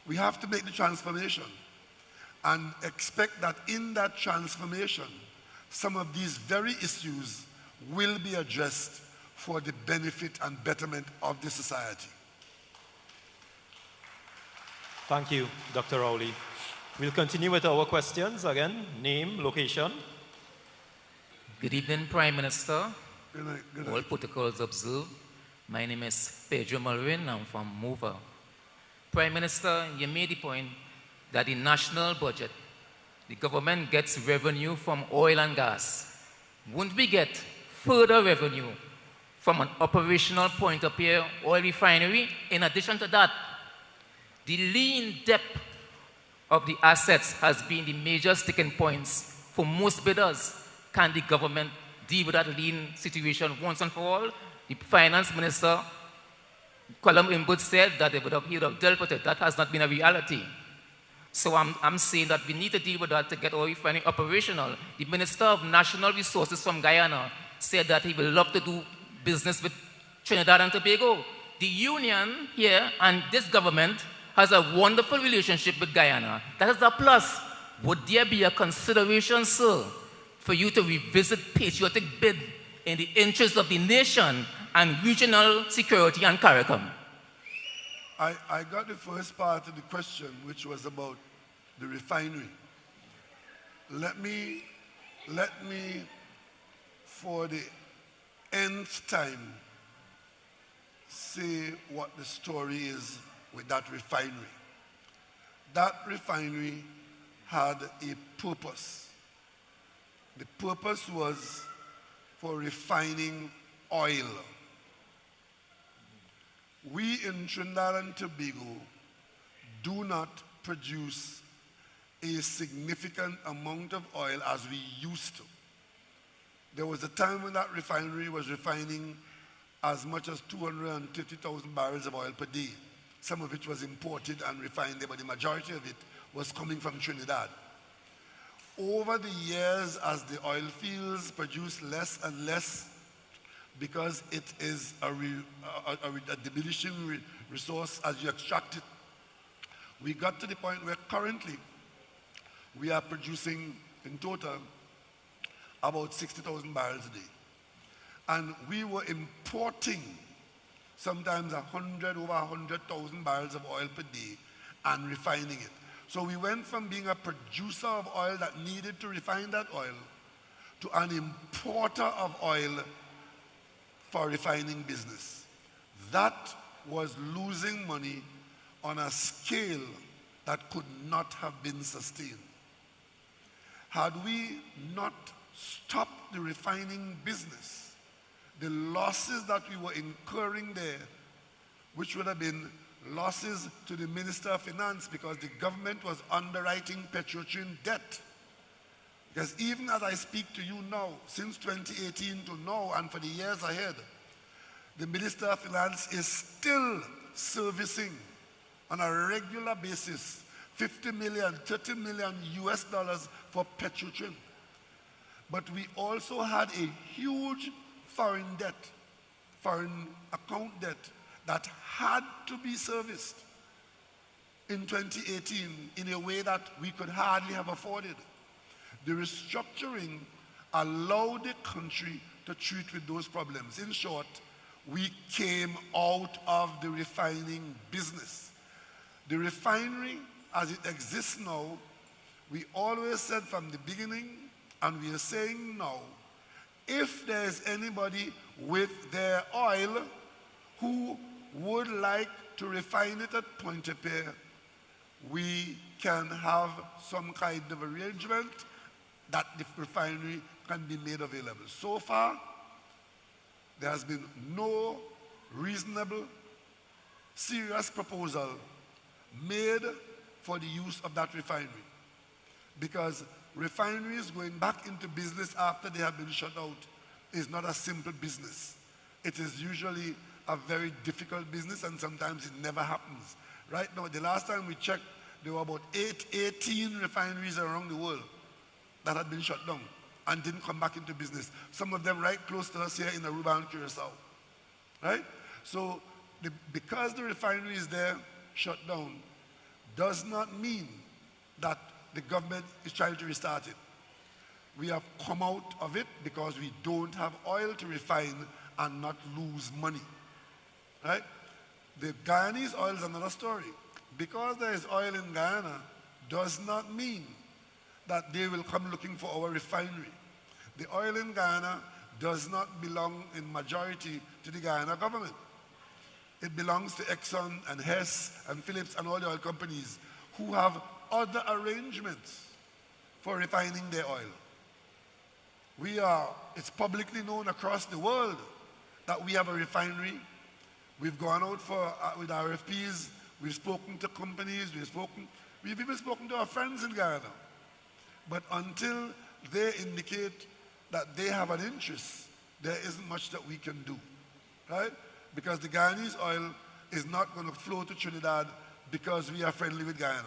We have to make the transformation and expect that in that transformation, some of these very issues will be addressed for the benefit and betterment of the society. Thank you, Dr. Rowley. We'll continue with our questions again. Name, location. Good evening, Prime Minister. Good night. Good All night. protocols observed. My name is Pedro Malvin. I'm from Mover. Prime Minister, you made the point that the national budget, the government gets revenue from oil and gas. Won't we get further revenue from an operational point of view, oil refinery? In addition to that, the lean depth of the assets has been the major sticking points for most bidders. Can the government deal with that lean situation once and for all? The finance minister, Colum Imbud, said that he would have dealt with it. That has not been a reality. So I'm saying that we need to deal with that to get our refinery operational. The Minister of National Resources from Guyana said that he will love to do business with Trinidad and Tobago. The union here and this government has a wonderful relationship with Guyana. That is a plus. Would there be a consideration, sir, for you to revisit patriotic bid in the interest of the nation and regional security and CARICOM? I got the first part of the question, which was about the refinery. Let me, for the nth time, say what the story is with that refinery. That refinery had a purpose. The purpose was for refining oil. We in Trinidad and Tobago do not produce a significant amount of oil as we used to. There was a time when that refinery was refining as much as 250,000 barrels of oil per day. Some of it was imported and refined there, but the majority of it was coming from Trinidad. Over the years, as the oil fields produce less and less, because it is a diminishing resource as you extract it, we got to the point where currently we are producing in total about 60,000 barrels a day. And we were importing sometimes over 100,000 barrels of oil per day and refining it. So we went from being a producer of oil that needed to refine that oil to an importer of oil for refining business. That was losing money on a scale that could not have been sustained. Had we not stopped the refining business, the losses that we were incurring there, which would have been losses to the Minister of Finance because the government was underwriting Petrotrin debt. Because even as I speak to you now, since 2018 to now and for the years ahead, the Minister of Finance is still servicing on a regular basis 50 million, 30 million US dollars for Petrotrin. But we also had a huge foreign debt, foreign account debt that had to be serviced in 2018 in a way that we could hardly have afforded. The restructuring allowed the country to treat with those problems. In short, we came out of the refining business. The refinery, as it exists now, we always said from the beginning, and we are saying now, if there is anybody with their oil who would like to refine it at Pointe-a-Pierre, we can have some kind of arrangement that the refinery can be made available. So far, there has been no reasonable, serious proposal made for the use of that refinery, because refineries going back into business after they have been shut out is not a simple business. It is usually a very difficult business, and sometimes it never happens. Right now, the last time we checked, there were about 18 refineries around the world that had been shut down and didn't come back into business. Some of them right close to us here in Aruba and Curacao. Right? So because the refinery is there, shut down, does not mean that the government is trying to restart it. we have come out of it because we don't have oil to refine and not lose money, right? The Guyanese oil is another story. Because there is oil in Guyana does not mean that they will come looking for our refinery. The oil in Guyana does not belong in majority to the Guyana government. It belongs to Exxon and Hess and Phillips and all the oil companies who have other arrangements for refining their oil. It's publicly known across the world that we have a refinery. We've gone out with RFPs, we've spoken to companies, we've even spoken to our friends in Guyana. But until they indicate that they have an interest, there isn't much that we can do, right? Because the Guyanese oil is not going to flow to Trinidad because we are friendly with Guyana.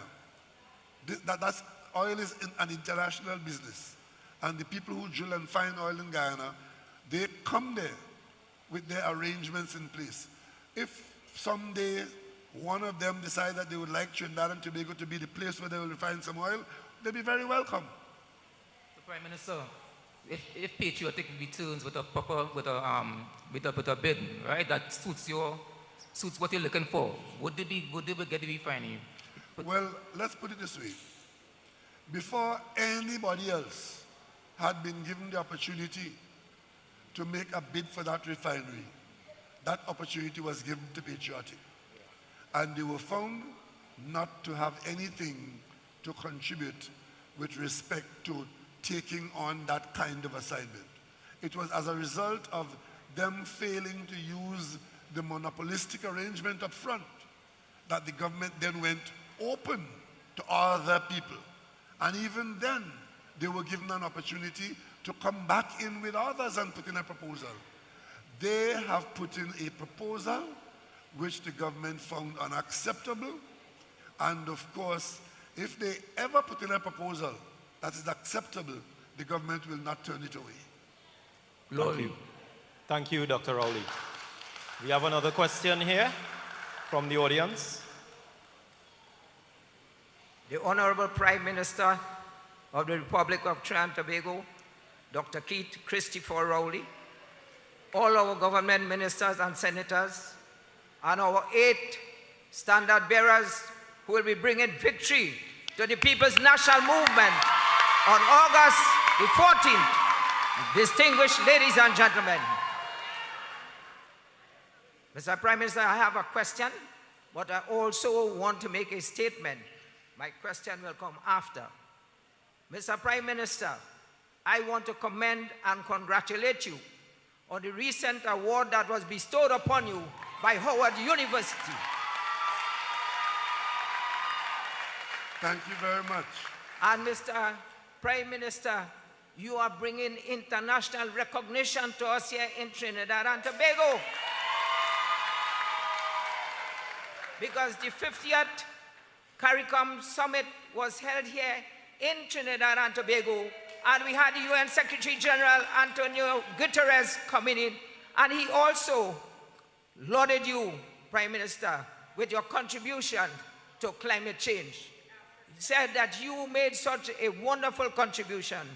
Oil is an international business. And the people who drill and find oil in Guyana, they come there with their arrangements in place. If someday one of them decide that they would like Trinidad and Tobago to be the place where they will refine some oil, they'll be very welcome. So, Prime Minister, if patriotic returns with a bid, right, that suits what you're looking for, would they get the refinery? Well, let's put it this way. Before anybody else had been given the opportunity to make a bid for that refinery, that opportunity was given to Patriotic. And they were found not to have anything to contribute with respect to taking on that kind of assignment. It was as a result of them failing to use the monopolistic arrangement up front that the government then went open to other people. And even then, they were given an opportunity to come back in with others and put in a proposal. They have put in a proposal which the government found unacceptable. And of course, if they ever put in a proposal that is acceptable, the government will not turn it away. Thank you. Thank you, Dr. Rowley. We have another question here from the audience. The Honourable Prime Minister of the Republic of Trinidad and Tobago, Dr. Keith Christopher Rowley, all our government ministers and senators, and our 8 standard bearers who will be bringing victory to the People's National Movement on August the 14th. Distinguished ladies and gentlemen, Mr. Prime Minister, I have a question, but I also want to make a statement. My question will come after. Mr. Prime Minister, I want to commend and congratulate you on the recent award that was bestowed upon you by Howard University. Thank you very much. And Mr. Prime Minister, you are bringing international recognition to us here in Trinidad and Tobago. Because the 50th CARICOM Summit was held here in Trinidad and Tobago, and we had the UN Secretary General Antonio Guterres coming in, and he also lauded you, Prime Minister, with your contribution to climate change. He said that you made such a wonderful contribution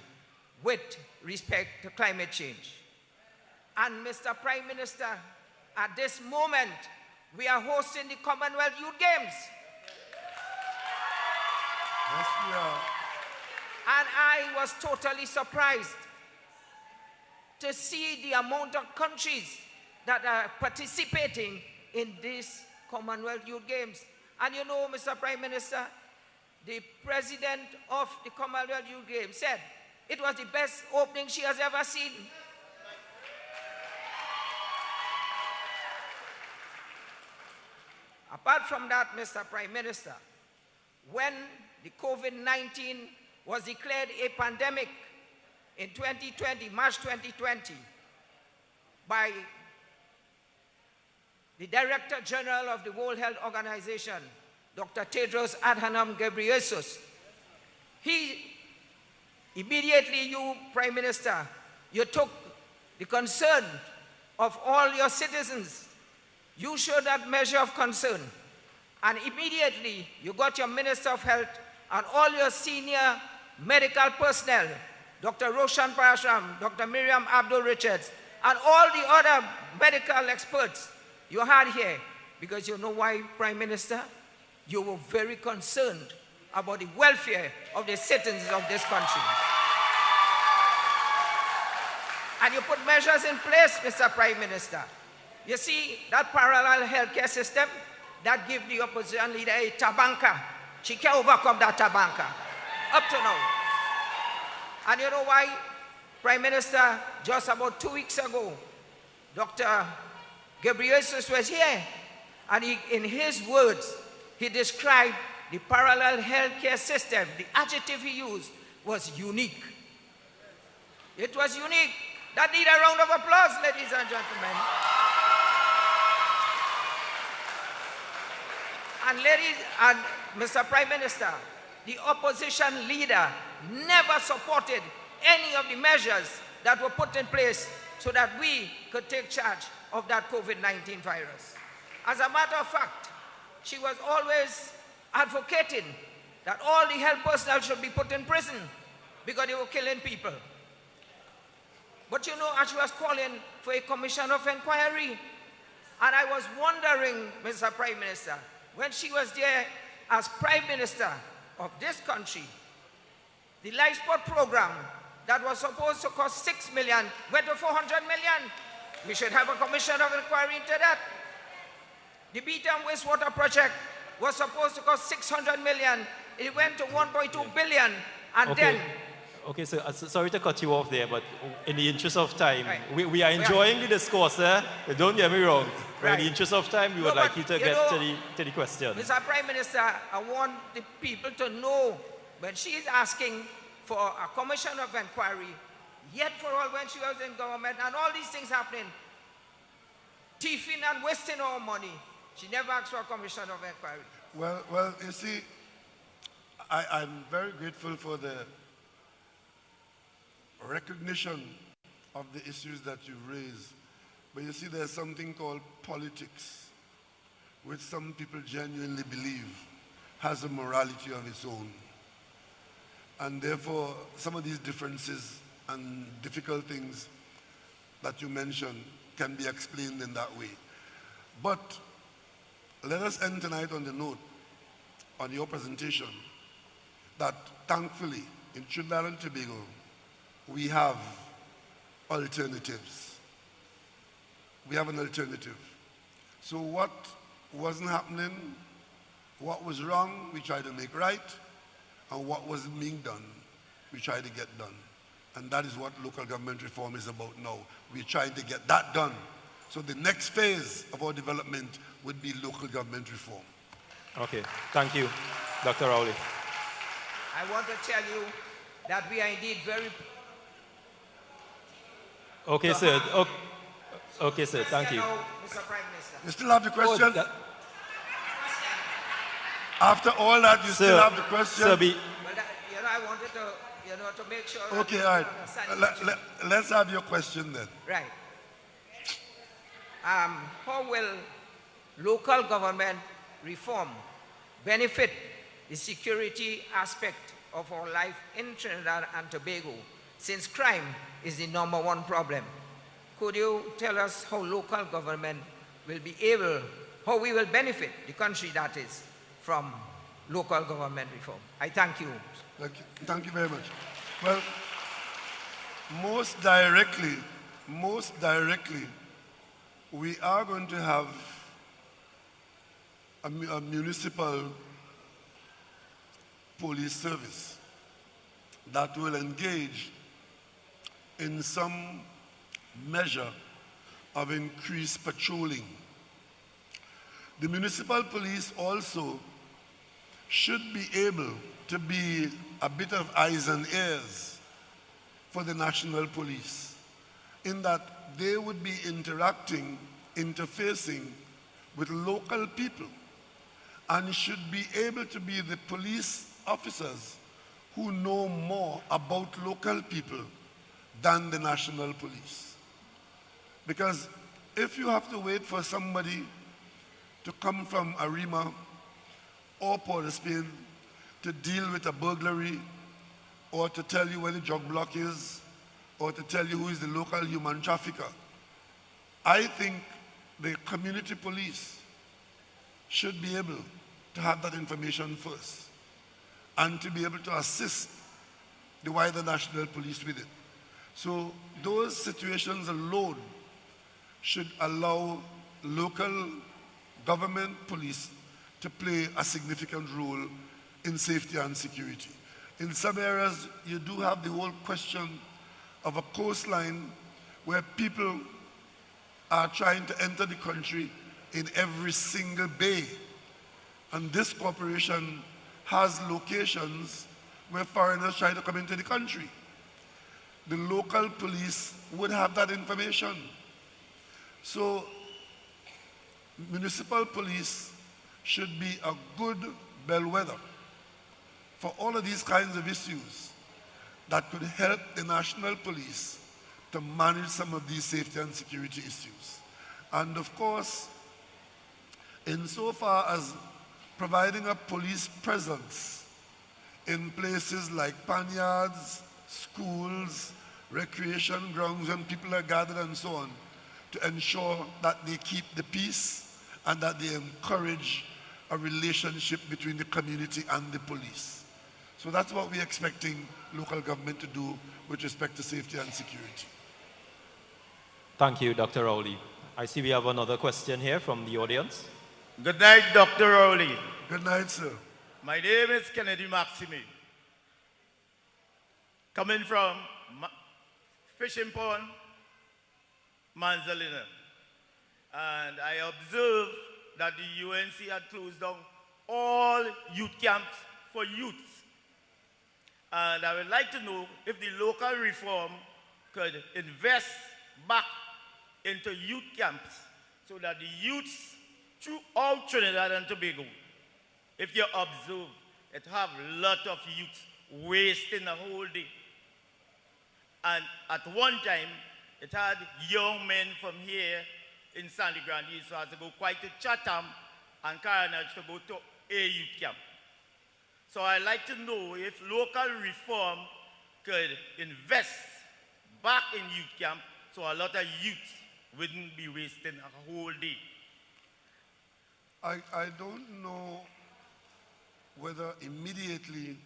with respect to climate change. And Mr. Prime Minister, at this moment, we are hosting the Commonwealth Youth Games. Yes, we are. And I was totally surprised to see the amount of countries that are participating in this Commonwealth Youth Games. And you know, Mr. Prime Minister, the president of the Commonwealth Youth Games said it was the best opening she has ever seen. Apart from that, Mr. Prime Minister, when the COVID-19 was declared a pandemic in 2020, March 2020, by the Director General of the World Health Organization, Dr. Tedros Adhanom Ghebreyesus, immediately you, Prime Minister, you took the concern of all your citizens. You showed that measure of concern. And immediately you got your Minister of Health and all your senior medical personnel Dr. Roshan Parashram, Dr. Miriam Abdul Richards, and all the other medical experts you had here. Because you know why, Prime Minister? You were very concerned about the welfare of the citizens of this country. And you put measures in place, Mr. Prime Minister. You see, that parallel healthcare system, that gives the opposition leader a tabanka. She can't overcome that tabanka, up to now. And you know why, Prime Minister? Just about 2 weeks ago, Dr. Gabriel was here, and in his words, he described the parallel healthcare system. The adjective he used was unique. It was unique. That needs a round of applause, ladies and gentlemen. And Mr. Prime Minister, the opposition leader never supported any of the measures that were put in place so that we could take charge of that COVID-19 virus. As a matter of fact, she was always advocating that all the health personnel should be put in prison because they were killing people. But you know, as she was calling for a commission of inquiry, and I was wondering, Mr. Prime Minister, when she was there as Prime Minister of this country, the life support program that was supposed to cost 6 million went to 400 million. We should have a commission of inquiry into that. The Beaton wastewater project was supposed to cost 600 million. It went to 1.2 billion. And then... Okay, so sorry to cut you off there, but in the interest of time, we are enjoying the discourse there. Don't get me wrong. But in the interest of time, we would like you to get to the question. Mr. Prime Minister, I want the people to know when she is asking for a commission of inquiry, yet for all when she was in government and all these things happening, thieving and wasting our money, she never asked for a commission of inquiry. Well, you see, I'm very grateful for the recognition of the issues that you've raised. But you see, there's something called politics, which some people genuinely believe has a morality of its own. And therefore, some of these differences and difficult things that you mentioned can be explained in that way. But let us end tonight on the note, on your presentation, that thankfully, in Trinidad and Tobago, we have alternatives. We have an alternative. So what wasn't happening, what was wrong, we try to make right, and what wasn't being done, we try to get done. And that is what local government reform is about now. We're trying to get that done. So the next phase of our development would be local government reform. Okay, thank you, Dr. Rowley. I want to tell you that we are indeed very... Okay, sir. Okay, sir. Thank you. Mr. Prime Minister. You still have the question? After all that, you still have the question? Well, I wanted to, to make sure... Okay, all right. Let's have your question then. Right. How will local government reform benefit the security aspect of our life in Trinidad and Tobago, since crime is the #1 problem? Could you tell us how local government will be able, how we will benefit the country, that is, from local government reform? I thank you. Thank you very much. Well, most directly, we are going to have a municipal police service that will engage in some measure of increased patrolling. The municipal police also should be able to be a bit of eyes and ears for the national police, in that they would be interfacing with local people, and should be able to be the police officers who know more about local people than the national police. Because if you have to wait for somebody to come from Arima or Port of Spain to deal with a burglary or to tell you where the drug block is, or to tell you who is the local human trafficker. I think the community police should be able to have that information first and to be able to assist the wider national police with it. So those situations alone should allow local government police to play a significant role in safety and security. In some areas, you do have the whole question of a coastline where people are trying to enter the country in every single bay. And this corporation has locations where foreigners try to come into the country. The local police would have that information. So municipal police should be a good bellwether for all of these kinds of issues that could help the national police to manage some of these safety and security issues. And of course, insofar as providing a police presence in places like panyards, schools, recreation grounds, when people are gathered and so on, to ensure that they keep the peace and that they encourage a relationship between the community and the police. So that's what we're expecting local government to do with respect to safety and security. Thank you, Dr. Rowley. I see we have another question here from the audience. Good night, Dr. Rowley. Good night, sir. My name is Kennedy Maxime. Coming from Fishing Pond, Manzalina. And I observed that the UNC had closed down all youth camps for youths. And I would like to know if the local reform could invest back into youth camps so that the youths throughout Trinidad and Tobago, if you observe, it have a lot of youths wasting a whole day. And at one time, it had young men from here in Sangre Grande, so as to go quite to Chatham and Carnage to go to a youth camp. So I'd like to know if local reform could invest back in youth camp so a lot of youth wouldn't be wasting a whole day. I don't know whether immediately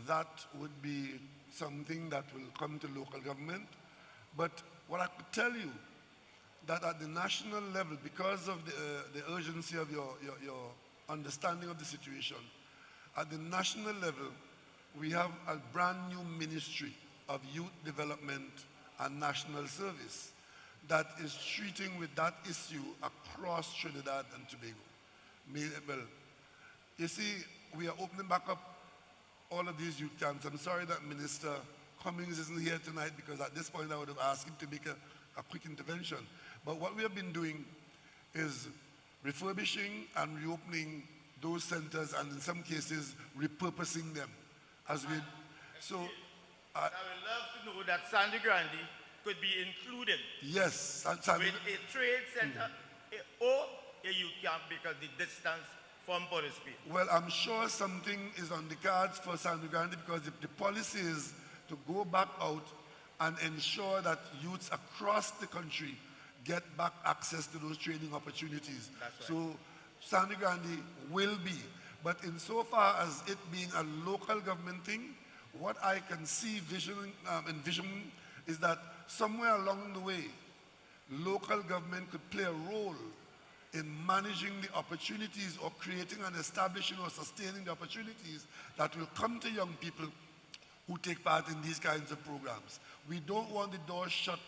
that would be something that will come to local government, but what I could tell you, that at the national level, because of the urgency of your understanding of the situation, at the national level, we have a brand new ministry of youth development and national service that is treating with that issue across Trinidad and Tobago. Well, you see, we are opening back up all of these youth camps. I'm sorry that Minister Cummings isn't here tonight, because at this point I would have asked him to make a quick intervention. But what we have been doing is refurbishing and reopening those centers, and in some cases repurposing them as we. So I would love to know that Sangre Grande could be included. Yes, with a trade center or a youth camp, because the distance from Portisby. Well, I'm sure something is on the cards for Sangre Grande, because the policy is to go back out and ensure that youths across the country get back access to those training opportunities. That's right. So Sangre Grande will be, but insofar as it being a local government thing, what I can see envisioning is that somewhere along the way, local government could play a role in managing the opportunities or creating and establishing or sustaining the opportunities that will come to young people who take part in these kinds of programs. We don't want the doors shut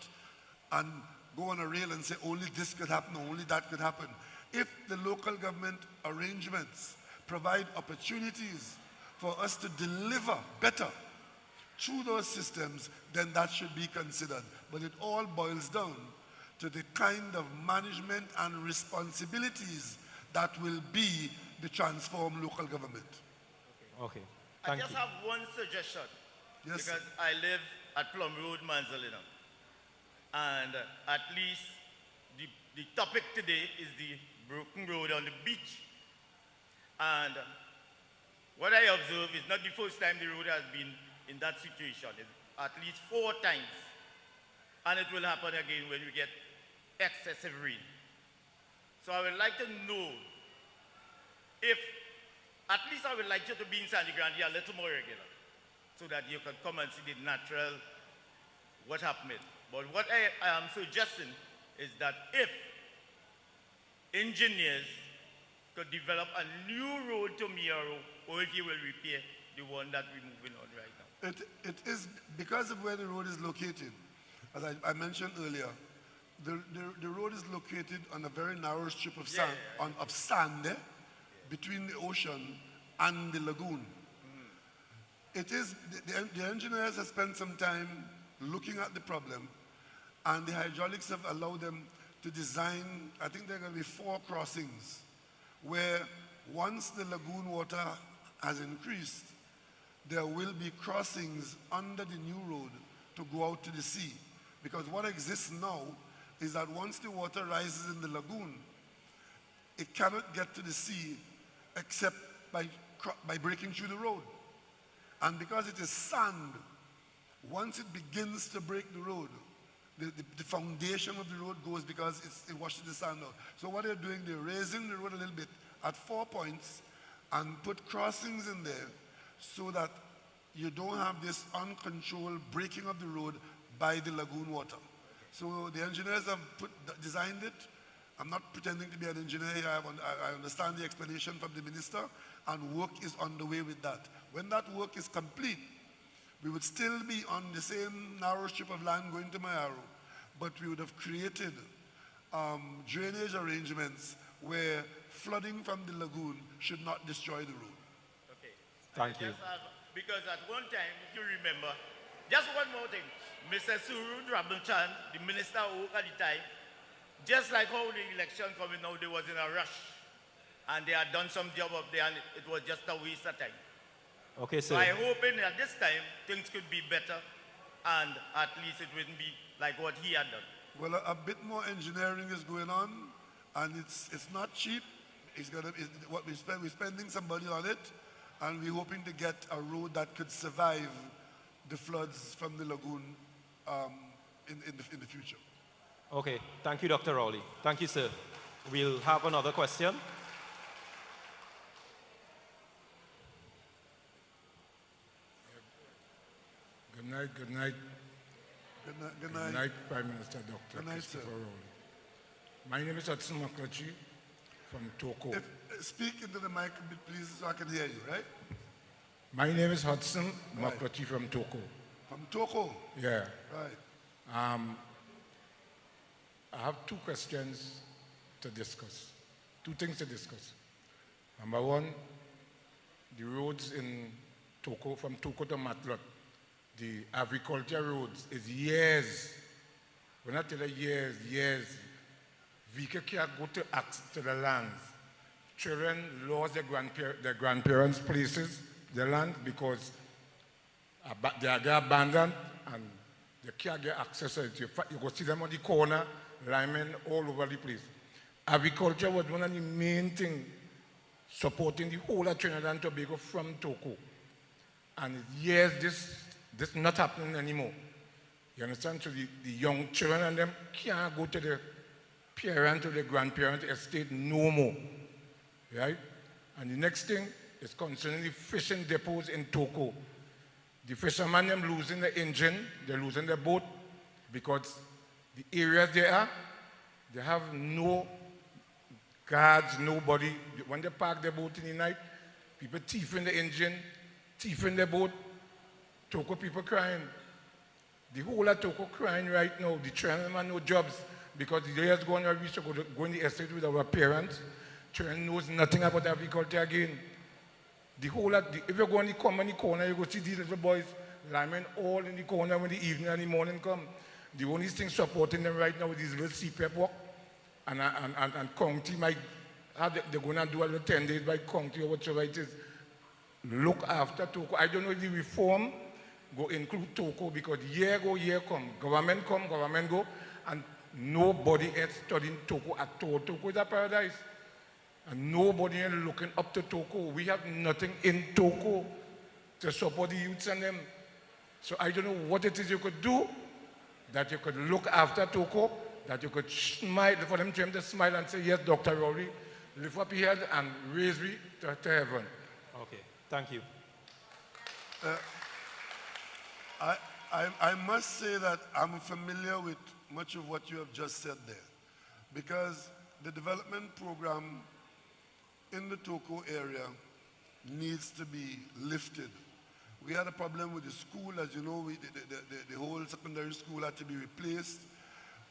and go on a rail and say only this could happen or only that could happen. If the local government arrangements provide opportunities for us to deliver better through those systems, then that should be considered. But it all boils down to the kind of management and responsibilities that will be the transformed local government. Okay. I just have one suggestion. Yes, because I live at Plum Road, Manzalina. And at least the topic today is the broken road on the beach. And what I observe is not the first time the road has been in that situation at least 4 times. And it will happen again when we get excessive rain. So I would like to know if, at least I would like you to be in Sangre Grande a little more regular, so that you can come and see the natural, what happened. But what I am suggesting is that if engineers could develop a new road to Miaro, or if you will repair the one that we're moving on right now. It is because of where the road is located. As I mentioned earlier, the road is located on a very narrow strip of sand, of sand between the ocean and the lagoon. It is, the engineers have spent some time looking at the problem, and the hydraulics have allowed them to design, I think there are going to be 4 crossings, where once the lagoon water has increased, there will be crossings under the new road to go out to the sea. Because what exists now is that once the water rises in the lagoon, it cannot get to the sea except by breaking through the road. And because it is sand, once it begins to break the road, the foundation of the road goes because it washes the sand out. So what they're doing, they're raising the road a little bit at 4 points and put crossings in there so that you don't have this uncontrolled breaking of the road by the lagoon water. So the engineers have designed it. I'm not pretending to be an engineer here. I understand the explanation from the minister, and work is underway with that. When that work is complete, we would still be on the same narrow strip of land going to Mayaro, but we would have created drainage arrangements where flooding from the lagoon should not destroy the road. Okay. Thank you. Because at one time, if you remember, just one more thing, Mr. Suru Drabelchan, the minister who at the time, just like how the election coming now, they was in a rush. And they had done some job up there, and it was just a waste of time. Okay, so I'm hoping that this time, things could be better, and at least it wouldn't be like what he had done. Well, a bit more engineering is going on, and it's not cheap. What we're spending some money on it, and we're hoping to get a road that could survive the floods from the lagoon in the future. Okay, thank you, Dr. Rowley. Thank you, sir. We'll have another question. Good night, good night. Good night. Good night, Prime Minister Dr. Christopher Rowley. My name is Hudson McClutchy from Toko. Speak into the mic a bit, please, so I can hear you, right? My name is Hudson McClutchy from Toko. From Toko? Yeah. Right. I have 2 questions to discuss, 2 things to discuss. Number 1, the roads in Toko, from Toko to Matlot, the agriculture roads is years. When I tell you years, vehicle can't go to the lands. Children lost their grandparents' places, their land, because they are abandoned and they can't get access to it. You go see them on the corner, linemen all over the place. Agriculture was one of the main things supporting the whole of Trinidad and Tobago from Toko. And years, this not happening anymore. You understand? So the young children and them can't go to the parent or the grandparent estate no more. Right? And the next thing is concerning the fishing depots in Toko. The fishermen them losing the engine, they're losing the boat, because the areas they are, they have no guards, nobody. When they park their boat in the night, people thieving the engine, thieving the boat. Toko people crying. The whole of Toko crying right now. The children have no jobs because the years going where we used to go in the estate with our parents. Children knows nothing about agriculture again. The whole of if you go in the corner, you go see these little boys, linemen all in the corner when the evening and the morning come. The only thing supporting them right now is these little CPEP work. And county might they're going to do a little 10 days by county or whatever it is. Look after Toko. I don't know if the reform go include Toko, because year go, year come, government go, and nobody is studying Toko at all. Toko is a paradise. And nobody is looking up to Toko. We have nothing in Toko to support the youths and them. So I don't know what it is you could do, that you could look after Toko, that you could smile, for them to smile and say, yes, Dr. Rowley, lift up your head and raise me to heaven. Okay, thank you. I must say that I'm familiar with much of what you have just said there, because the development program in the Toko area needs to be lifted. We had a problem with the school. As you know, the whole secondary school had to be replaced.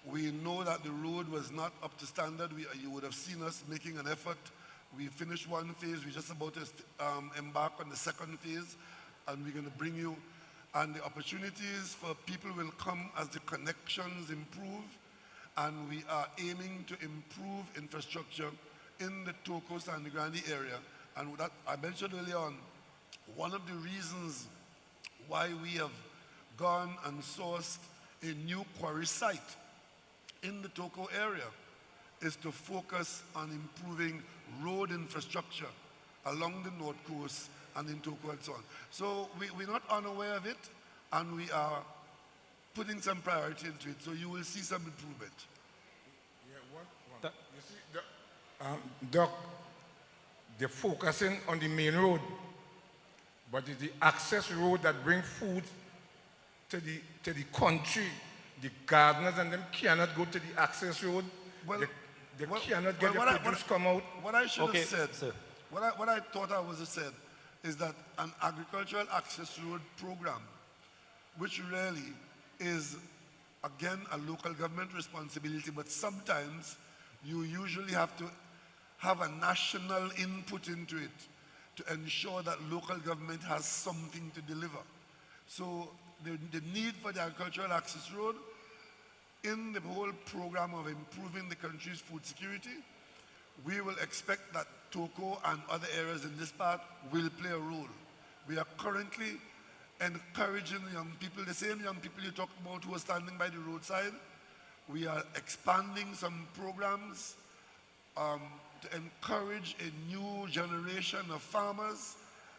We know that the road was not up to standard. You would have seen us making an effort. We finished one phase. We're just about to embark on the second phase, and we're going to bring you. And the opportunities for people will come as the connections improve, and we are aiming to improve infrastructure in the Toko Sangre Grande area. And that I mentioned earlier on, one of the reasons why we have gone and sourced a new quarry site in the Toko area is to focus on improving road infrastructure along the North Coast and in Toko and so on. So we're not unaware of it, and we are putting some priority into it, so you will see some improvement. Yeah, you see, Doc, they're focusing on the main road, but it's the access road that brings food to the country. The gardeners and them cannot go to the access road. Well, they cannot get the produce come out. What I should have said, what I thought I was said, is that an agricultural access road program, which really is, again, a local government responsibility, but sometimes you usually have to have a national input into it to ensure that local government has something to deliver. So the need for the agricultural access road in the whole program of improving the country's food security, we will expect that Toko and other areas in this part will play a role. We are currently encouraging young people, the same young people you talked about who are standing by the roadside. We are expanding some programs to encourage a new generation of farmers,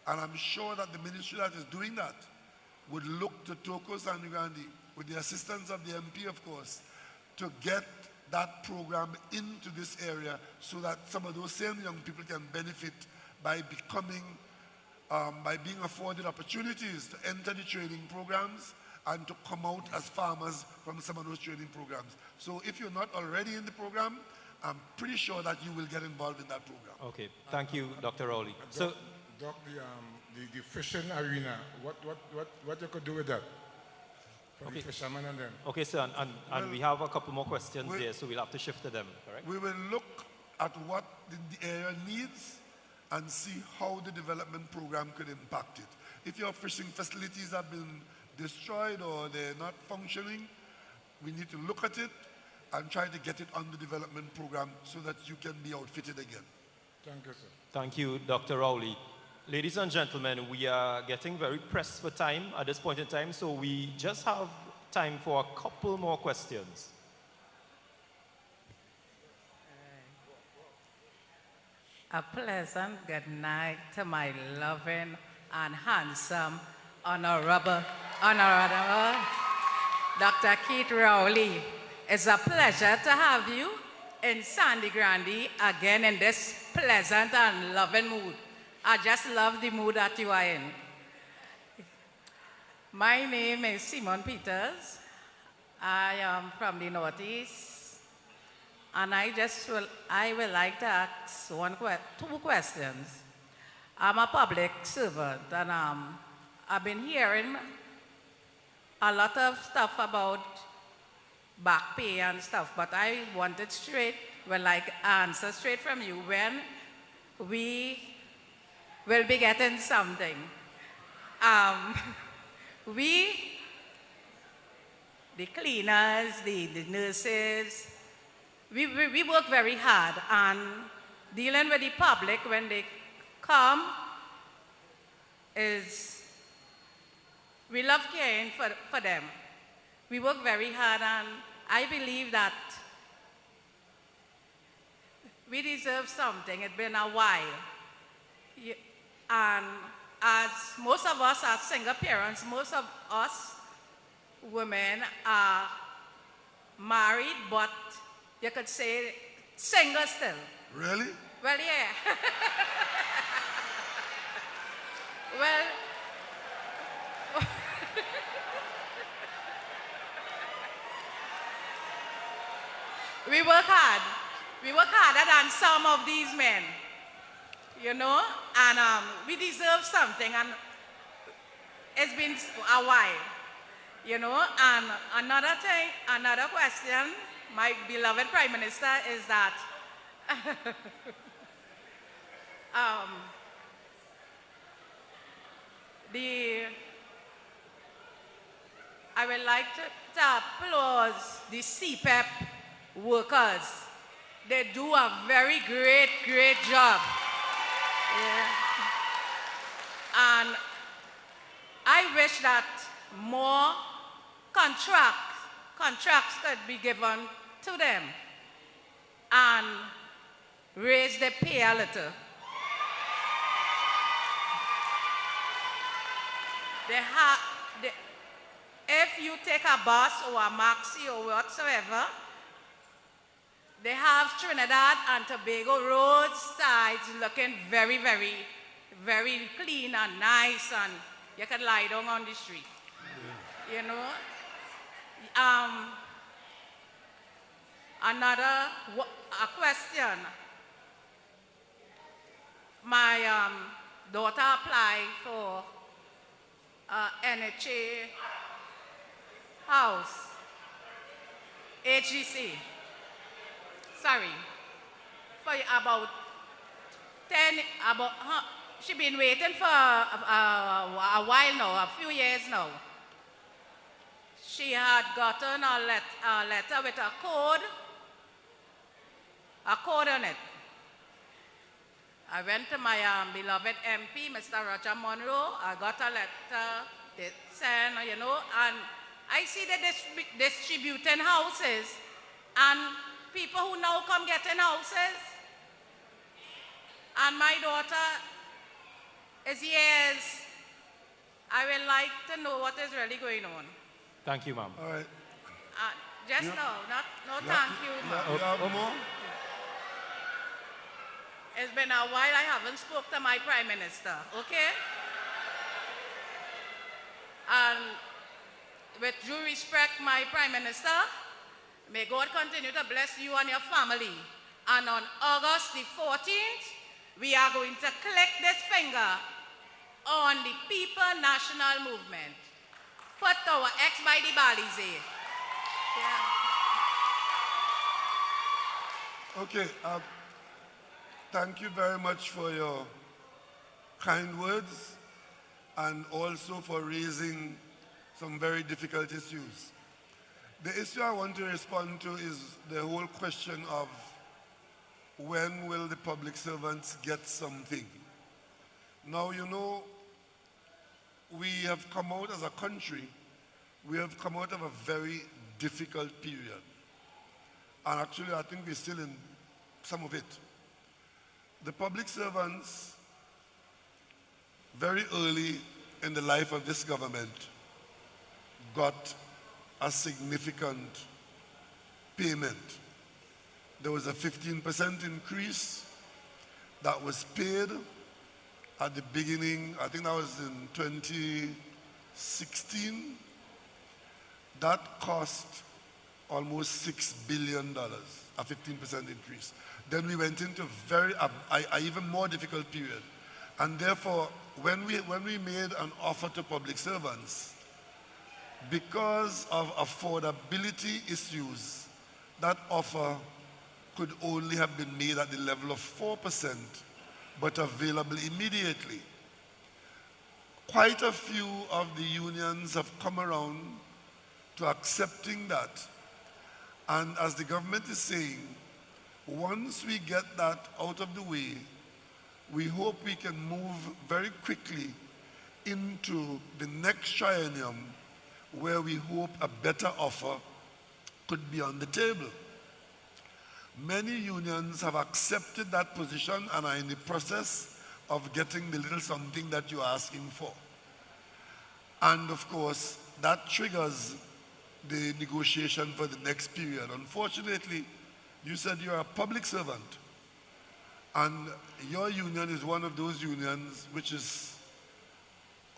and I'm sure that the ministry that is doing that would look to Toko Sangre Grande, with the assistance of the MP, of course, to get that program into this area so that some of those same young people can benefit by being afforded opportunities to enter the training programs and to come out as farmers from some of those training programs. So if you're not already in the program, I'm pretty sure that you will get involved in that program. Okay, thank you, Dr. Rowley. So, Doc, the fishing arena, what you could do with that? For the fishermen and them. Okay, sir, and we have a couple more questions there, so we'll have to shift to them, correct? We will look at what the area needs and see how the development program could impact it. If your fishing facilities have been destroyed or they're not functioning, we need to look at it and try to get it on the development program so that you can be outfitted again. Thank you, sir. Thank you, Dr. Rowley. Ladies and gentlemen, we are getting very pressed for time at this point in time, so we just have time for a couple more questions. A pleasant good night to my loving and handsome Honourable Dr. Keith Rowley. It's a pleasure to have you in Sangre Grande again in this pleasant and loving mood. I just love the mood that you are in. My name is Simon Peters. I am from the Northeast, and I would like to ask two questions. I'm a public servant, and I've been hearing a lot of stuff about back pay and stuff, but I wanted answer straight from you when we will be getting something. The cleaners, the nurses, we work very hard, and dealing with the public when they come we love caring for them. We work very hard, and I believe that we deserve something. It's been a while. And as most of us are single parents, most of us women are married, but you could say single still. Really? Well, yeah. Well, we work hard. We work harder than some of these men, you know, and we deserve something, and it's been a while, you know. And another thing, another question, my beloved Prime Minister, is that I would like to applaud the CPEP workers. They do a very great job. Yeah. And I wish that more contracts could be given to them and raise the pay a little. If you take a bus or a maxi or whatsoever, they have Trinidad and Tobago roadsides looking very, very, very clean and nice, and you can lie down on the street. You know? Another question. My daughter applied for NHA house, HGC. Sorry, for about she's been waiting for a while now, a few years now. She had gotten a letter with a code on it. I went to my beloved MP, Mr. Roger Monroe. I got a letter, they sent, you know, and I see that they're distributing houses, and people who now come getting houses. And my daughter is years. I would like to know what is really going on. Thank you, ma'am. All right. Just no, thank you, ma'am. It's been a while I haven't spoke to my Prime Minister, okay? And with due respect, my Prime Minister, may God continue to bless you and your family. And on August the 14th, we are going to click this finger on the People National Movement. Put our X by the Balize. Yeah. Okay. Thank you very much for your kind words and also for raising some very difficult issues. The issue I want to respond to is the whole question of when will the public servants get something? Now, you know, we have come out as a country, we have come out of a very difficult period. And actually, I think we're still in some of it. The public servants, very early in the life of this government, got a significant payment. There was a 15% increase that was paid at the beginning, I think that was in 2016. That cost almost $6 billion, a 15% increase. Then we went into a even more difficult period. And therefore, when we made an offer to public servants, because of affordability issues, that offer could only have been made at the level of 4%, but available immediately. Quite a few of the unions have come around to accepting that. And as the government is saying, once we get that out of the way, we hope we can move very quickly into the next triennium where we hope a better offer could be on the table. Many unions have accepted that position and are in the process of getting the little something that you're asking for. And of course, that triggers the negotiation for the next period. Unfortunately, you said you're a public servant, and your union is one of those unions which has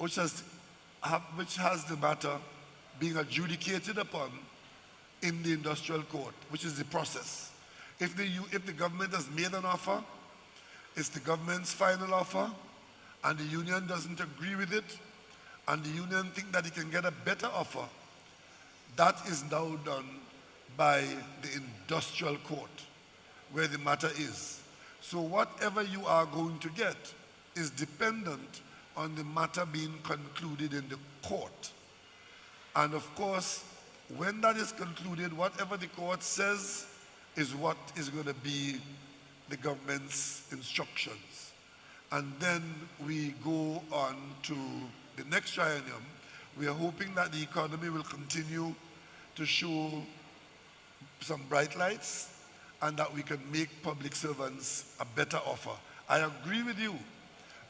the matter being adjudicated upon in the industrial court, which is the process. If the government has made an offer, it's the government's final offer, and the union doesn't agree with it, and the union think that it can get a better offer, that is now done by the industrial court, where the matter is. So whatever you are going to get is dependent on the matter being concluded in the court. And of course, when that is concluded, whatever the court says is what is going to be the government's instructions. And then we go on to the next triennium. We are hoping that the economy will continue to show some bright lights and that we can make public servants a better offer. I agree with you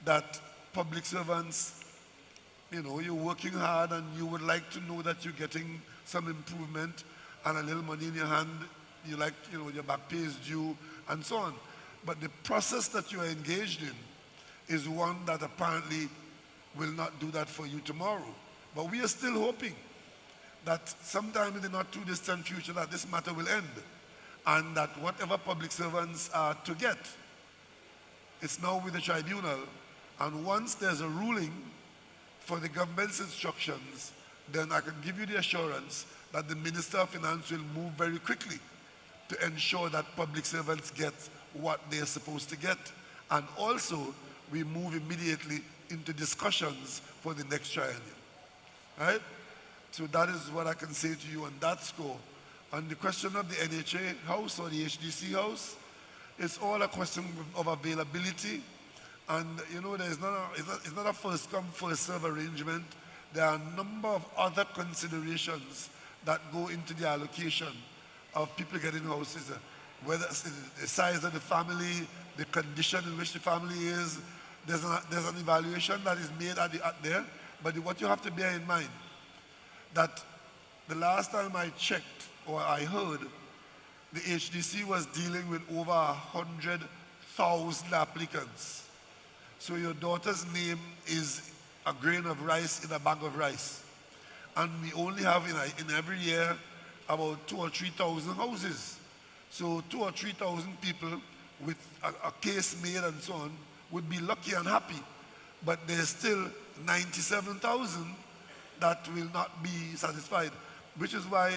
that public servants, you know, you're working hard and you would like to know that you're getting some improvement and a little money in your hand. You like, you know, your back pay is due and so on. But the process that you are engaged in is one that apparently will not do that for you tomorrow. But we are still hoping that sometime in the not too distant future that this matter will end, and that whatever public servants are to get, it's now with the tribunal, and once there's a ruling for the government's instructions, then I can give you the assurance that the Minister of Finance will move very quickly to ensure that public servants get what they're supposed to get. And also, we move immediately into discussions for the next triennium. Right? So that is what I can say to you on that score. On the question of the NHA house or the HDC house, it's all a question of availability. And you know, it's not a first come, first serve arrangement. There are a number of other considerations that go into the allocation of people getting houses, whether it's the size of the family, the condition in which the family is. There's an evaluation that is made at there, but what you have to bear in mind, that the last time I checked or I heard, the HDC was dealing with over 100,000 applicants. So your daughter's name is a grain of rice in a bag of rice. And we only have in every year about 2,000 or 3,000 houses. So 2,000 or 3,000 people with a case made and so on would be lucky and happy. But there's still 97,000 that will not be satisfied, which is why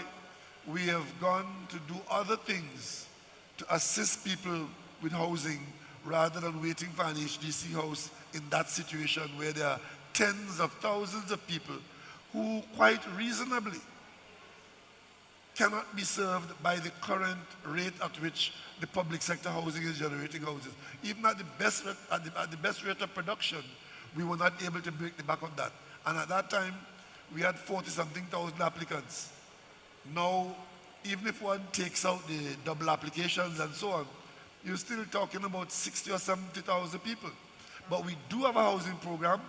we have gone to do other things to assist people with housing rather than waiting for an HDC house in that situation where there are tens of thousands of people who quite reasonably cannot be served by the current rate at which the public sector housing is generating houses. Even at the best rate of production, we were not able to break the back of that. And at that time, we had 40-something thousand applicants. Now, even if one takes out the double applications and so on, you're still talking about 60 or 70,000 people. But we do have a housing program,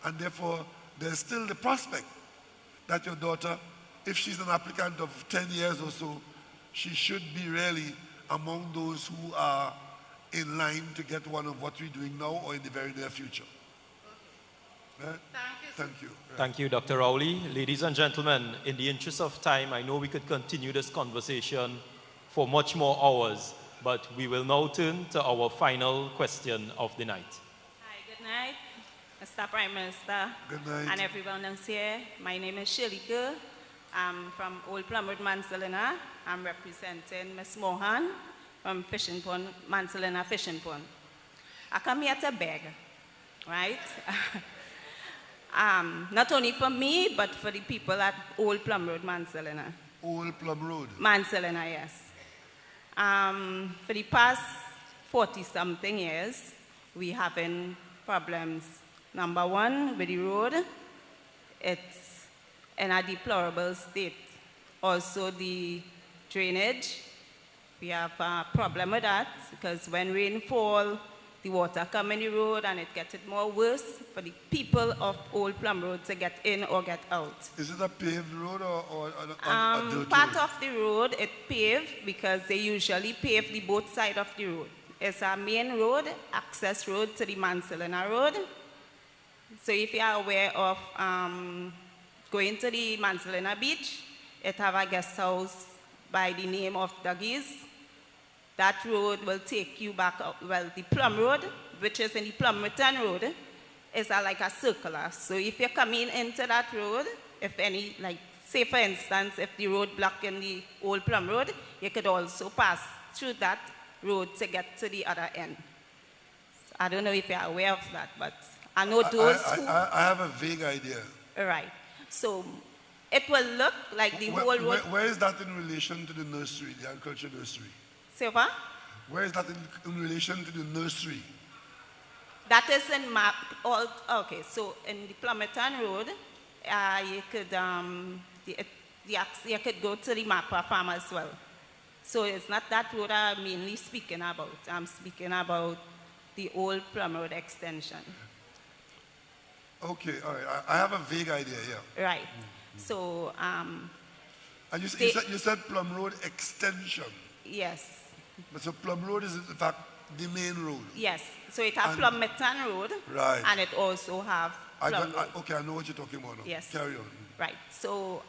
and therefore, there's still the prospect that your daughter, if she's an applicant of 10 years or so, she should be really among those who are in line to get one of what we're doing now or in the very near future. Right? Thank you. Thank you, Dr. Rowley. Ladies and gentlemen, in the interest of time, I know we could continue this conversation for much more hours, but we will now turn to our final question of the night. Hi, good night, Mr. Prime Minister. Good night. And everyone else here. My name is Shirley Kerr. I'm from Old Plumwood, Mansalina. I'm representing Ms. Mohan from Fishing Pond, Mansalina Fishing Pond. I come here to beg, right? Not only for me, but for the people at Old Plum Road, Mansalina. Old Plum Road? Mansalina, yes. For the past 40-something years, we having problems. Number one, with the road, it's in a deplorable state. Also, the drainage, we have a problem with that because when rain falls, the water come in the road and it gets it more worse for the people of Old Plum Road to get in or get out. Is it a paved road or a dirt Part road? of the road it paved because they usually pave the both sides of the road. It's a main road, access road to the Mancelena Road. So if you are aware of going to the Mancelena Beach, it have a guest house by the name of Dougie's. That road will take you back up. Well, the Plum Road, which is in the Plum Return Road, is like a circular. So if you're coming into that road, if any, like, say for instance, if the road block in the Old Plum Road, you could also pass through that road to get to the other end. So I don't know if you're aware of that, but I know those who... I have a vague idea. Right. So it will look like the whole road... Where is that in relation to the nursery, the agriculture nursery? Say what? Where is that in relation to the nursery? That is in map. Okay, so in the Plummerton Road, you could go to the Mappa farm as well. So it's not that road I'm mainly speaking about. I'm speaking about the Old Plum Road extension. Okay, all right. I have a vague idea here. Right. So and you said Plum Road extension. Yes. But so Plum Road is in fact the main road. Yes. So it has Plummerton Road. Right. And it also have Plum Road. Okay, I know what you're talking about now. Yes. Carry on. Right. So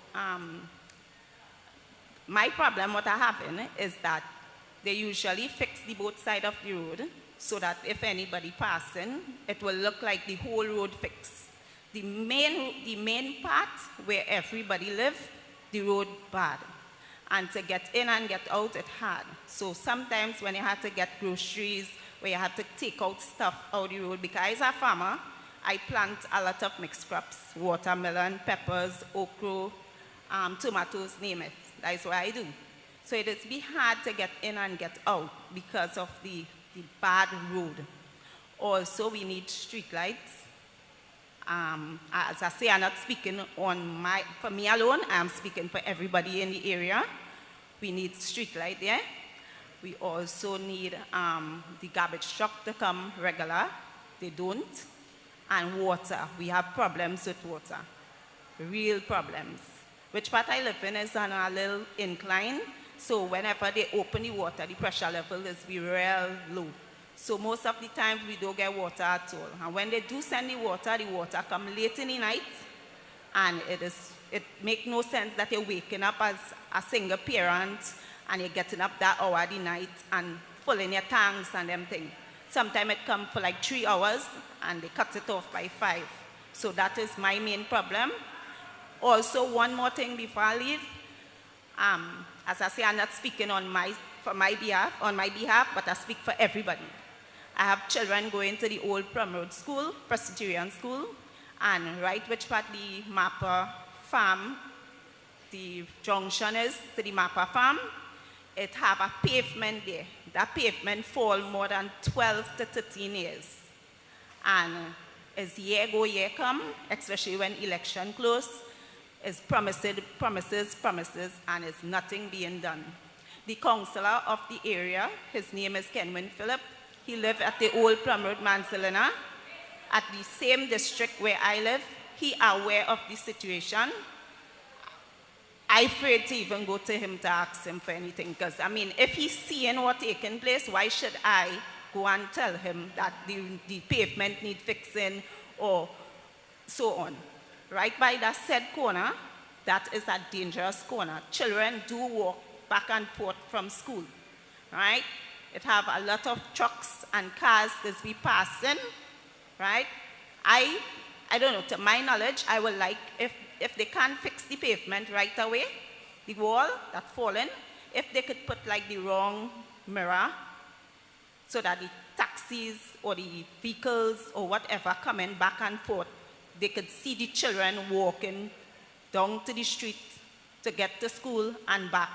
my problem what I have in is that they usually fix the both side of the road so that if anybody passing, it will look like the whole road fixed. The main part where everybody live, the road bad. And to get in and get out, it's hard. So sometimes when you have to get groceries, where you have to take out stuff out the road, because as a farmer, I plant a lot of mixed crops, watermelon, peppers, okra, tomatoes, name it. That's what I do. So it is be hard to get in and get out because of the bad road. Also, we need street lights. As I say, I'm not speaking for me alone, I'm speaking for everybody in the area. We need street light there. We also need the garbage truck to come regular. They don't. And water. We have problems with water. Real problems. Which part I live in is on a little incline. So whenever they open the water, the pressure level is real low. So most of the time we don't get water at all. And when they do send the water comes late in the night. And it makes no sense that you're waking up as a single parent and you're getting up that hour of the night and filling your tanks and them things. Sometimes it comes for like 3 hours and they cut it off by 5. So that is my main problem. Also, one more thing before I leave. As I say, I'm not speaking on my behalf, but I speak for everybody. I have children going to the Old Plum Road School, Presbyterian School, and right which part the Mappa farm, the junction is to the Mappa farm, it have a pavement there. That pavement fall more than 12 to 13 years. And as year go, year come, especially when election close, is promises, and it's nothing being done. The councillor of the area, his name is Kenwin Phillip. He lives at the Old Plum Road, Mancelena, at the same district where I live. He aware of the situation. I'm afraid to even go to him to ask him for anything, because, I mean, if he's seeing what's taking place, why should I go and tell him that the pavement needs fixing or so on? Right by that said corner, that is a dangerous corner. Children do walk back and forth from school, right? It have a lot of trucks and cars that be passing, right? I don't know, to my knowledge, I would like, if they can't fix the pavement right away, the wall that's fallen, if they could put like the wrong mirror so that the taxis or the vehicles or whatever coming back and forth, they could see the children walking down to the street to get to school and back,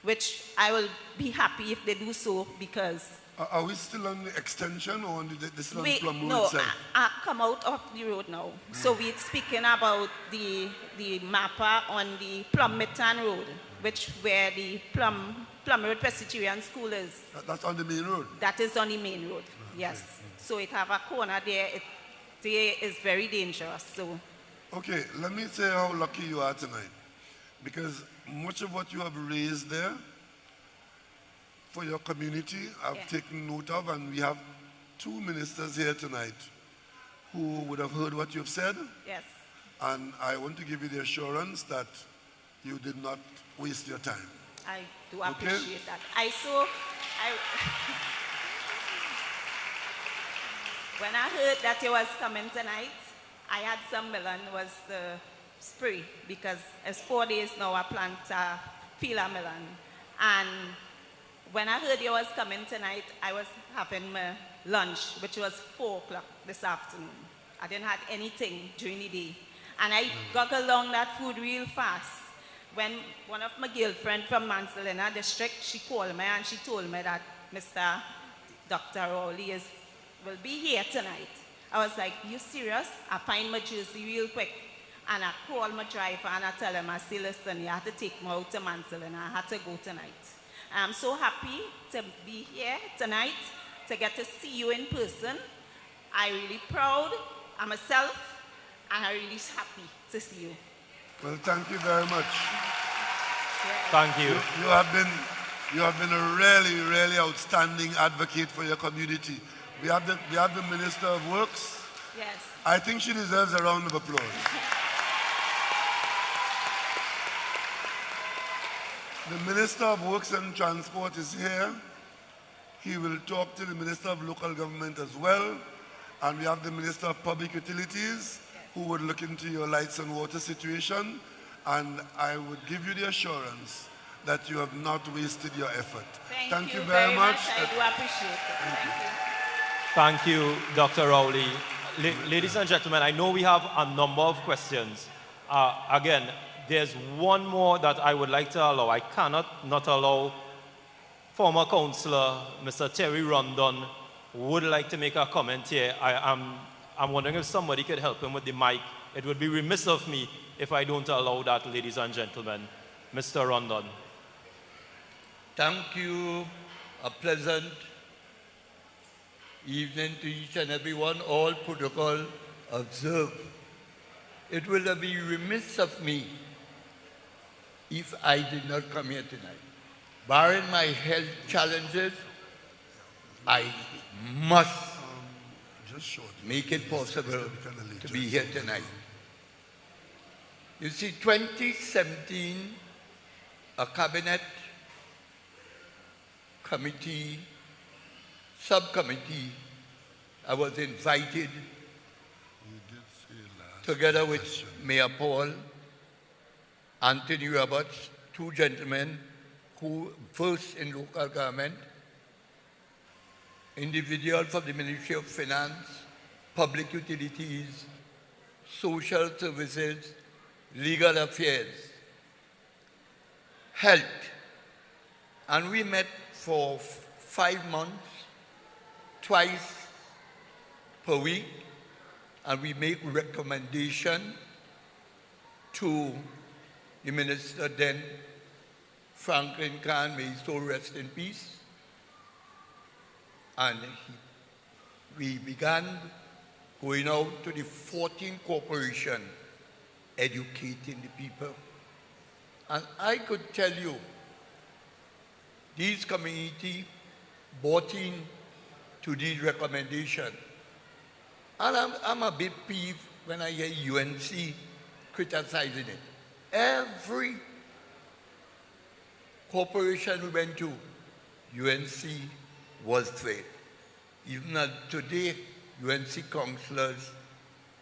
which I will be happy if they do so, because... Are we still on the extension or on the Plum Road no, itself? I come out of the road now. So we're speaking about the Mappa on the Plummerton Road, which where the Plum Road Presbyterian School is. That's on the main road? That is on the main road. Yes. So it have a corner there. There is very dangerous. So. Okay, let me say how lucky you are tonight. Because much of what you have raised there for your community, I've taken note of, and we have 2 ministers here tonight who would have heard what you've said. Yes. And I want to give you the assurance that you did not waste your time. I do appreciate that. When I heard that you was coming tonight, I had some melon was the spray, because it's 4 days now I plant peel a melon. And when I heard you was coming tonight, I was having my lunch, which was 4 o'clock this afternoon. I didn't have anything during the day. And I got along that food real fast. When one of my girlfriends from Mansalina district, she called me and she told me that Mr. Dr. Rowley will be here tonight. I was like, you serious? I find my jersey real quick. And I called my driver and I tell him, I say, listen, you have to take me out to Mansalina. I had to go tonight. I'm so happy to be here tonight, to get to see you in person. I'm really proud of myself, and I'm really happy to see you. Well, thank you very much. Thank you. You have been a really, really outstanding advocate for your community. We have the Minister of Works. Yes. I think she deserves a round of applause. The Minister of Works and Transport is here. He will talk to the Minister of Local Government as well. And we have the Minister of Public Utilities, who would look into your lights and water situation. And I would give you the assurance that you have not wasted your effort. Thank you very much. I do appreciate it. Thank you. Thank you, Dr. Rowley. Ladies and gentlemen, I know we have a number of questions. Again, there's one more that I would like to allow. I cannot not allow former councillor, Mr. Terry Rondon, would like to make a comment here. I'm wondering if somebody could help him with the mic. It would be remiss of me if I don't allow that, ladies and gentlemen. Mr. Rondon. Thank you. A pleasant evening to each and everyone. All protocol observed. It will be remiss of me if I did not come here tonight. Barring my health challenges, I must make it possible to be here tonight. You see, 2017, a cabinet committee, subcommittee, I was invited together with Mayor Paul, Anthony Roberts, 2 gentlemen who versed in local government, individuals from the Ministry of Finance, Public Utilities, Social Services, Legal Affairs, Health. And we met for 5 months, twice per week, and we make recommendation to the minister then, Franklin Khan, may his soul rest in peace. And we began going out to the 14 corporations, educating the people. And I could tell you, these community bought in to these recommendations. And I'm a bit peeved when I hear UNC criticizing it. Every corporation we went to, UNC was there. Even today, UNC councillors,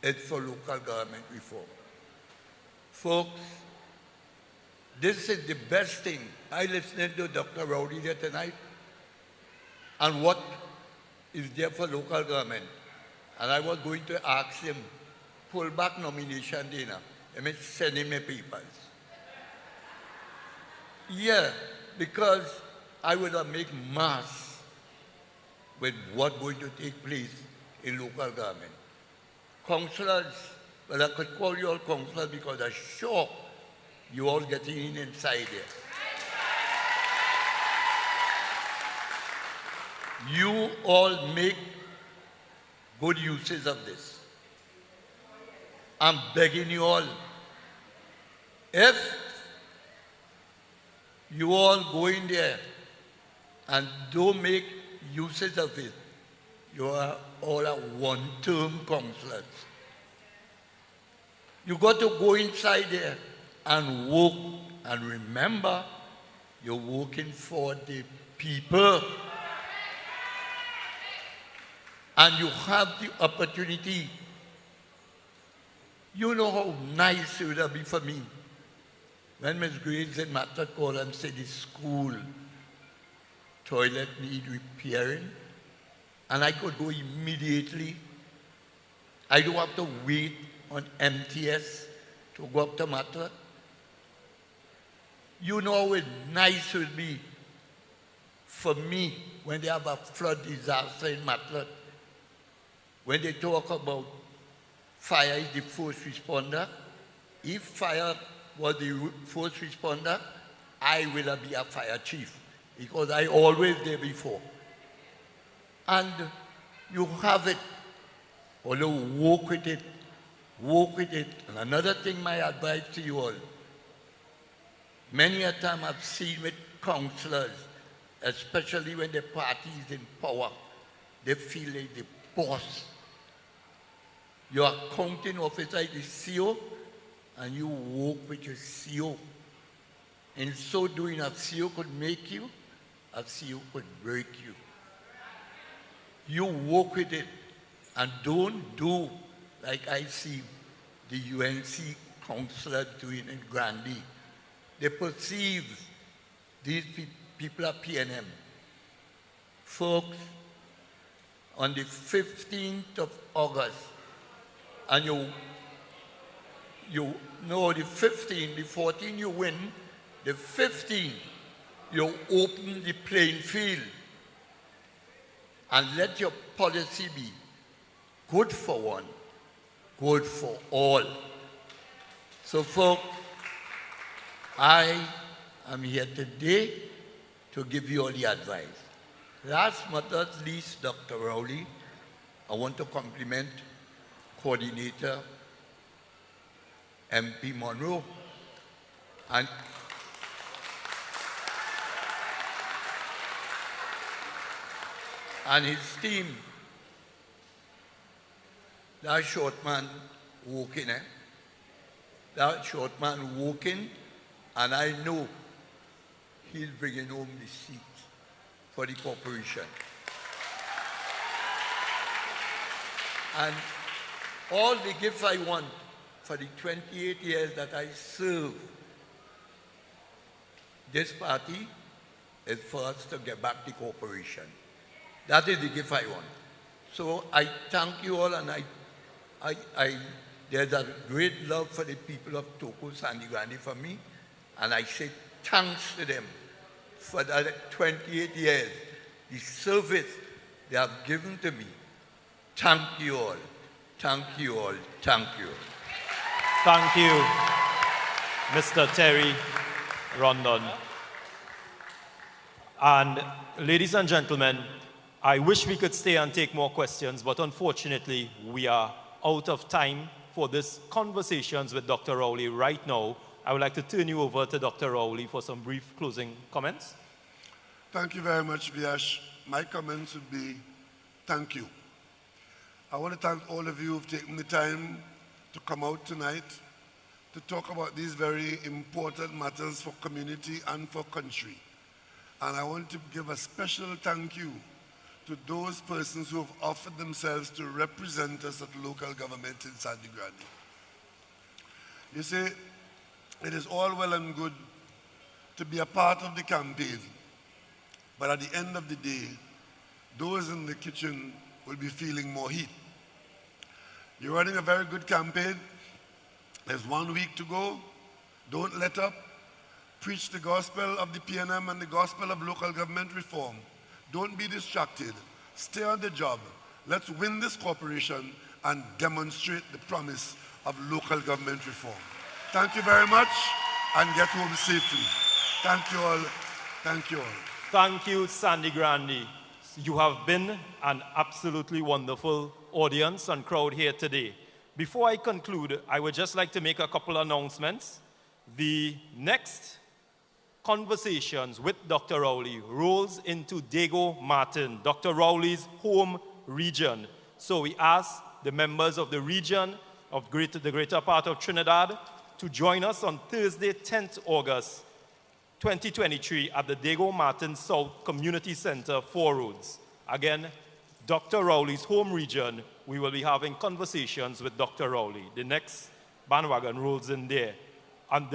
it's for local government reform. Folks, this is the best thing. I listened to Dr. Rowley there tonight, and what is there for local government. And I was going to ask him, pull back nomination dinner. Let me send him my papers. Yeah, because I would have made mass with what's going to take place in local government. Councillors, well, I could call you all councillors because I'm sure you all getting in inside there. You all make good uses of this. I'm begging you all, if you all go in there and don't make uses of it, you are all a one-term councillors. You got to go inside there and work, and remember, you're working for the people. And you have the opportunity. You know how nice it would have been for me when Ms. Graves and Matter called and said the school toilet need repairing, and I could go immediately. I don't have to wait on MTS to go up to Matter. You know how nice it would be for me when they have a flood disaster in Matter. When they talk about fire is the first responder, if fire was the first responder, I will be a fire chief because I always there before. And you have it, although work with it, work with it. And another thing, my advice to you all, many a time I've seen with councillors, especially when the party is in power, they feel like the boss. Your accounting officer is the CEO, and you work with your CEO. In so doing, a CEO could make you, a CEO could break you. You work with it, and don't do like I see the UNC councillor doing in Grande. They perceive these people are PNM. Folks, on the 15th of August, and you know the 15th, the 14th you win, the 15th you open the playing field and let your policy be good for one, good for all. So folks, I am here today to give you all the advice. Last but not least, Dr. Rowley, I want to compliment Coordinator MP Monroe and his team. That short man walking, that short man walking, and I know he's bringing home the seat for the corporation. And all the gift I want for the 28 years that I serve this party is for us to get back the corporation. That is the gift I want. So I thank you all, and there's a great love for the people of Toko, Sangre Grande for me, and I say thanks to them for that 28 years, the service they have given to me. Thank you all. Thank you all. Thank you. Thank you, Mr. Terry Rondon. And ladies and gentlemen, I wish we could stay and take more questions, but unfortunately, we are out of time for this conversations with Dr. Rowley right now. I would like to turn you over to Dr. Rowley for some brief closing comments. Thank you very much, Viash. My comments would be thank you. I want to thank all of you who've taken the time to come out tonight to talk about these very important matters for community and for country. And I want to give a special thank you to those persons who have offered themselves to represent us at local government in Sangre Grande. You see, it is all well and good to be a part of the campaign, but at the end of the day, those in the kitchen will be feeling more heat. You're running a very good campaign. There's 1 week to go. Don't let up. Preach the gospel of the PNM and the gospel of local government reform. Don't be distracted. Stay on the job. Let's win this corporation and demonstrate the promise of local government reform. Thank you very much, and get home safely. Thank you all. Thank you all. Thank you, Sangre Grande. you have been an absolutely wonderful audience and crowd here today. Before I conclude, I would just like to make a couple announcements. The next conversations with Dr. Rowley rolls into Diego Martin, Dr. Rowley's home region. So we ask the members of the region of the greater part of Trinidad to join us on Thursday, 10th August 2023 at the Diego Martin South Community Center, 4 Roads. Again, Dr. Rowley's home region, we will be having conversations with Dr. Rowley. The next bandwagon rolls in there. And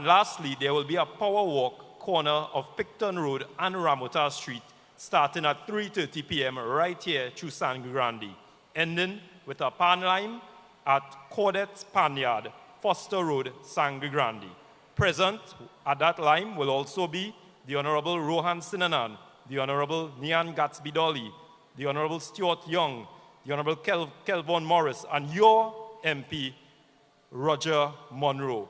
lastly, there will be a power walk corner of Picton Road and Ramota Street starting at 3:30 p.m. right here through Sangre Grande, ending with a pan lime at Cordet's Panyard, Foster Road, Sangre Grande. Present at that lime will also be the Honourable Rohan Sinanan, the Honourable Nian Gatsby Dolly, the Honourable Stuart Young, the Honourable Kelvon Morris, and your MP, Roger Monroe.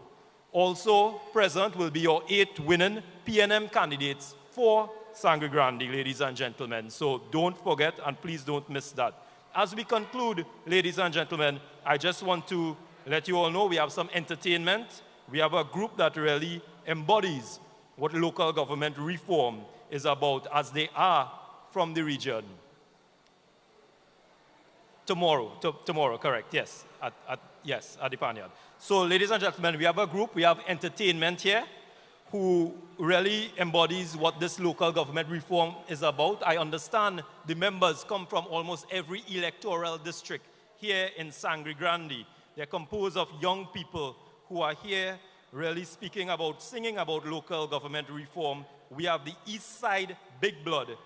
Also present will be your 8 winning PNM candidates for Sangre Grande, ladies and gentlemen. So don't forget and please don't miss that. As we conclude, ladies and gentlemen, I just want to let you all know we have some entertainment. We have a group that really embodies what local government reform is about, as they are from the region. Tomorrow, correct, yes, at the Panyard. So, ladies and gentlemen, we have a group, we have entertainment here, who really embodies what this local government reform is about. I understand the members come from almost every electoral district here in Sangre Grande. They're composed of young people who are here really singing about local government reform. We have the East Side Big Blood,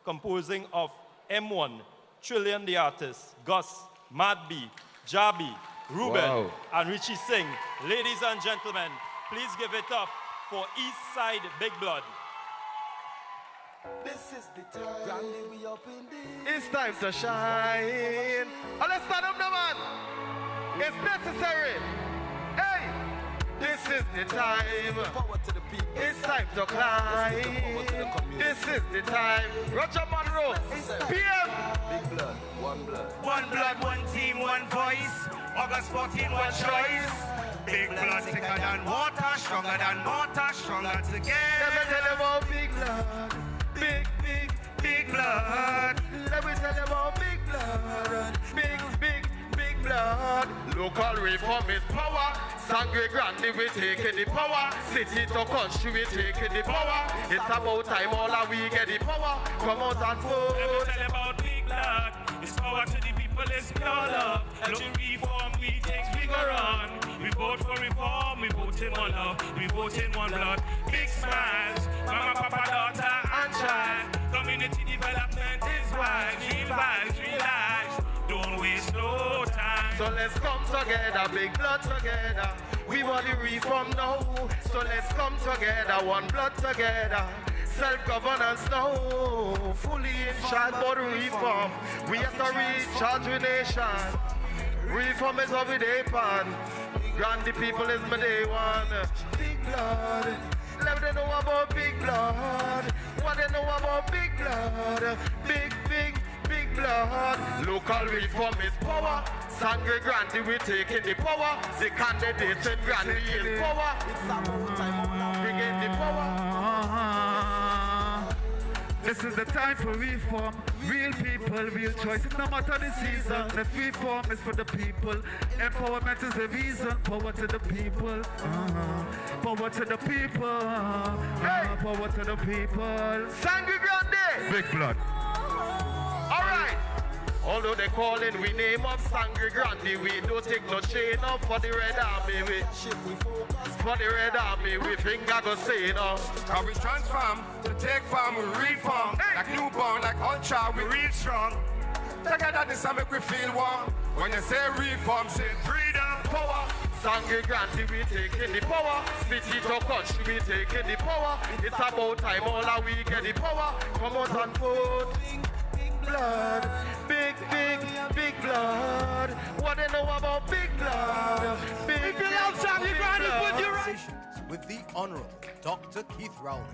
composing of M1, Trillion the Artist, Gus, Mad B, Jabi, Ruben, and Richie Singh. Ladies and gentlemen, please give it up for East Side Big Blood. This is the time. Grande, we up in It's time to shine. Oh, let's stand up now, man. It's necessary. Hey, this is the time. It's time to climb. This is the time. Roger Monroe, PM. Big blood, one blood. One blood, one team, one voice. August 14, one choice. Big blood, thicker than water, stronger than water, stronger together. Let me tell you about big blood. Big blood. Let me tell you about big blood. Big blood. Local reform is power. Sangre Grande, we taking the power. City to country, we taking the power. It's about time all of we get the power. Come out and vote. Let me tell you about big blood. It's power to the people, it's pure love. Look reform, we take figure on. We vote for reform, we vote in one love, we vote in one blood. Big smiles, mama, papa, daughter, and child. Community development is wise, real vibes, real lives. Don't waste no time. So let's come together, big blood together. We want the reform now. So let's come together, one blood together. Self-governance now, fully in charge, but reform. We have to recharge the nation. Reform is what we day pan. Grande people is my day one. Big blood. Let them know about big blood. What they know about big blood. Big blood. Local reform is power. Sangre Grande, we taking the power. The candidates in Grande is power. It's about time. Bring in the power. This is the time for reform. Real people, real choice. No matter the season, the reform is for the people. Empowerment is the reason. Power to the people. Power to the people. Power to the people. Sangre Grande. Big blood. All right. Although they call it, we name up Sangre Grande. We don't take no chain up for the Red Army. For the Red Army, we finger go say no. How we transform to take farm, we reform. Like newborn, like ultra, we real strong. Together this will make we feel warm. When you say reform, say freedom, power. Sangre Grande, we taking the power. City to country, we taking the power. It's about time all our we get the power. Come out and vote. Blood, big blood. What they know about big blood? Big blood. With the Honourable Dr. Keith Rowley.